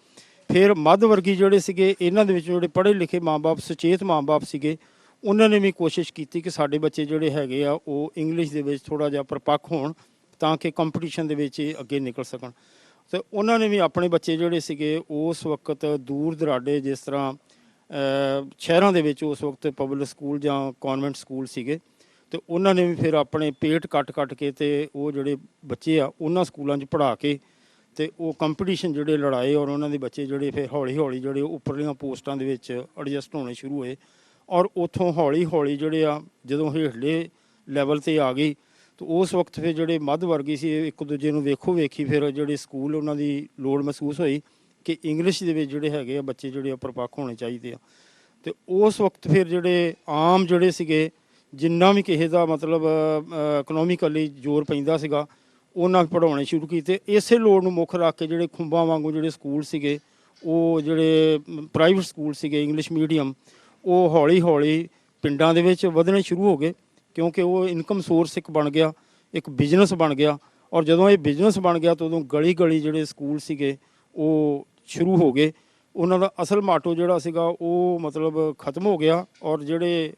ਫਿਰ ਮੱਧ ਵਰਗੀ ਜਿਹੜੇ ਸੀਗੇ, ਇਹਨਾਂ ਦੇ ਵਿੱਚ ਜਿਹੜੇ ਪੜ੍ਹੇ ਲਿਖੇ ਮਾਂ-ਬਾਪ, ਸੁਚੇਤ ਮਾਂ-ਬਾਪ ਸੀਗੇ, ਉਹਨਾਂ ਨੇ ਵੀ ਕੋਸ਼ਿਸ਼ ਕੀਤੀ ਕਿ ਸਾਡੇ ਬੱਚੇ ਜਿਹੜੇ ਹੈਗੇ ਆ ਉਹ ਇੰਗਲਿਸ਼ ਦੇ ਵਿੱਚ ਥੋੜ੍ਹਾ ਜਿਹਾ ਪਰਪੱਕ ਹੋਣ ਤਾਂ ਕਿ ਕੰਪੀਟੀਸ਼ਨ ਦੇ ਵਿੱਚ ਇਹ ਅੱਗੇ ਨਿਕਲ ਸਕਣ। ਅਤੇ ਉਹਨਾਂ ਨੇ ਵੀ ਆਪਣੇ ਬੱਚੇ ਜਿਹੜੇ ਸੀਗੇ ਉਸ ਵਕਤ ਦੂਰ ਦੁਰਾਡੇ, ਜਿਸ ਤਰ੍ਹਾਂ ਸ਼ਹਿਰਾਂ ਦੇ ਵਿੱਚ ਉਸ ਵਕਤ ਪਬਲਿਕ ਸਕੂਲ ਜਾਂ ਕੌਨਵੈਂਟ ਸਕੂਲ ਸੀਗੇ, ਅਤੇ ਉਹਨਾਂ ਨੇ ਵੀ ਫਿਰ ਆਪਣੇ ਪੇਟ ਕੱਟ ਕੇ ਅਤੇ ਉਹ ਜਿਹੜੇ ਬੱਚੇ ਆ ਉਹਨਾਂ ਸਕੂਲਾਂ 'ਚ ਪੜ੍ਹਾ ਕੇ ਅਤੇ ਉਹ ਕੰਪੀਟੀਸ਼ਨ ਜਿਹੜੇ ਲੜਾਏ। ਔਰ ਉਹਨਾਂ ਦੇ ਬੱਚੇ ਜਿਹੜੇ ਫਿਰ ਹੌਲੀ ਜਿਹੜੇ ਉੱਪਰਲੀਆਂ ਪੋਸਟਾਂ ਦੇ ਵਿੱਚ ਐਡਜਸਟ ਹੋਣੇ ਸ਼ੁਰੂ ਹੋਏ। ਔਰ ਉੱਥੋਂ ਹੌਲੀ ਜਿਹੜੇ ਆ ਜਦੋਂ ਹੇਠਲੇ ਲੈਵਲ 'ਤੇ ਆ ਗਈ ਤਾਂ ਉਸ ਵਕਤ ਫਿਰ ਜਿਹੜੇ ਮੱਧ ਵਰਗੀ ਸੀ ਇੱਕ ਦੂਜੇ ਨੂੰ ਵੇਖੋ ਵੇਖੀ ਫਿਰ ਜਿਹੜੇ ਸਕੂਲ ਉਹਨਾਂ ਦੀ ਲੋੜ ਮਹਿਸੂਸ ਹੋਈ ਕਿ ਇੰਗਲਿਸ਼ ਦੇ ਵਿੱਚ ਜਿਹੜੇ ਹੈਗੇ ਆ ਬੱਚੇ ਜਿਹੜੇ ਪਰਪੱਕ ਹੋਣੇ ਚਾਹੀਦੇ ਆ। ਅਤੇ ਉਸ ਵਕਤ ਫਿਰ ਜਿਹੜੇ ਆਮ ਜਿਹੜੇ ਸੀਗੇ, ਜਿੰਨਾ ਵੀ ਕਿਸੇ ਦਾ ਮਤਲਬ ਇਕਨੋਮਿਕਲੀ ਜ਼ੋਰ ਪੈਂਦਾ ਸੀਗਾ, ਉਹਨਾਂ ਪੜ੍ਹਾਉਣੇ ਸ਼ੁਰੂ ਕੀਤੇ। ਇਸੇ ਲੋੜ ਨੂੰ ਮੁੱਖ ਰੱਖ ਕੇ ਜਿਹੜੇ ਖੁੰਬਾਂ ਵਾਂਗੂ ਜਿਹੜੇ ਸਕੂਲ ਸੀਗੇ, ਉਹ ਜਿਹੜੇ ਪ੍ਰਾਈਵੇਟ ਸਕੂਲ ਸੀਗੇ ਇੰਗਲਿਸ਼ ਮੀਡੀਅਮ, ਉਹ ਹੌਲੀ ਹੌਲੀ ਪਿੰਡਾਂ ਦੇ ਵਿੱਚ ਵਧਣੇ ਸ਼ੁਰੂ ਹੋ ਗਏ, ਕਿਉਂਕਿ ਉਹ ਇਨਕਮ ਸੋਰਸ ਇੱਕ ਬਣ ਗਿਆ, ਇੱਕ ਬਿਜ਼ਨਸ ਬਣ ਗਿਆ। ਔਰ ਜਦੋਂ ਇਹ ਬਿਜ਼ਨਸ ਬਣ ਗਿਆ ਤਾਂ ਉਦੋਂ ਗਲੀ ਗਲੀ ਜਿਹੜੇ ਸਕੂਲ ਸੀਗੇ ਉਹ ਸ਼ੁਰੂ ਹੋ ਗਏ। ਉਹਨਾਂ ਦਾ ਅਸਲ ਮਾਟੋ ਜਿਹੜਾ ਸੀਗਾ ਉਹ ਮਤਲਬ ਖਤਮ ਹੋ ਗਿਆ, ਔਰ ਜਿਹੜੇ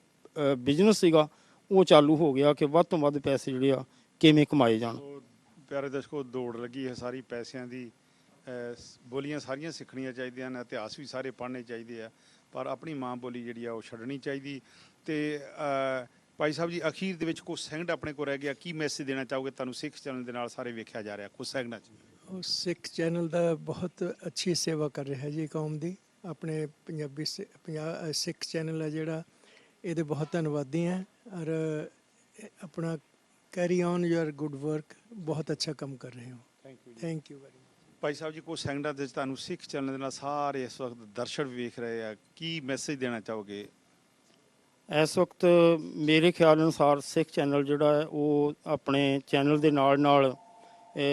ਬਿਜ਼ਨਸ ਸੀਗਾ ਉਹ ਚਾਲੂ ਹੋ ਗਿਆ ਕਿ ਵੱਧ ਤੋਂ ਵੱਧ ਪੈਸੇ ਜਿਹੜੇ ਆ ਕਿਵੇਂ ਕਮਾਏ ਜਾਣ। ਸੋ ਪਿਆਰੇ ਦਰਸ਼ਕੋ, ਦੌੜ ਲੱਗੀ ਹੈ ਸਾਰੀ ਪੈਸਿਆਂ ਦੀ। ਬੋਲੀਆਂ ਸਾਰੀਆਂ ਸਿੱਖਣੀਆਂ ਚਾਹੀਦੀਆਂ ਨੇ, ਇਤਿਹਾਸ ਵੀ ਸਾਰੇ ਪੜ੍ਹਨੇ ਚਾਹੀਦੇ ਆ, ਪਰ ਆਪਣੀ ਮਾਂ ਬੋਲੀ ਜਿਹੜੀ ਆ ਉਹ ਛੱਡਣੀ ਚਾਹੀਦੀ। ਤੇ ਭਾਈ ਸਾਹਿਬ ਜੀ, ਅਖੀਰ ਦੇ ਵਿੱਚ ਕੁਝ ਸੈਕਿੰਡ ਆਪਣੇ ਕੋਲ ਰਹਿ ਗਿਆ, ਕੀ ਮੈਸੇਜ ਦੇਣਾ ਚਾਹੋਗੇ? ਤੁਹਾਨੂੰ ਸਿੱਖ ਚੈਨਲ ਦੇ ਨਾਲ ਸਾਰੇ ਵੇਖਿਆ ਜਾ ਰਿਹਾ, ਕੁਝ ਸੈਕਿੰਡਾਂ 'ਚ। ਉਹ ਸਿੱਖ ਚੈਨਲ ਦਾ ਬਹੁਤ ਅੱਛੀ ਸੇਵਾ ਕਰ ਰਿਹਾ ਜੀ ਕੌਮ ਦੀ। ਆਪਣੇ ਪੰਜਾਬੀ ਸਿੱਖ ਚੈਨਲ ਹੈ ਜਿਹੜਾ, ਇਹਦੇ ਬਹੁਤ ਧੰਨਵਾਦੀ ਹਾਂ। ਔਰ ਆਪਣਾ carry on your good work, ਬਹੁਤ ਅੱਛਾ ਕੰਮ ਕਰ ਰਹੇ ਹੋ। Thank you very much. Bhai Sahib ji, ਕੁਝ ਸੈਕਿੰਡਾਂ ਦੇ ਵਿੱਚ ਤੁਹਾਨੂੰ ਸਿੱਖ ਚੈਨਲ ਦੇ ਨਾਲ ਸਾਰੇ ਇਸ ਵਕਤ ਦਰਸ਼ਕ ਵੇਖ ਰਹੇ ਆ, ਕੀ ਮੈਸੇਜ ਦੇਣਾ ਚਾਹੋਗੇ? ਇਸ ਵਕਤ ਮੇਰੇ ਖਿਆਲ ਅਨੁਸਾਰ ਸਿੱਖ ਚੈਨਲ ਜਿਹੜਾ ਹੈ ਉਹ ਆਪਣੇ ਚੈਨਲ ਦੇ ਨਾਲ ਨਾਲ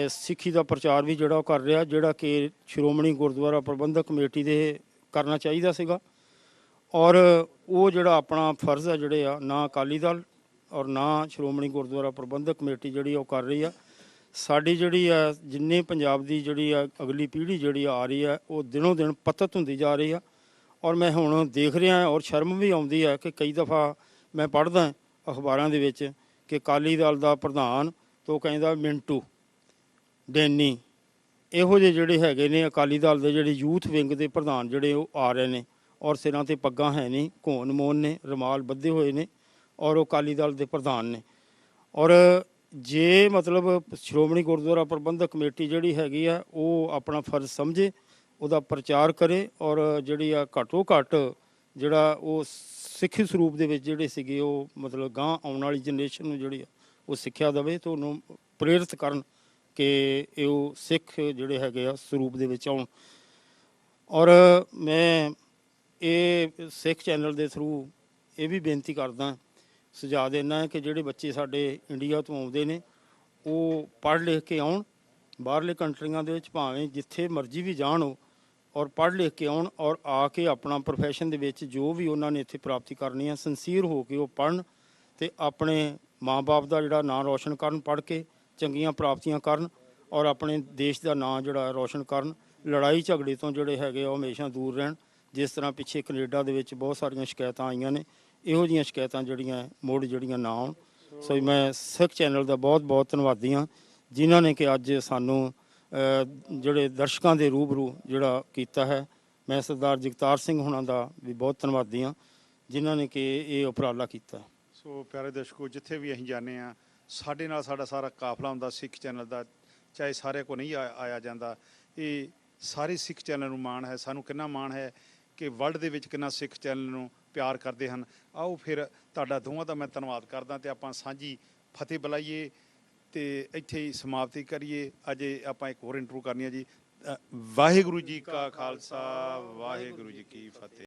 ਸਿੱਖੀ ਦਾ ਪ੍ਰਚਾਰ ਵੀ ਜਿਹੜਾ ਉਹ ਕਰ ਰਿਹਾ, ਜਿਹੜਾ ਕਿ ਸ਼੍ਰੋਮਣੀ ਗੁਰਦੁਆਰਾ ਪ੍ਰਬੰਧਕ ਕਮੇਟੀ ਦੇ ਕਰਨਾ ਚਾਹੀਦਾ ਸੀਗਾ। ਔਰ ਉਹ ਜਿਹੜਾ ਆਪਣਾ ਫਰਜ਼ ਹੈ ਜਿਹੜੇ ਆ, ਨਾ ਅਕਾਲੀ ਦਲ ਔਰ ਨਾ ਸ਼੍ਰੋਮਣੀ ਗੁਰਦੁਆਰਾ ਪ੍ਰਬੰਧਕ ਕਮੇਟੀ ਜਿਹੜੀ ਉਹ ਕਰ ਰਹੀ ਆ। ਸਾਡੀ ਜਿਹੜੀ ਆ ਜਿੰਨੇ ਪੰਜਾਬ ਦੀ ਜਿਹੜੀ ਆ ਅਗਲੀ ਪੀੜ੍ਹੀ ਜਿਹੜੀ ਆ ਰਹੀ ਆ, ਉਹ ਦਿਨੋਂ ਦਿਨ ਪਤਤ ਹੁੰਦੀ ਜਾ ਰਹੀ ਆ। ਔਰ ਮੈਂ ਹੁਣ ਦੇਖ ਰਿਹਾ ਔਰ ਸ਼ਰਮ ਵੀ ਆਉਂਦੀ ਹੈ ਕਿ ਕਈ ਦਫਾ ਮੈਂ ਪੜ੍ਹਦਾ ਅਖਬਾਰਾਂ ਦੇ ਵਿੱਚ ਕਿ ਅਕਾਲੀ ਦਲ ਦਾ ਪ੍ਰਧਾਨ ਤੋਂ ਕਹਿੰਦਾ ਮਿੰਟੂ ਡੈਨੀ, ਇਹੋ ਜਿਹੇ ਜਿਹੜੇ ਹੈਗੇ ਨੇ ਅਕਾਲੀ ਦਲ ਦੇ ਜਿਹੜੇ ਯੂਥ ਵਿੰਗ ਦੇ ਪ੍ਰਧਾਨ ਜਿਹੜੇ ਉਹ ਆ ਰਹੇ ਨੇ, ਔਰ ਸਿਰਾਂ 'ਤੇ ਪੱਗਾਂ ਹੈ ਨਹੀਂ, ਘੋਣ ਮੋਨ ਨੇ, ਰੁਮਾਲ ਬੱਧੇ ਹੋਏ ਨੇ, ਔਰ ਉਹ ਅਕਾਲੀ ਦਲ ਦੇ ਪ੍ਰਧਾਨ ਨੇ। ਔਰ ਜੇ ਮਤਲਬ ਸ਼੍ਰੋਮਣੀ ਗੁਰਦੁਆਰਾ ਪ੍ਰਬੰਧਕ ਕਮੇਟੀ ਜਿਹੜੀ ਹੈਗੀ ਆ ਉਹ ਆਪਣਾ ਫਰਜ਼ ਸਮਝੇ, ਉਹਦਾ ਪ੍ਰਚਾਰ ਕਰੇ, ਔਰ ਜਿਹੜੀ ਆ ਘੱਟੋ ਘੱਟ ਜਿਹੜਾ ਉਹ ਸਿੱਖੀ ਸਰੂਪ ਦੇ ਵਿੱਚ ਜਿਹੜੇ ਸੀਗੇ ਉਹ ਮਤਲਬ ਗਾਂ ਆਉਣ ਵਾਲੀ ਜਨਰੇਸ਼ਨ ਨੂੰ ਜਿਹੜੀ ਆ ਉਹ ਸਿੱਖਿਆ ਦੇਵੇ, ਤੇ ਉਹਨੂੰ ਪ੍ਰੇਰਿਤ ਕਰਨ ਕਿ ਉਹ ਸਿੱਖ ਜਿਹੜੇ ਹੈਗੇ ਆ ਸਰੂਪ ਦੇ ਵਿੱਚ ਆਉਣ। ਔਰ ਮੈਂ ਇਹ ਸਿੱਖ ਚੈਨਲ ਦੇ ਥਰੂ ਇਹ ਵੀ ਬੇਨਤੀ ਕਰਦਾ, ਸੁਝਾਅ ਦੇਣਾ ਕਿ ਜਿਹੜੇ ਬੱਚੇ ਸਾਡੇ ਇੰਡੀਆ ਤੋਂ ਆਉਂਦੇ ਨੇ ਉਹ ਪੜ੍ਹ ਲਿਖ ਕੇ ਆਉਣ, ਬਾਹਰਲੇ ਕੰਟਰੀਆਂ ਦੇ ਵਿੱਚ ਭਾਵੇਂ ਜਿੱਥੇ ਮਰਜ਼ੀ ਵੀ ਜਾਣ ਉਹ, ਔਰ ਪੜ੍ਹ ਲਿਖ ਕੇ ਆਉਣ, ਔਰ ਆ ਕੇ ਆਪਣਾ ਪ੍ਰੋਫੈਸ਼ਨ ਦੇ ਵਿੱਚ ਜੋ ਵੀ ਉਹਨਾਂ ਨੇ ਇੱਥੇ ਪ੍ਰਾਪਤੀ ਕਰਨੀ ਹੈ ਸਿੰਸੀਅਰ ਹੋ ਕੇ ਉਹ ਪੜ੍ਹਨ, ਅਤੇ ਆਪਣੇ ਮਾਂ-ਬਾਪ ਦਾ ਜਿਹੜਾ ਨਾਂ ਰੌਸ਼ਨ ਕਰਨ, ਪੜ੍ਹ ਕੇ ਚੰਗੀਆਂ ਪ੍ਰਾਪਤੀਆਂ ਕਰਨ, ਔਰ ਆਪਣੇ ਦੇਸ਼ ਦਾ ਨਾਂ ਜਿਹੜਾ ਰੌਸ਼ਨ ਕਰਨ। ਲੜਾਈ ਝਗੜੇ ਤੋਂ ਜਿਹੜੇ ਹੈਗੇ ਉਹ ਹਮੇਸ਼ਾ ਦੂਰ ਰਹਿਣ। ਜਿਸ ਤਰ੍ਹਾਂ ਪਿੱਛੇ ਕੈਨੇਡਾ ਦੇ ਵਿੱਚ ਬਹੁਤ ਸਾਰੀਆਂ ਸ਼ਿਕਾਇਤਾਂ ਆਈਆਂ ਨੇ, ਇਹੋ ਜਿਹੀਆਂ ਸ਼ਿਕਾਇਤਾਂ ਜਿਹੜੀਆਂ ਮੁੜ ਜਿਹੜੀਆਂ ਨਾ ਆਉਣ। ਸੋ ਮੈਂ ਸਿੱਖ ਚੈਨਲ ਦਾ ਬਹੁਤ ਬਹੁਤ ਧੰਨਵਾਦੀ ਹਾਂ, ਜਿਨ੍ਹਾਂ ਨੇ ਕਿ ਅੱਜ ਸਾਨੂੰ ਜਿਹੜੇ ਦਰਸ਼ਕਾਂ ਦੇ ਰੂਬਰੂ ਜਿਹੜਾ ਕੀਤਾ ਹੈ। ਮੈਂ ਸਰਦਾਰ ਜਗਤਾਰ ਸਿੰਘ ਹੋਣਾ ਦਾ ਵੀ ਬਹੁਤ ਧੰਨਵਾਦੀ ਹਾਂ, ਜਿਨ੍ਹਾਂ ਨੇ ਕਿ ਇਹ ਉਪਰਾਲਾ ਕੀਤਾ। ਸੋ ਪਿਆਰੇ ਦਰਸ਼ਕੋ, ਜਿੱਥੇ ਵੀ ਅਸੀਂ ਜਾਂਦੇ ਹਾਂ, ਸਾਡੇ ਨਾਲ ਸਾਡਾ ਸਾਰਾ ਕਾਫਲਾ ਹੁੰਦਾ ਸਿੱਖ ਚੈਨਲ ਦਾ, ਚਾਹੇ ਸਾਰਿਆਂ ਕੋਲ ਨਹੀਂ ਆਇਆ ਜਾਂਦਾ। ਇਹ ਸਾਰੇ ਸਿੱਖ ਚੈਨਲ ਨੂੰ ਮਾਣ ਹੈ, ਸਾਨੂੰ ਕਿੰਨਾ ਮਾਣ ਹੈ ਕਿ ਵਰਲਡ ਦੇ ਵਿੱਚ ਕਿੰਨਾ ਸਿੱਖ ਚੈਨਲ ਨੂੰ ਪਿਆਰ ਕਰਦੇ ਹਨ। ਆਓ ਫਿਰ ਤੁਹਾਡਾ ਦੋਵਾਂ ਦਾ ਮੈਂ ਧੰਨਵਾਦ ਕਰਦਾ, ਅਤੇ ਆਪਾਂ ਸਾਂਝੀ ਫਤਿਹ ਬੁਲਾਈਏ ਤੇ ਇੱਥੇ ਹੀ ਸਮਾਪਤੀ ਕਰੀਏ। ਅਜੇ ਆਪਾਂ ਇੱਕ ਹੋਰ ਇੰਟਰਵਿਊ ਕਰਨੀ ਹੈ ਜੀ। ਵਾਹਿਗੁਰੂ ਜੀ ਕਾ ਖਾਲਸਾ, ਵਾਹਿਗੁਰੂ ਜੀ ਕੀ ਫਤਿਹ।